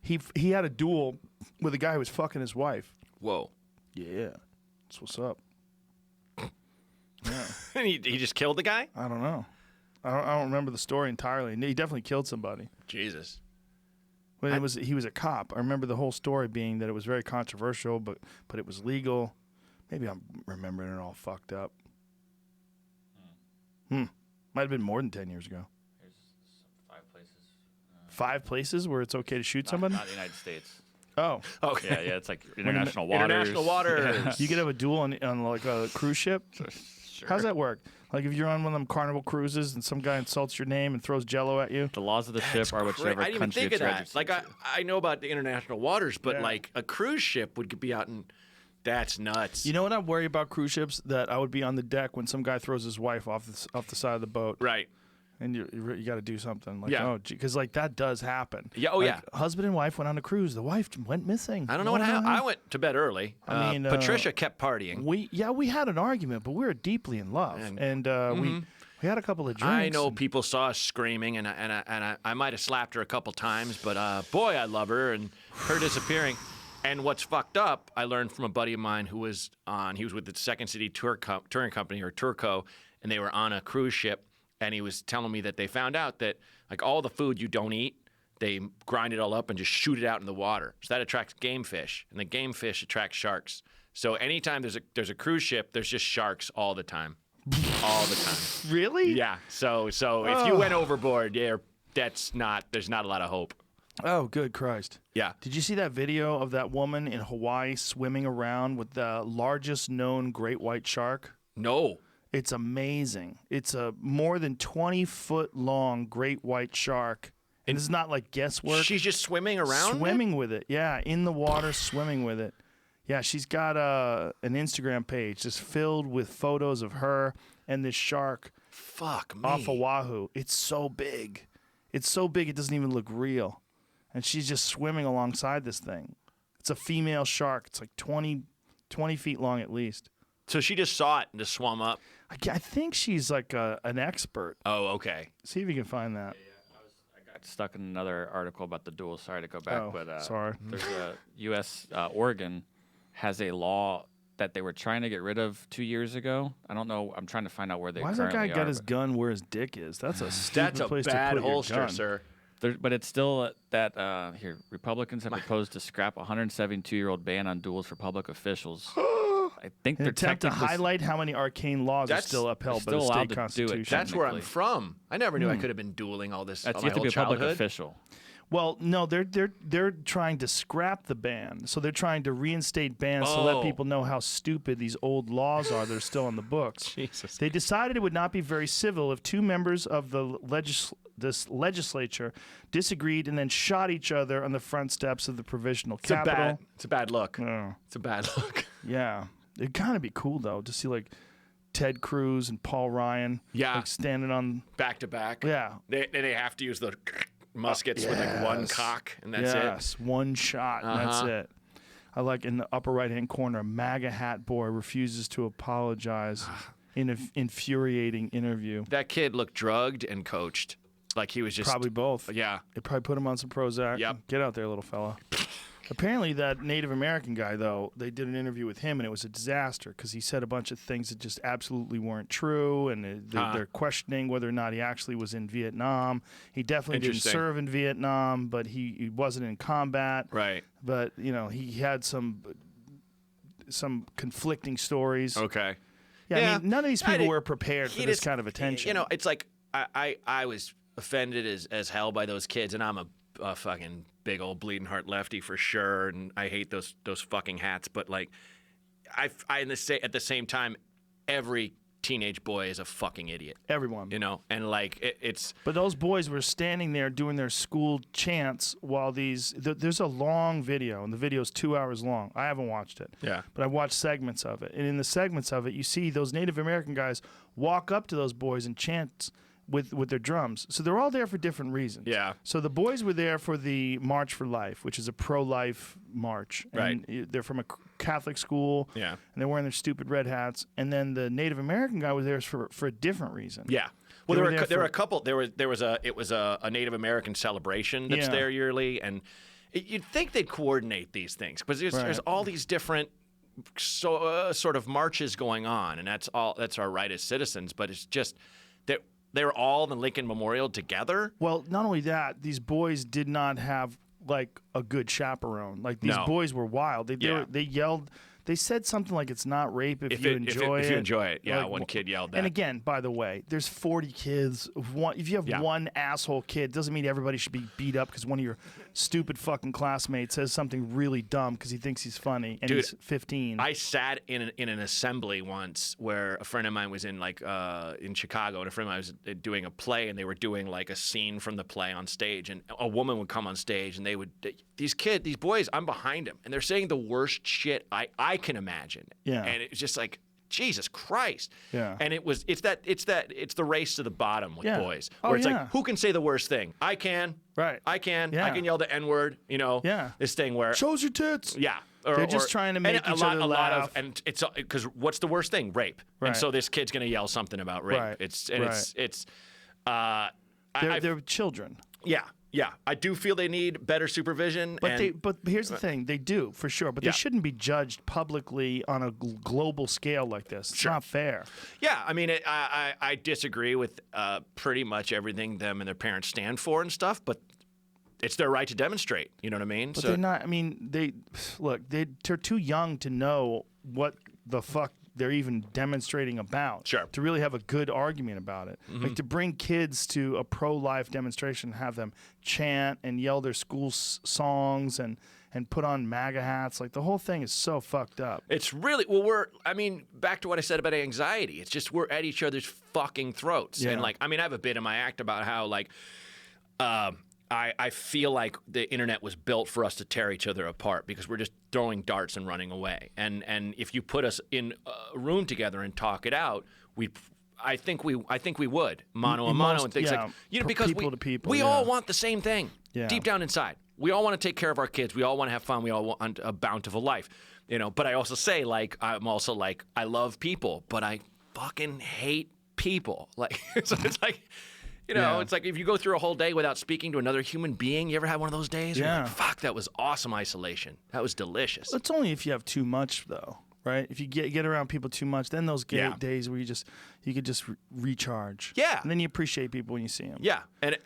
He had a duel with a guy who was fucking his wife. Whoa. Yeah, that's what's up. And he just killed the guy? I don't know. I don't remember the story entirely. He definitely killed somebody. Jesus. But he was a cop. I remember the whole story being that it was very controversial, but it was legal. Maybe I'm remembering it all fucked up. Might have been more than 10 years ago. Here's 5 places. 5 places where it's okay to shoot somebody? Not the United States. Oh. Okay. Yeah, it's like international waters. International waters. You could have a duel on like a cruise ship? Sure. How's that work? Like if you're on one of them Carnival cruises and some guy insults your name and throws Jello at you? The laws of the ship are whichever I didn't even country think it's of that. registered Like to. I know about the international waters, but Yeah. like a cruise ship would be out in. That's nuts. You know what I worry about cruise ships? That I would be on the deck when some guy throws his wife off the side of the boat. Right. And you got to do something. Like, Yeah. oh, because like that does happen. Yeah, oh, Like, yeah. Husband and wife went on a cruise. The wife went missing. I don't know what happened. I went to bed early. I mean, Patricia kept partying. We had an argument, but we were deeply in love, and we had a couple of drinks. I know and- people saw us screaming, and I might have slapped her a couple times, but boy, I love her, and her disappearing. And what's fucked up, I learned from a buddy of mine he was with the Second City Touring Company, or Tourco, and they were on a cruise ship, and he was telling me that they found out that like all the food you don't eat, they grind it all up and just shoot it out in the water. So that attracts game fish, and the game fish attracts sharks. So anytime there's a cruise ship, there's just sharks all the time. All the time. Really? Yeah. So if you went overboard, there's not a lot of hope. Oh, good Christ. Yeah. Did you see that video of that woman in Hawaii swimming around with the largest known great white shark? No. It's amazing. It's a more than 20-foot long great white shark. And it's not like guesswork. She's just swimming around? Swimming with it. Yeah, in the water, swimming with it. Yeah, she's got an Instagram page just filled with photos of her and this shark Fuck me. off Oahu. It's so big. It's so big it doesn't even look real. And she's just swimming alongside this thing. It's a female shark. It's like 20 feet long at least. So she just saw it and just swam up. I think she's like an expert. Oh, okay. See if you can find that. I got stuck in another article about the duel. Sorry to go back, Oh, but sorry. There's a U.S. Oregon has a law that they were trying to get rid of 2 years ago. I don't know. I'm trying to find out where they Why does that currently guy got are, his but gun where his dick is? That's a stupid That's a place bad to put holster, your gun. sir. But it's still that here. Republicans have proposed to scrap a 172-year-old ban on duels for public officials. I think An they're attempt to technically highlight how many arcane laws are That's- still upheld by they're the still state allowed to do it. constitution. That's where I'm Technically. from. I never knew I could have been dueling all this That's all you my have to be whole a public childhood. official. Well, no, they're trying to scrap the ban. So they're trying to reinstate bans to let Oh. people know how stupid these old laws are that are still in the books. Jesus. They decided it would not be very civil if two members of this legislature disagreed and then shot each other on the front steps of the provisional Capitol. It's a bad look. Oh, It's a bad look. yeah. It'd kind of be cool, though, to see, like, Ted Cruz and Paul Ryan Yeah. like, standing on... Back to back. Yeah. They have to use the muskets with like one Yes. cock, and that's it. Yes, one shot, and that's Uh-huh. it. I like in the upper right-hand corner, a MAGA hat boy refuses to apologize in an infuriating interview. That kid looked drugged and coached. Like he was just Probably both. Yeah. They probably put him on some Prozac. Yep. Get out there, little fella. Apparently, that Native American guy, though, they did an interview with him, and it was a disaster because he said a bunch of things that just absolutely weren't true, and they're questioning whether or not he actually was in Vietnam. He definitely didn't serve in Vietnam, but he wasn't in combat. Right. But, you know, he had some conflicting stories. Okay. Yeah, I mean, none of these people were prepared for this kind of attention. You know, it's like I was offended as hell by those kids, and I'm a fucking big old bleeding heart lefty for sure, and I hate those fucking hats. But like, at the same time, every teenage boy is a fucking idiot. Everyone, you know, and like it's. But those boys were standing there doing their school chants while there's a long video, and the video's 2 hours long. I haven't watched it. Yeah. But I watched segments of it, and in the segments of it, you see those Native American guys walk up to those boys and chant with their drums. So they're all there for different reasons. Yeah. So the boys were there for the March for Life, which is a pro-life march. And they're from a Catholic school. Yeah. And they're wearing their stupid red hats. And then the Native American guy was there for a different reason. Yeah. Well, there were a couple. There was a Native American celebration that's there yearly, and you'd think they'd coordinate these things because there's all these different sort of marches going on, and that's our right as citizens. But it's just that they're all in the Lincoln Memorial together. Well, not only that, these boys did not have like a good chaperone. Like these boys were wild. They yelled. They said something like, "It's not rape if you enjoy it." If you enjoy it, yeah. Like, one kid yelled that. And again, by the way, there's 40 kids. If you have one asshole kid, doesn't mean everybody should be beat up because one of your stupid fucking classmates says something really dumb because he thinks he's funny and he's 15. I sat in an assembly once where a friend of mine was in Chicago, and a friend of mine was doing a play, and they were doing like a scene from the play on stage, and a woman would come on stage, and these boys, I'm behind them, and they're saying the worst shit I can imagine. Yeah. And it's just like, Jesus Christ. Yeah. And it's the race to the bottom with boys. Oh, where it's like, who can say the worst thing? I can. Right. I can. Yeah. I can yell the N-word, you know. Yeah. This thing where shows your tits. Yeah. They're just trying to make each other laugh. And it's because what's the worst thing? Rape. Right. And so this kid's gonna yell something about rape. Right. They're children. Yeah. I do feel they need better supervision. But here's the thing: they do for sure, but they shouldn't be judged publicly on a global scale like this. It's not fair. Yeah, I mean, I disagree with pretty much everything them and their parents stand for and stuff, but it's their right to demonstrate. You know what I mean? But they're not. I mean, they're too young to know what the fuck they're even demonstrating about. Sure. To really have a good argument about it. Mm-hmm. Like to bring kids to a pro-life demonstration, have them chant and yell their school songs and put on MAGA hats. Like the whole thing is so fucked up. It's really, back to what I said about anxiety. It's just we're at each other's fucking throats. Yeah. And like, I mean, I have a bit in my act about how like, I feel like the internet was built for us to tear each other apart because we're just throwing darts and running away. And if you put us in a room together and talk it out, I think we would mano a mano and things like because people to people, we all want the same thing deep down inside. We all want to take care of our kids. We all want to have fun. We all want a bountiful life, you know. But I also say I'm also like I love people, but I fucking hate people. Like so it's like. You know, it's like if you go through a whole day without speaking to another human being, you ever had one of those days? Yeah. You're like, fuck, that was awesome isolation. That was delicious. It's only if you have too much, though, right? If you get around people too much, then those days where you could just recharge. Yeah. And then you appreciate people when you see them. Yeah. And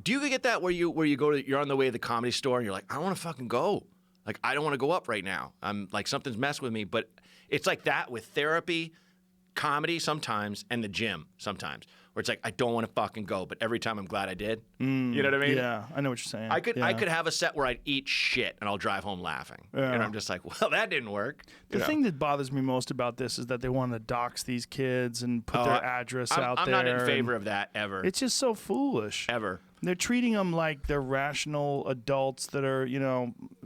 do you get that where you go to, you're on the way to the comedy store and you're like, I don't want to fucking go. Like, I don't want to go up right now. I'm like, something's messed with me. But it's like that with therapy, comedy sometimes, and the gym sometimes. Where it's like I don't want to fucking go, but every time I'm glad I did. You know what I mean? Yeah, I know what you're saying. I could have a set where I'd eat shit and I'll drive home laughing. Yeah. And I'm just like, well, that didn't work. The thing that bothers me most about this is that they want to dox these kids and put their address out there. I'm not in favor of that ever. It's just so foolish. Ever. They're treating them like they're rational adults that are,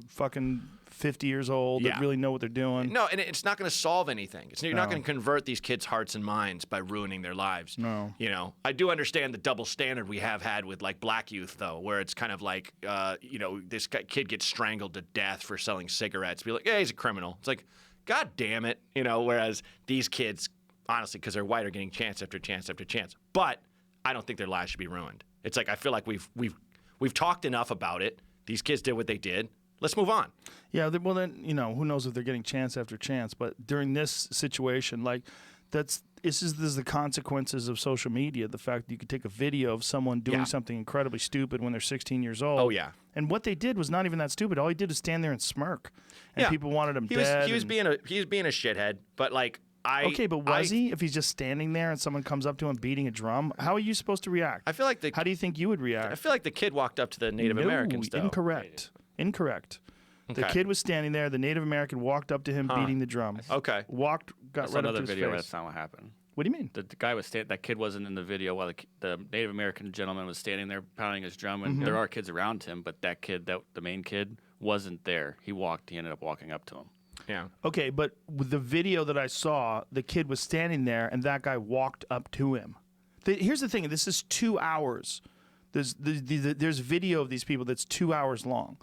fucking 50 years old that really know what they're doing. No, and it's not going to solve anything. You're not going to convert these kids' hearts and minds by ruining their lives. No. You know, I do understand the double standard we have had with like black youth, though, where it's kind of like, this kid gets strangled to death for selling cigarettes. Be like, yeah, he's a criminal. It's like, God damn it. Whereas these kids, honestly, because they're white, are getting chance after chance after chance. But I don't think their lives should be ruined. It's like I feel like we've talked enough about it. These kids did what they did. Let's move on. Yeah, well then, who knows if they're getting chance after chance, but during this situation, like this is the consequences of social media, the fact that you could take a video of someone doing something incredibly stupid when they're 16 years old. Oh yeah. And what they did was not even that stupid. All he did was stand there and smirk. And people wanted him dead. He was being a shithead, but like Okay, but was he? If he's just standing there and someone comes up to him beating a drum, how are you supposed to react? I feel like how do you think you would react? I feel like the kid walked up to the Native Americans, though. Incorrect. The kid was standing there. The Native American walked up to him beating the drum. Okay. Got right up to his video. face. That's not what happened. What do you mean? The guy was that kid wasn't in the video while the Native American gentleman was standing there pounding his drum, and there are kids around him, but that kid, the main kid, wasn't there. He ended up walking up to him. Yeah. Okay, but with the video that I saw, the kid was standing there, and that guy walked up to him. Here's the thing. This is 2 hours. There's video of these people that's 2 hours long.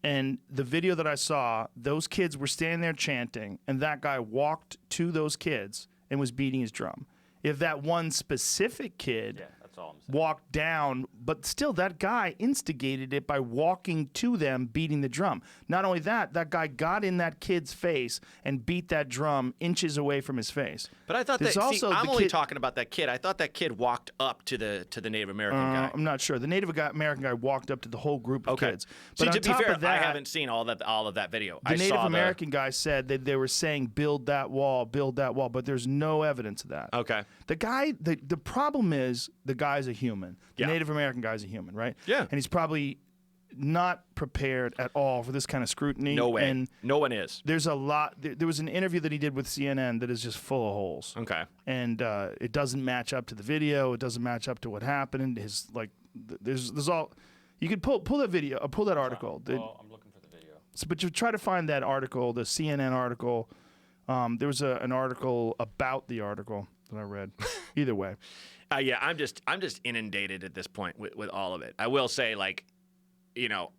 And the video that I saw, those kids were standing there chanting, and that guy walked to those kids and was beating his drum. If that one specific kid that's all I'm saying. walked down, but still that guy instigated it by walking to them, beating the drum. Not only that, that guy got in that kid's face and beat that drum inches away from his face. But I thought I'm only talking about that kid. I thought that kid walked up to the Native American guy. I'm not sure. The Native American guy walked up to the whole group of kids. But to be fair, of that, I haven't seen all of that video. The Native American guy said that they were saying build that wall, but there's no evidence of that. Okay. The guy, the problem is the guy's a human. The Native American guy's a human, right? Yeah. And he's probably not prepared at all for this kind of scrutiny. No way. And no one is. There's a lot. There was an interview that he did with CNN that is just full of holes. Okay. And it doesn't match up to the video. It doesn't match up to what happened. There's all. You could pull that video, pull that article. Well, I'm looking for the video. But you try to find that article, the CNN article. There was an article about the article that I read. Either way. Yeah, I'm just inundated at this point with all of it. I will say, like,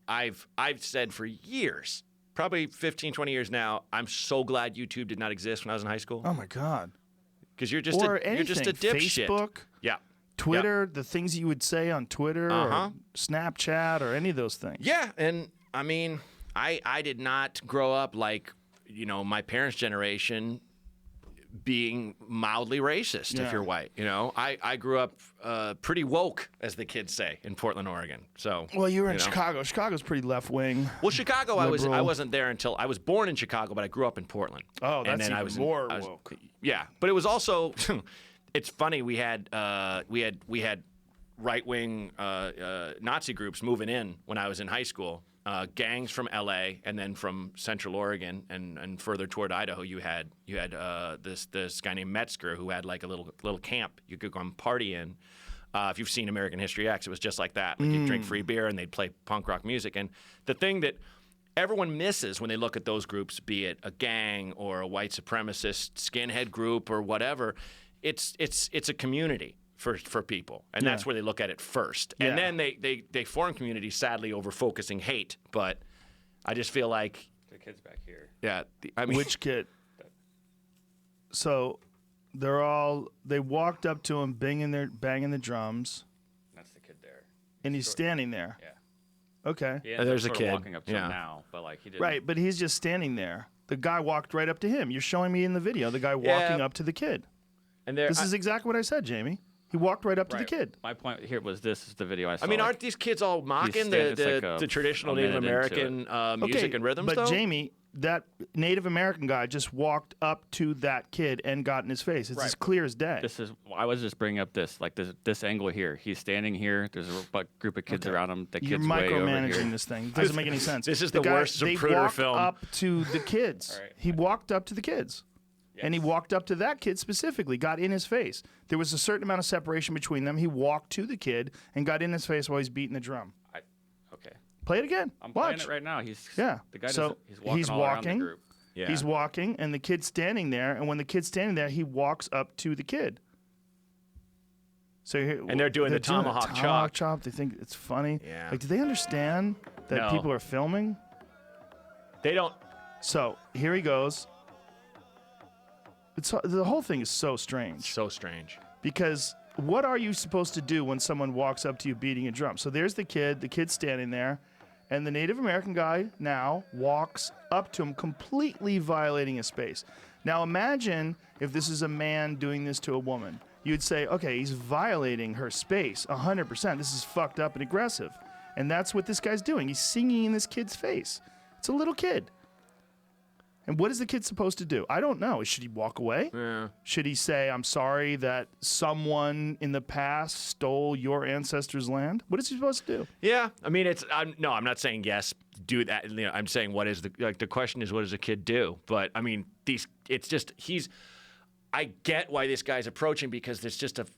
I've said for years, probably 15, 20 years now, I'm so glad YouTube did not exist when I was in high school. Oh my God. Because you're just a dipshit. Facebook, yeah, Twitter, the things you would say on Twitter, or Snapchat, or any of those things. Yeah, and I mean, I did not grow up like my parents' generation being mildly racist if you're white. I grew up pretty woke, as the kids say, in Portland, Oregon. So well, you were in Chicago. Chicago's pretty left wing. Well, Chicago, I wasn't there until I was born in Chicago, but I grew up in Portland. Oh, that's even more woke. Yeah, but it was also it's funny, we had right wing Nazi groups moving in when I was in high school. Gangs from L.A. and then from Central Oregon and further toward Idaho, you had this guy named Metzger who had like a little camp you could go and party in. If you've seen American History X, it was just like that. Like you'd drink free beer and they'd play punk rock music. And the thing that everyone misses when they look at those groups, be it a gang or a white supremacist skinhead group or whatever, it's a community. For people, and that's where they look at it first, and then they form communities, sadly, over focusing hate. But I just feel like the kid's back here. Yeah, I mean, which kid? So they walked up to him, banging the drums. That's the kid there, and he's standing there. Yeah. Okay. There's a kid walking up to him now, but like he didn't. Right, but he's just standing there. The guy walked right up to him. You're showing me in the video the guy walking up to the kid. And this is exactly what I said, Jamie. He walked right up to the kid. My point here was this is the video I saw. I mean, aren't these kids all mocking the traditional Native American music and rhythms, but though? Jamie, that Native American guy just walked up to that kid and got in his face. It's as clear as day. I was just bringing up this angle here. He's standing here. There's a group of kids around him. The kid's way over here. You're micromanaging this thing. It doesn't make any sense. This is the worst Zapruder film. He walked up to the kids. He walked up to the kids. Yes. And he walked up to that kid specifically, got in his face. There was a certain amount of separation between them. He walked to the kid and got in his face while he's beating the drum. Okay. Play it again. I'm Watch. playing it right now. The guy he's all around the group. Yeah. He's walking, and the kid's standing there. And when the kid's standing there, he walks up to the kid. So and they're doing the tomahawk chop. They think it's funny. Yeah. Like, do they understand that people are filming? They don't. So here he goes. The whole thing is so strange. So strange. Because what are you supposed to do when someone walks up to you beating a drum? So there's the kid's standing there, and the Native American guy now walks up to him, completely violating his space. Now imagine if this is a man doing this to a woman. You'd say, okay, he's violating her space 100%. This is fucked up and aggressive. And that's what this guy's doing. He's singing in this kid's face. It's a little kid. And what is the kid supposed to do? I don't know. Should he walk away? Yeah. Should he say, I'm sorry that someone in the past stole your ancestors' land? What is he supposed to do? Yeah, I mean, I'm not saying yes, do that. You know, I'm saying what is the question is what does a kid do? But I mean, I get why this guy's approaching because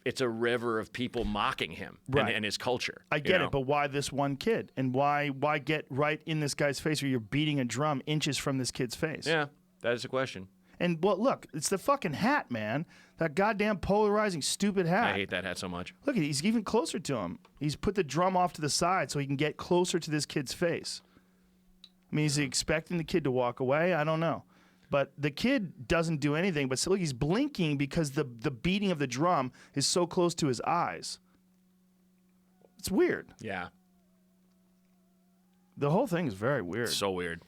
it's a river of people mocking him and his culture. I get it, but why this one kid? And why get right in this guy's face where you're beating a drum inches from this kid's face? Yeah, that is a question. And well, look, it's the fucking hat, man. That goddamn polarizing, stupid hat. I hate that hat so much. Look, he's even closer to him. He's put the drum off to the side so he can get closer to this kid's face. I mean, is he expecting the kid to walk away? I don't know. But the kid doesn't do anything. But look, he's blinking because the beating of the drum is so close to his eyes. It's weird. Yeah. The whole thing is very weird. So weird.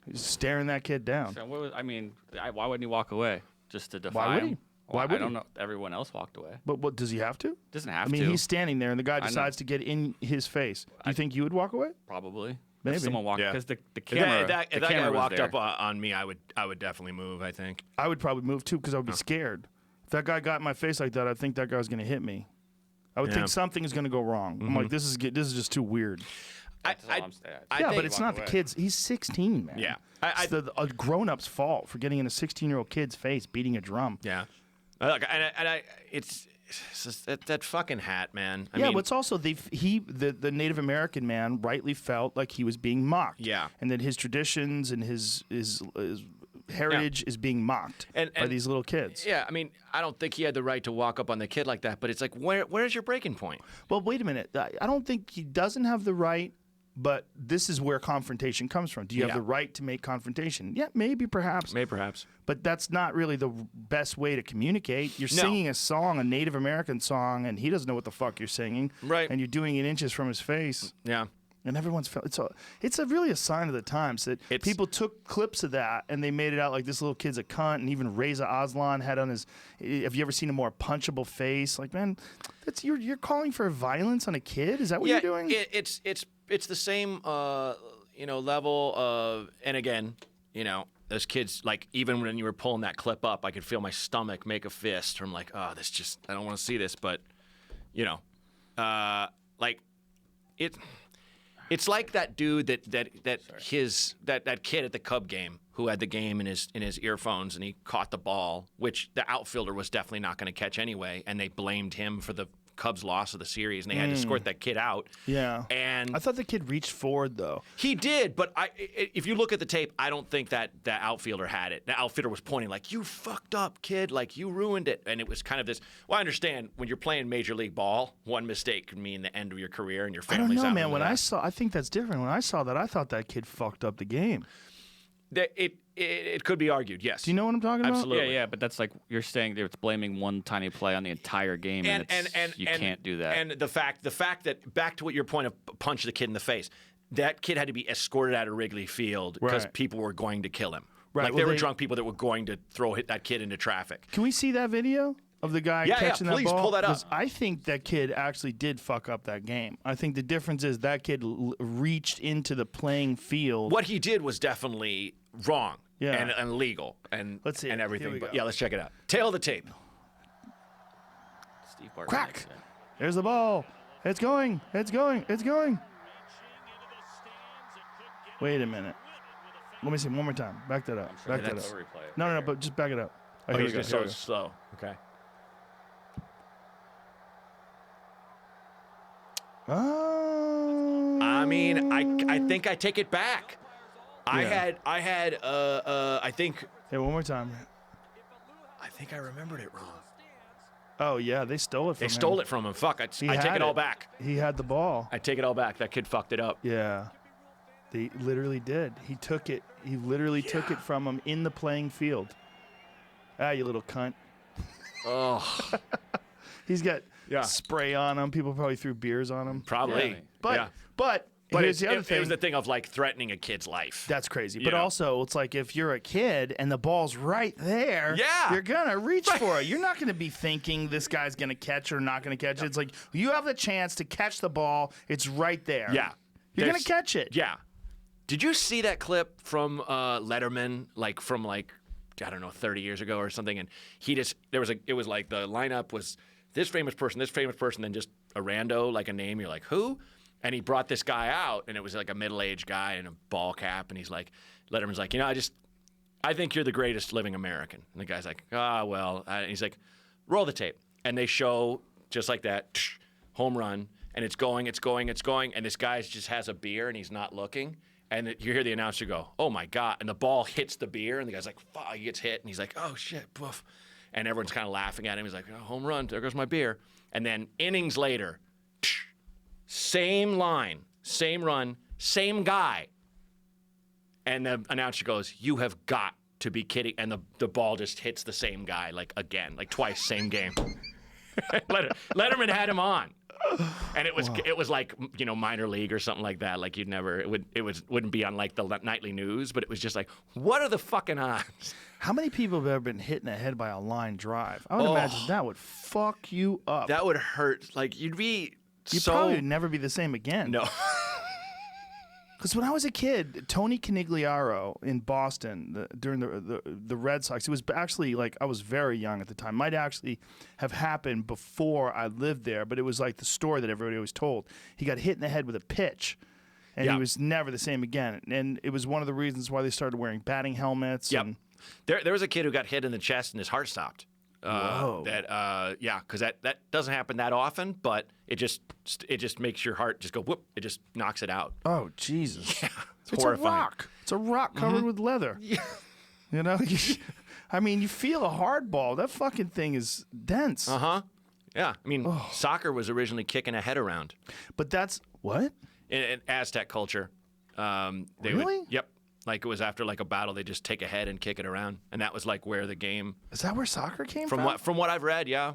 He's staring that kid down. So why wouldn't he walk away? Just to defy Why would him? he? Well, Why would I don't he? know. Everyone else walked away. But what does he have to? Doesn't have I mean, to. he's standing there, and the guy know. decides to get in his face. Do you think you would walk away? Probably. Maybe. If someone walked, Yeah. because the camera. If that the guy camera was walked there. up on me, I would definitely move. I think. I would probably move too because I would be scared. If that guy got in my face like that, I think that guy was going to hit me. I would think something is going to go wrong. I'm like, this is just too weird. That's all I'm saying. Yeah, think- but it's not the kids. He's 16, man. Yeah. It's a grown-up's fault for getting in a 16-year-old kid's face beating a drum. Yeah. It's just that fucking hat, man. I Yeah, mean, but it's also the Native American man rightly felt like he was being mocked. Yeah. And that his traditions and his heritage is being mocked by And- these little kids. Yeah, I mean, I don't think he had the right to walk up on the kid like that, but it's like, where's your breaking point? Well, wait a minute. I don't think he doesn't have the right, but this is where confrontation comes from. Do you have Yeah. the right to make confrontation? Yeah, maybe, perhaps. Maybe perhaps. But that's not really the best way to communicate. You're No. singing a song, a Native American song, and he doesn't know what the fuck you're singing. Right. And you're doing it inches from his face. Yeah. And everyone's felt it's really a sign of the times that people took clips of that and they made it out like this little kid's a cunt. And even Reza Aslan had on his. Have you ever seen a more punchable face? Like, man, that's you're calling for violence on a kid? Is that what you're doing? It's the same level of, and again, those kids, like, even when you were pulling that clip up, I could feel my stomach make a fist from like, oh, this just, I don't want to see this, but it's like that dude that kid at the Cub game who had the game in his earphones and he caught the ball, which the outfielder was definitely not going to catch anyway, and they blamed him for the Cubs' loss of the series, and they had to escort that kid out. Yeah. And I thought the kid reached forward though. he did, but if you look at the tape, I don't think that outfielder had it. The outfielder was pointing like, "You fucked up, kid! Like, you ruined it." And it was kind of this. Well, I understand when you're playing Major League Ball, one mistake can mean the end of your career and your I family's don't know, out. man. When I think that's different. When I saw that, I thought that kid fucked up the game. It could be argued, yes. Do you know what I'm talking about? Absolutely. Yeah, but that's like you're saying it's blaming one tiny play on the entire game, and you can't do that. And the fact that, back to what your point of punch the kid in the face, that kid had to be escorted out of Wrigley Field because people were going to kill him. Right. Like, Well, there were they- drunk people that were going to hit that kid into traffic. Can we see that video of the guy Yeah, catching please, that ball? pull that up. 'Cause I think that kid actually did fuck up that game. I think the difference is that kid reached into the playing field. What he did was definitely wrong. Yeah. And illegal and Let's see and it. everything. Here we But go. yeah, let's check it out. Tail of the tape. Steve Barton Crack! makes it. There's the ball. It's going. It's going. It's going. Wait a minute. Let me see one more time. Back that up. Back that up. That's a replay. No, but just back it up. Oh, here we he's go, going here we so go. slow. Okay. Oh. I mean, I think I take it back. Yeah. I think Hey, one more time. I remembered it wrong. Oh yeah, they stole it from They him. stole it from him. Fuck, I take had it all back. He had the ball. I take it all back. That kid fucked it up. Yeah. They literally did. He took it. He literally took it from him in the playing field. Ah, you little cunt. Oh, He's got spray on him. People probably threw beers on him. Probably. Yeah. But But here's the other thing. It was the thing of like threatening a kid's life. That's crazy. You But know? also, it's like if you're a kid and the ball's right there, Yeah. you're going to reach for it. You're not going to be thinking this guy's going to catch or not going to catch it. It's like you have the chance to catch the ball. It's right there. Yeah. You're going to catch it. Yeah. Did you see that clip from Letterman, like from I don't know, 30 years ago or something? And it was like the lineup was this famous person, then just a rando, like a name. You're like, who? And he brought this guy out, and it was like a middle-aged guy in a ball cap, and he's like, Letterman's like, I think you're the greatest living American. And the guy's like, well. And he's like, roll the tape. And they show, just like that, home run, and it's going, and this guy just has a beer, and he's not looking. And you hear the announcer go, oh, my God. And the ball hits the beer, and the guy's like, fuck, he gets hit. And he's like, oh, shit, poof. And everyone's kind of laughing at him. He's like, oh, home run, there goes my beer. And then innings later, same line, same run, same guy. And the announcer goes, you have got to be kidding. And the ball just hits the same guy, like again, like twice, same game. Letterman had him on. And it was like, minor league or something like that. Like wouldn't be on like the nightly news, but it was just like, what are the fucking odds? How many people have ever been hit in the head by a line drive? I would imagine that would fuck you up. That would hurt. Like you'd probably would never be the same again. No. Because when I was a kid, Tony Canigliaro in Boston during the Red Sox, it was actually like I was very young at the time. Might actually have happened before I lived there, but it was like the story that everybody always told. He got hit in the head with a pitch, and he was never the same again. And it was one of the reasons why they started wearing batting helmets. Yep. And there was a kid who got hit in the chest and his heart stopped. Whoa. Because that doesn't happen that often, but it just makes your heart just go whoop. It just knocks it out. Oh Jesus! Yeah, it's horrifying. a rock. It's a rock covered with leather. Yeah. I mean, you feel a hard ball. That fucking thing is dense. Yeah, I mean, soccer was originally kicking a head around. But that's what? In Aztec culture, Really? Yep. Like it was after like a battle, they just take a head and kick it around, and that was like where the game. Is that where soccer came from? From what I've read, yeah.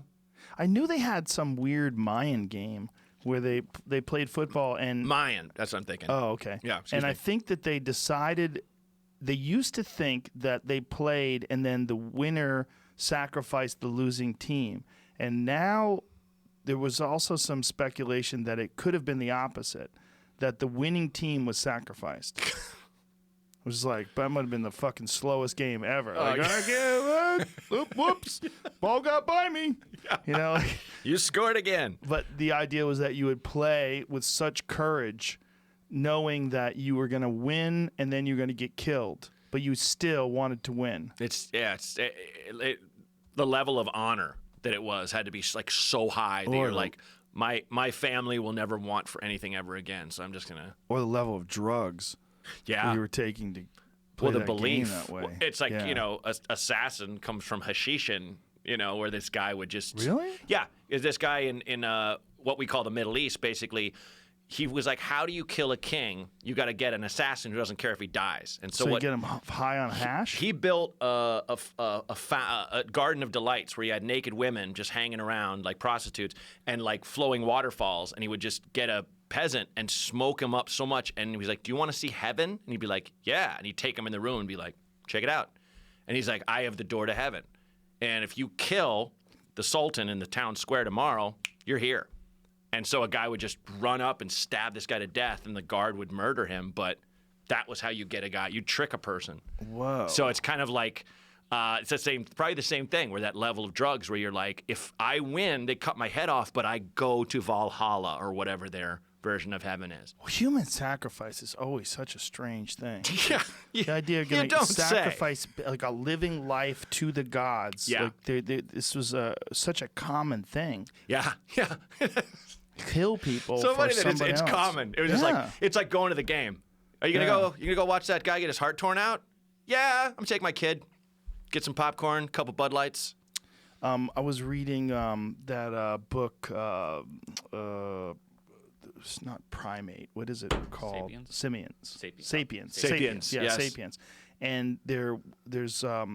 I knew they had some weird Mayan game where they played football and Mayan. That's what I'm thinking. Oh, okay. Yeah. And I think that they decided they used to think that they played and then the winner sacrificed the losing team, and now there was also some speculation that it could have been the opposite, that the winning team was sacrificed. It was like, that might have been the fucking slowest game ever. Whoops, ball got by me. Yeah. You scored again. But the idea was that you would play with such courage, knowing that you were going to win and then you're going to get killed, but you still wanted to win. The level of honor that it had to be like so high that you're like, my family will never want for anything ever again. So I'm just gonna. Or the level of drugs. Yeah, you were taking to play the that belief game that way. It's like assassin comes from hashishin. Where this guy would just really is this guy in what we call the Middle East. Basically, he was like, how do you kill a king? You got to get an assassin who doesn't care if he dies. And so you get him high on hash. He built a garden of delights where he had naked women just hanging around like prostitutes and like flowing waterfalls, and he would just get a peasant and smoke him up so much, and he was like, do you want to see heaven? And he'd be like, yeah. And he'd take him in the room and be like, check it out. And he's like, I have the door to heaven, and if you kill the sultan in the town square tomorrow, you're here. And so a guy would just run up and stab this guy to death, and the guard would murder him. But that was how you get a guy. You trick a person. Whoa. So it's kind of like it's probably the same thing, where that level of drugs where you're like, if I win, they cut my head off, but I go to Valhalla or whatever their version of heaven is. Well, human sacrifice is always such a strange thing. Yeah. The idea of going to sacrifice like a living life to the gods. Yeah. Like this was such a common thing. Yeah. Kill people. So for funny that somebody it's else. common. It was just like, it's like going to the game. Are you gonna go? You gonna go watch that guy get his heart torn out? Yeah, I'm gonna take my kid, get some popcorn, couple Bud Lights. I was reading that book. It's not Primate. What is it called? Sapiens. Yeah, yes. Sapiens. And there's a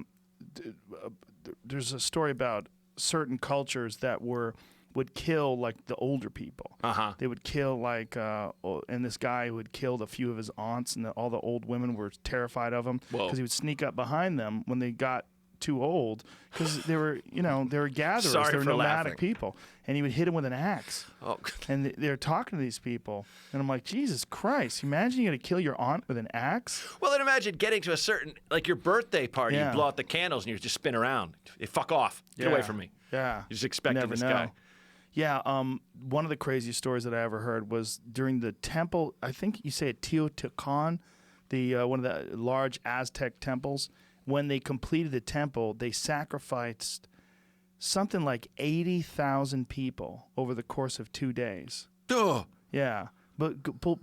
story about certain cultures that were would kill like the older people. Uh-huh. They would kill like, and this guy would kill a few of his aunts, and all the old women were terrified of him Whoa. because he would sneak up behind them when they got too old, because they were gatherers. Sorry they were for nomadic laughing. people, and he would hit them with an axe. Oh. And they're talking to these people, and I'm like, Jesus Christ! Imagine you got to kill your aunt with an axe. Well, then imagine getting to a certain, like your birthday party, Yeah. you blow out the candles and you just spin around. Hey, fuck off. Get away from me. Yeah. You're just expecting Never this know. guy. Yeah. One of the craziest stories that I ever heard was during the temple. I think you say at Teotihuacan, one of the large Aztec temples. When they completed the temple, they sacrificed something like 80,000 people over the course of 2 days. Ugh. Yeah, but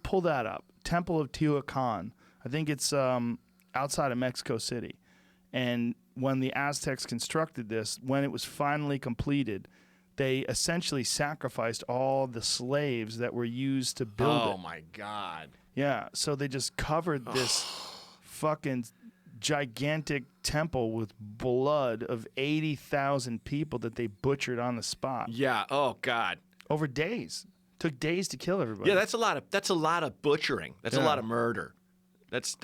pull that up. Temple of Teotihuacan. I think it's outside of Mexico City. And when the Aztecs constructed this, when it was finally completed, they essentially sacrificed all the slaves that were used to build it. Oh, my God. Yeah, so they just covered this fucking gigantic temple with blood of 80,000 people that they butchered on the spot Yeah. Oh, God. over days. Took days to kill everybody. Yeah, that's a lot of butchering. That's a Yeah. lot of murder. That's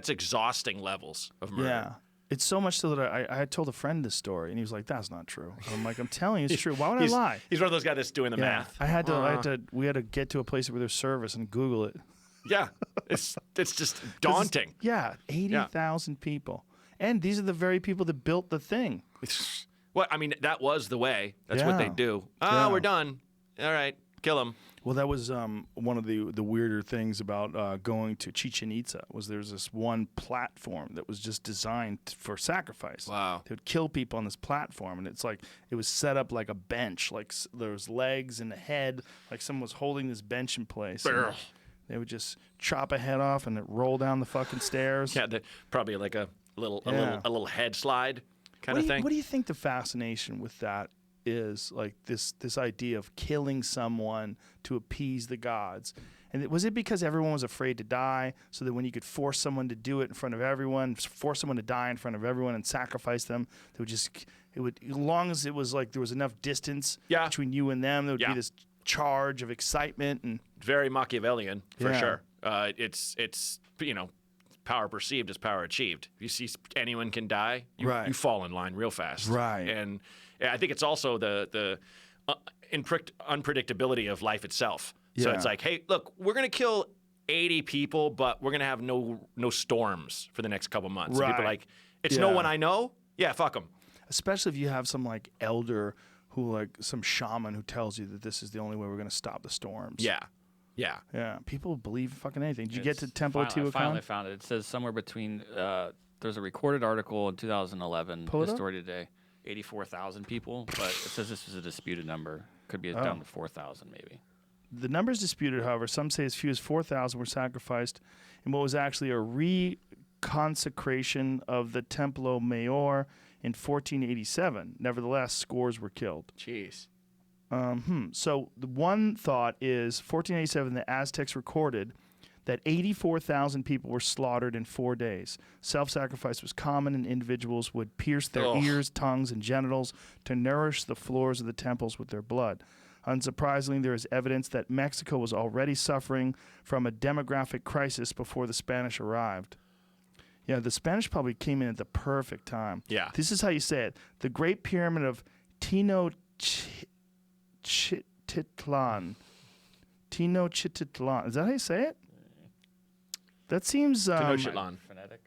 exhausting levels of murder. Yeah. It's so much so that I had told a friend this story, and he was like, "That's not true." I'm like, "I'm telling you, it's true. Why would I lie?" He's one of those guys that's doing the Yeah. math. We had to get to a place where there's service and Google it. Yeah. It's just daunting. Yeah, 80,000 people, and these are the very people that built the thing. Well, I mean, that was the way. That's what they Yeah. do. Yeah. We're done. All right, kill him. Well, that was one of the weirder things about going to Chichen Itza was there's this one platform that was just designed for sacrifice. Wow. They would kill people on this platform, and it's like it was set up like a bench, like there was legs and a head, like someone was holding this bench in place. and they would just chop a head off and it roll down the fucking stairs. Yeah, probably like a little head slide kind What of do you- thing. What do you think the fascination with that is? Like this idea of killing someone to appease the gods. And was it because everyone was afraid to die, so that when you could force someone to do it in front of everyone, force someone to die in front of everyone and sacrifice them, as long as it was like there was enough distance between you and them, there would be this charge of excitement and Very Machiavellian for Yeah. sure. It's power perceived is power achieved. If you see anyone can die, you fall in line real fast. Right. And I think it's also the unpredictability of life itself. So Yeah. it's like, hey, look, we're gonna kill 80 people, but we're gonna have no storms for the next couple months. And people are Right. like, it's no Yeah. one I know. Yeah, fuck them. especially if you have some like elder who like some shaman who tells you that this is the only way we're going to stop the storms. Yeah. Yeah. Yeah, people believe fucking anything. Did you get to It's Temple of I Teotihuacan? finally found it. It says somewhere between. There's a recorded article in 2011, Pull it up. History Today, 84,000 people, but it says this is a disputed number. Could be Oh. down to 4,000 maybe. The number's disputed, however. Some say as few as 4,000 were sacrificed in what was actually a reconsecration of the Templo Mayor in 1487. Nevertheless, scores were killed. Jeez. So the one thought is 1487, the Aztecs recorded that 84,000 people were slaughtered in 4 days. Self-sacrifice was common, and individuals would pierce their ears, tongues, and genitals to nourish the floors of the temples with their blood. Unsurprisingly, there is evidence that Mexico was already suffering from a demographic crisis before the Spanish arrived. Yeah, the Spanish probably came in at the perfect time. Yeah. This is how you say it. The Great Pyramid of Tenochtitlan. Tenochtitlan. Is that how you say it? That seems Tenochtitlan. Phonetic.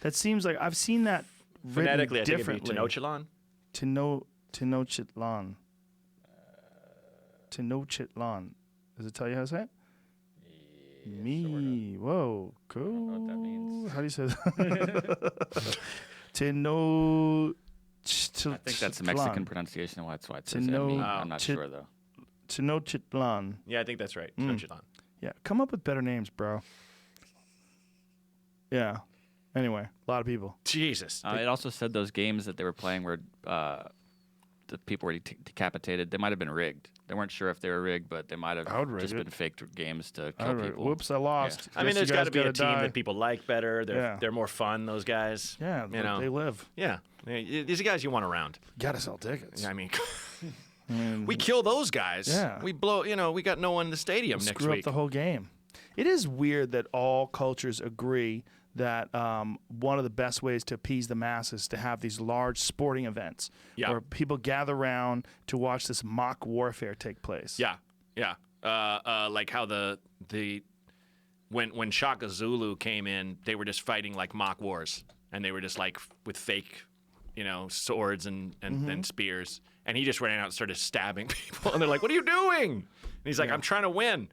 that seems like I've seen that written Phonetically, I think it'd be differently. Tenochtitlan. Tenochtitlan. Tenochtitlan. Does it tell you how to say it? Me. Whoa. Cool. know what that means. How do you say that? Tenochtitlan. I think that's the Mexican pronunciation. That's why it says To know- me. I'm not sure though. Tenochtitlan. Yeah, I think that's right. Tenochtitlan. Yeah, come up with better names, bro. Yeah. Anyway, a lot of people. Jesus. It also said those games that they were playing where the people were decapitated. They might have been rigged. They weren't sure if they were rigged, but they might have I would rig just it. been faked games to kill people. Whoops, I lost. I mean, Guess there's you got guys to be a gotta team die. that people like better. Yeah. They're more fun. Those guys. Yeah, you know. they live. Yeah. These are guys you want around. Gotta sell tickets. I mean, we kill those guys. Yeah. We blow. We got no one in the stadium next Screw week. up the whole game. It is weird that all cultures agree that one of the best ways to appease the masses is to have these large sporting events Yeah. where people gather around to watch this mock warfare take place. Yeah, yeah. Like how when Shaka Zulu came in, they were just fighting like mock wars, and they were just like with fake, swords and spears, and he just ran out and started stabbing people, and they're like, "What are you doing?" And he's like, "I'm trying to win."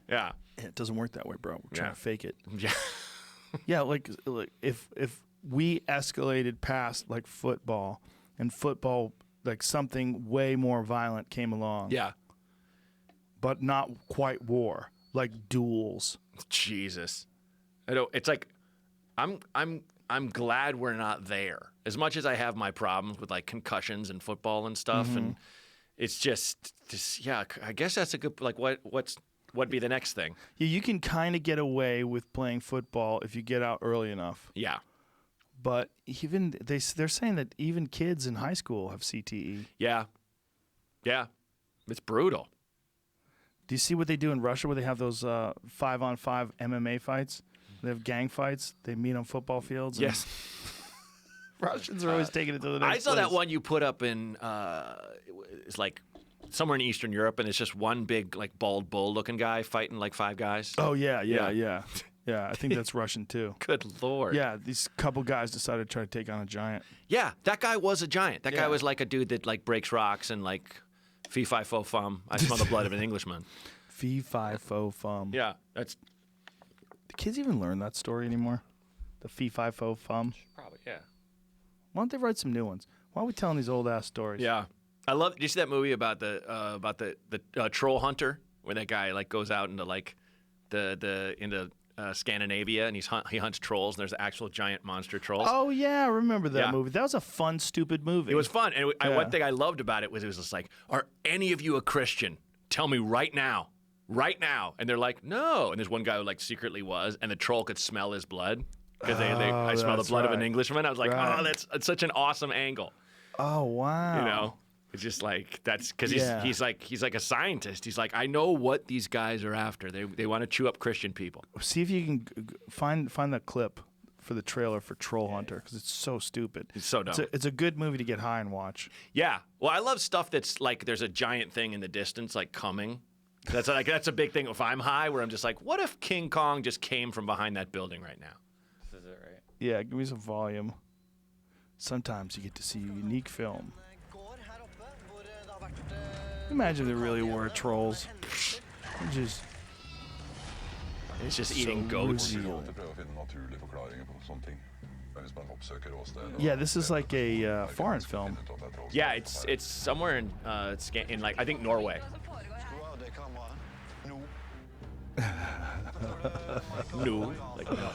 Yeah. It doesn't work that way, bro. We're trying to fake it. Yeah. Yeah, like if we escalated past like football, and football, like something way more violent came along. Yeah. But not quite war, like duels. Jesus. It's like I'm glad we're not there. As much as I have my problems with like concussions and football and stuff, and it's just yeah, I guess that's a good like what'd be the next thing? Yeah, you can kind of get away with playing football if you get out early enough. Yeah. But even they're saying that even kids in high school have CTE. Yeah. Yeah. It's brutal. Do you see what they do in Russia where they have those 5-on-5 MMA fights? They have gang fights. They meet on football fields. and Yes. Russians are always taking it to the next I saw that place. one you put up in it's like somewhere in Eastern Europe, and it's just one big like bald bull looking guy fighting like five guys. Oh, yeah. Yeah. Yeah, I think that's Russian too. Good Lord. Yeah, these couple guys decided to try to take on a giant. Yeah, that guy was a giant. That Yeah. guy was like a dude that like breaks rocks and like fee fi fo fum. I smell the blood of an Englishman. Fee, fi, fo, fum. Yeah, that's Do kids even learn that story anymore? The fee, fi, fo, fum? probably yeah. Why don't they write some new ones? Why are we telling these old-ass stories? Yeah, I love. Did you see that movie about the troll hunter, where that guy like goes out into like into Scandinavia and he hunts trolls, and there's actual giant monster trolls. Oh, yeah, I remember that Yeah. movie. That was a fun, stupid movie. It was fun, and Yeah. one thing I loved about it was just like, "Are any of you a Christian? Tell me right now." And they're like, "No." And there's one guy who like secretly was, and the troll could smell his blood because I smell the that's blood of an right. Englishman. I was like, Right. "Oh, that's such an awesome angle." Oh, wow. It's just like that's because Yeah. he's like a scientist. He's like, I know what these guys are after. They want to chew up Christian people. See if you can find that clip for the trailer for Troll Hunter, because it's so stupid. It's so dumb. It's a good movie to get high and watch. Yeah. Well, I love stuff that's like there's a giant thing in the distance like coming. That's a big thing if I'm high, where I'm just like, what if King Kong just came from behind that building right now? This is it, right? Yeah, give me some volume. Sometimes you get to see a unique film. Imagine if there really were trolls. Just It's just eating goats. real. Prøve å finne naturlige forklaringer på sånne ting. Men hvis man oppsøker åstedet, Yeah, this is like a foreign film. finne ut om det er troll. Yeah, it's somewhere in like I think Norway. No, like no.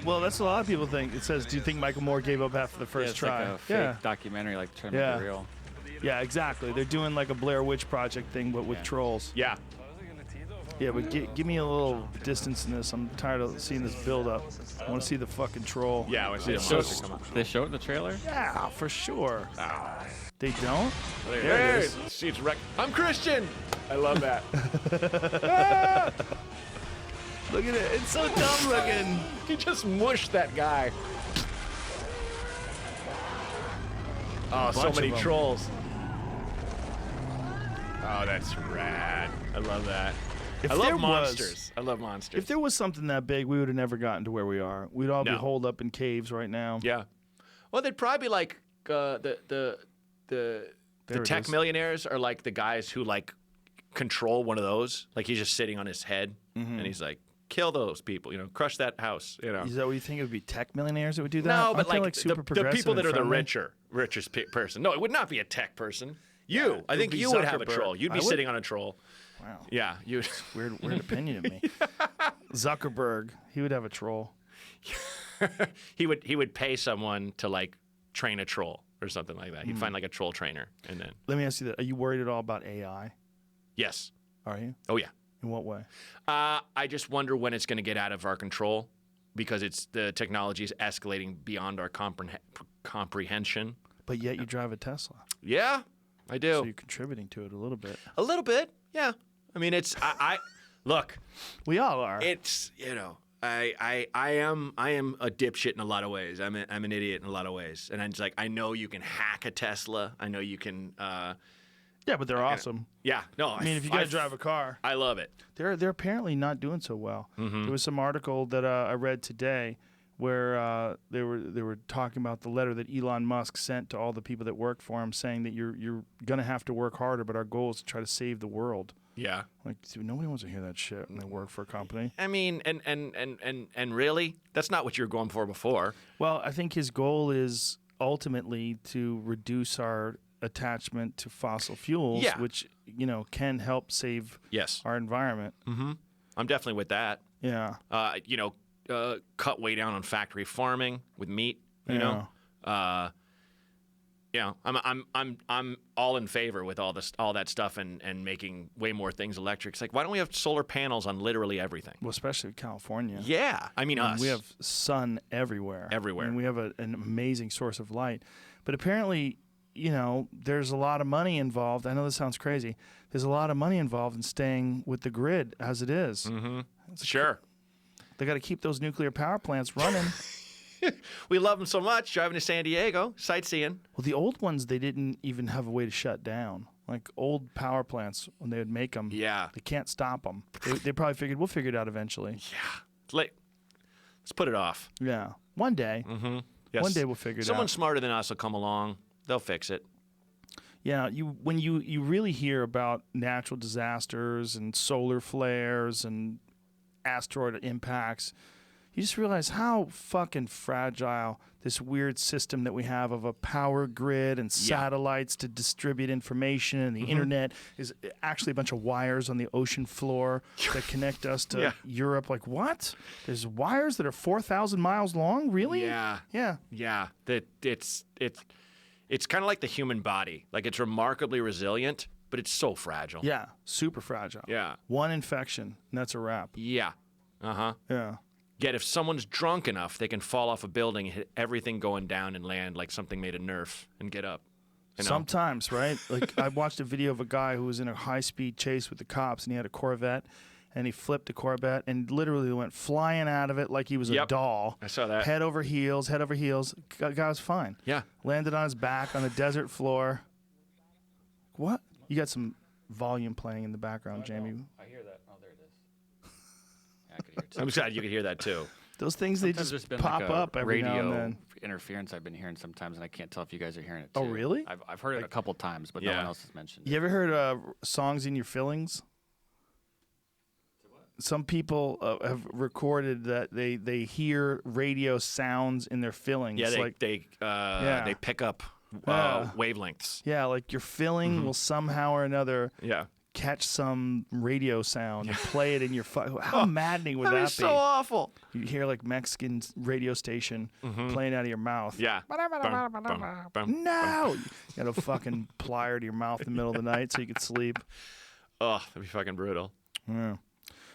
Well, that's what a lot of people think. It says, "Do you think Michael Moore gave up after the Yeah, first it's try?" like a fake documentary, like trying to Yeah. make it real. Yeah, exactly. They're doing like a Blair Witch Project thing, but with trolls. Yeah. Yeah, but give me a little distance in this. I'm tired of seeing this build up. I want to see the fucking troll. Yeah, I want to see They the show, monster come out. they show it in the trailer? Yeah, for sure. They don't? There it it is. See, it's I'm Christian. I love that. Look at it. It's so dumb looking. He just mushed that guy. Oh, so bunch many of 'em. trolls. Oh, that's rad. I love that. If I there love was- monsters. I love monsters. If there was something that big, we would have never gotten to where we are. We'd all be No. holed up in caves right now. Yeah. Well, they'd probably be like the There it tech is. millionaires are like the guys who like control one of those. Like he's just sitting on his head and he's like, kill those people, crush that house, Is that what you think? It would be tech millionaires that would do that? No, Aren't but they, like, super the progressive people that and are the friendly? richest person. No, it would not be a tech person. You, Yeah, I it would think be you would have a Zuckerberg. troll. You'd I be would? sitting on a troll. Wow. Yeah, you. Weird opinion of me. Zuckerberg, he would have a troll. he would pay someone to like train a troll or something like that. He'd find like a troll trainer and then Let me ask you that. Are you worried at all about AI? yes. Are you? Oh yeah. In what way? I just wonder when it's going to get out of our control because the technology is escalating beyond our comprehension. But yet you drive a Tesla. Yeah, I do. So you're contributing to it a little bit. A little bit, yeah. I mean, it's I look. We all are. It's I am a dipshit in a lot of ways. I'm an idiot in a lot of ways, and I'm just like I know you can hack a Tesla. I know you can. Yeah, but they're awesome. Yeah, no. I mean, if you got to drive a car, I love it. they're apparently not doing so well. There was some article that I read today where they were talking about the letter that Elon Musk sent to all the people that work for him, saying that you're gonna have to work harder, but our goal is to try to save the world. Yeah. Like, dude, nobody wants to hear that shit when they work for a company. I mean, and really, that's not what you were going for before. Well, I think his goal is ultimately to reduce our attachment to fossil fuels, Yeah. which can help save Yes. our environment. I'm definitely with that. Yeah. Cut way down on factory farming with meat. You know. I'm all in favor with all that stuff and making way more things electric. It's like, why don't we have solar panels on literally everything? Well, especially California. Yeah, I mean us. We have sun everywhere. Everywhere. And we have an amazing source of light. But apparently, there's a lot of money involved. I know this sounds crazy. There's a lot of money involved in staying with the grid as it is. Sure. They got to keep those nuclear power plants running. We love them so much. Driving to San Diego, sightseeing. Well, the old ones, they didn't even have a way to shut down. Like old power plants, when they would make them, Yeah. they can't stop them. They probably figured, we'll figure it out eventually. Yeah. Let's put it off. Yeah. One day. Yes. One day we'll figure it out. Someone smarter than us will come along. They'll fix it. Yeah, when you really hear about natural disasters and solar flares and asteroid impacts, you just realize how fucking fragile this weird system that we have of a power grid and satellites to distribute information, and the internet is actually a bunch of wires on the ocean floor that connect us to Europe. Like, what? There's wires that are 4,000 miles long? Really? Yeah. Yeah. Yeah. That it's kind of like the human body. Like, it's remarkably resilient, but it's so fragile. Yeah. Super fragile. Yeah. One infection, and that's a wrap. Yeah. Uh-huh. Yeah. Yet if someone's drunk enough, they can fall off a building and hit everything going down and land like something made of Nerf and get up. You know? Sometimes, right? Like, I watched a video of a guy who was in a high-speed chase with the cops, and he had a Corvette, and he flipped a Corvette and literally went flying out of it like he was a doll. I saw that. Head over heels. Guy was fine. Yeah. Landed on his back on the desert floor. What? You got some volume playing in the background, Jamie. I hear that. Oh, there it is. Yeah, I could hear it too. I'm glad you could hear that too. Those things, they Sometimes just there's been pop like a up every now and radio then. interference I've been hearing sometimes, and I can't tell if you guys are hearing it too. Oh, really? I've heard it a couple times, but no one else has mentioned You it. ever heard songs in your fillings? Some people have recorded that they hear radio sounds in their fillings. Yeah, like, they pick up wavelengths. yeah, like your filling will somehow or another Yeah. catch some radio sound and play it in your how maddening would That'd that be so awful. You hear like Mexican radio station playing out of your mouth. Yeah. No, you got a fucking plier to your mouth in the middle of the night so you could sleep. Oh, that'd be fucking brutal. Yeah.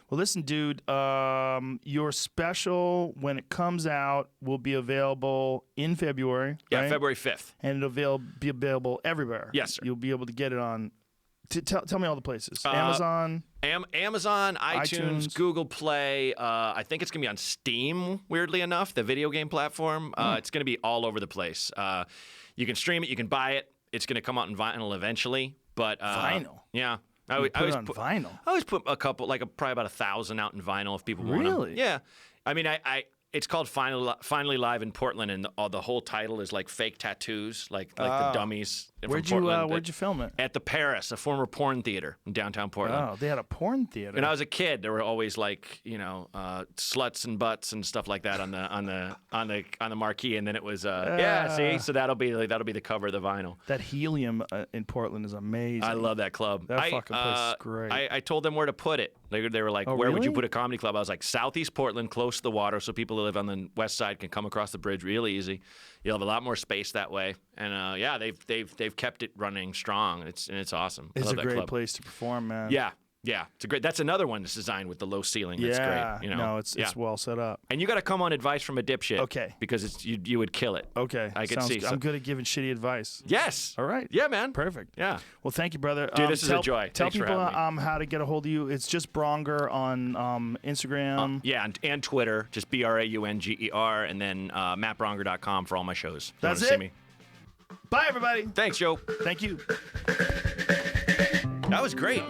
Well, listen, dude, your special, when it comes out, will be available in February. Yeah, right? February 5th. And it'll be available everywhere. Yes, sir. You'll be able to get it on. Tell me all the places. Amazon. Amazon, iTunes, Google Play. I think it's going to be on Steam, weirdly enough, the video game platform. It's going to be all over the place. You can stream it. You can buy it. It's going to come out in vinyl eventually. But Vinyl? Yeah. I put it on vinyl. I always put a couple, probably about 1,000 out in vinyl if people want them. Really? Yeah. I mean, it's called Finally Live in Portland, and the whole title is like fake tattoos, like the dummies from Portland. Where'd you film it? At the Paris, a former porn theater in downtown Portland. Oh, they had a porn theater. When I was a kid, there were always sluts and butts and stuff like that on the marquee, and then it was see, so that'll be the cover of the vinyl. That Helium in Portland is amazing. I love that club. That fucking place is great. I told them where to put it. They were like, where would you put a comedy club? I was like, Southeast Portland, close to the water, so people who live on the west side can come across the bridge real easy. You'll have a lot more space that way, and they've kept it running strong. It's awesome. It's I love a that great club. place to perform, man. Yeah. Yeah, it's a great. That's another one that's designed with the low ceiling. That's Yeah. great. You know? No, it's well set up. And you got to come on advice from a dipshit. Okay. Because it's you would kill it. Okay. I can Sounds see. good. I'm good at giving shitty advice. Yes. All right. Yeah, man. Perfect. Yeah. Well, thank you, brother. Dude, this is a tell, joy. Tell Thanks for people having how to get a hold of you. It's just Braunger on Instagram. Yeah, and Twitter, just BRAUNGER, and then mattbronger.com for all my shows. If you That's wanna see it. me. Bye, everybody. Thanks, Joe. Thank you. That was great.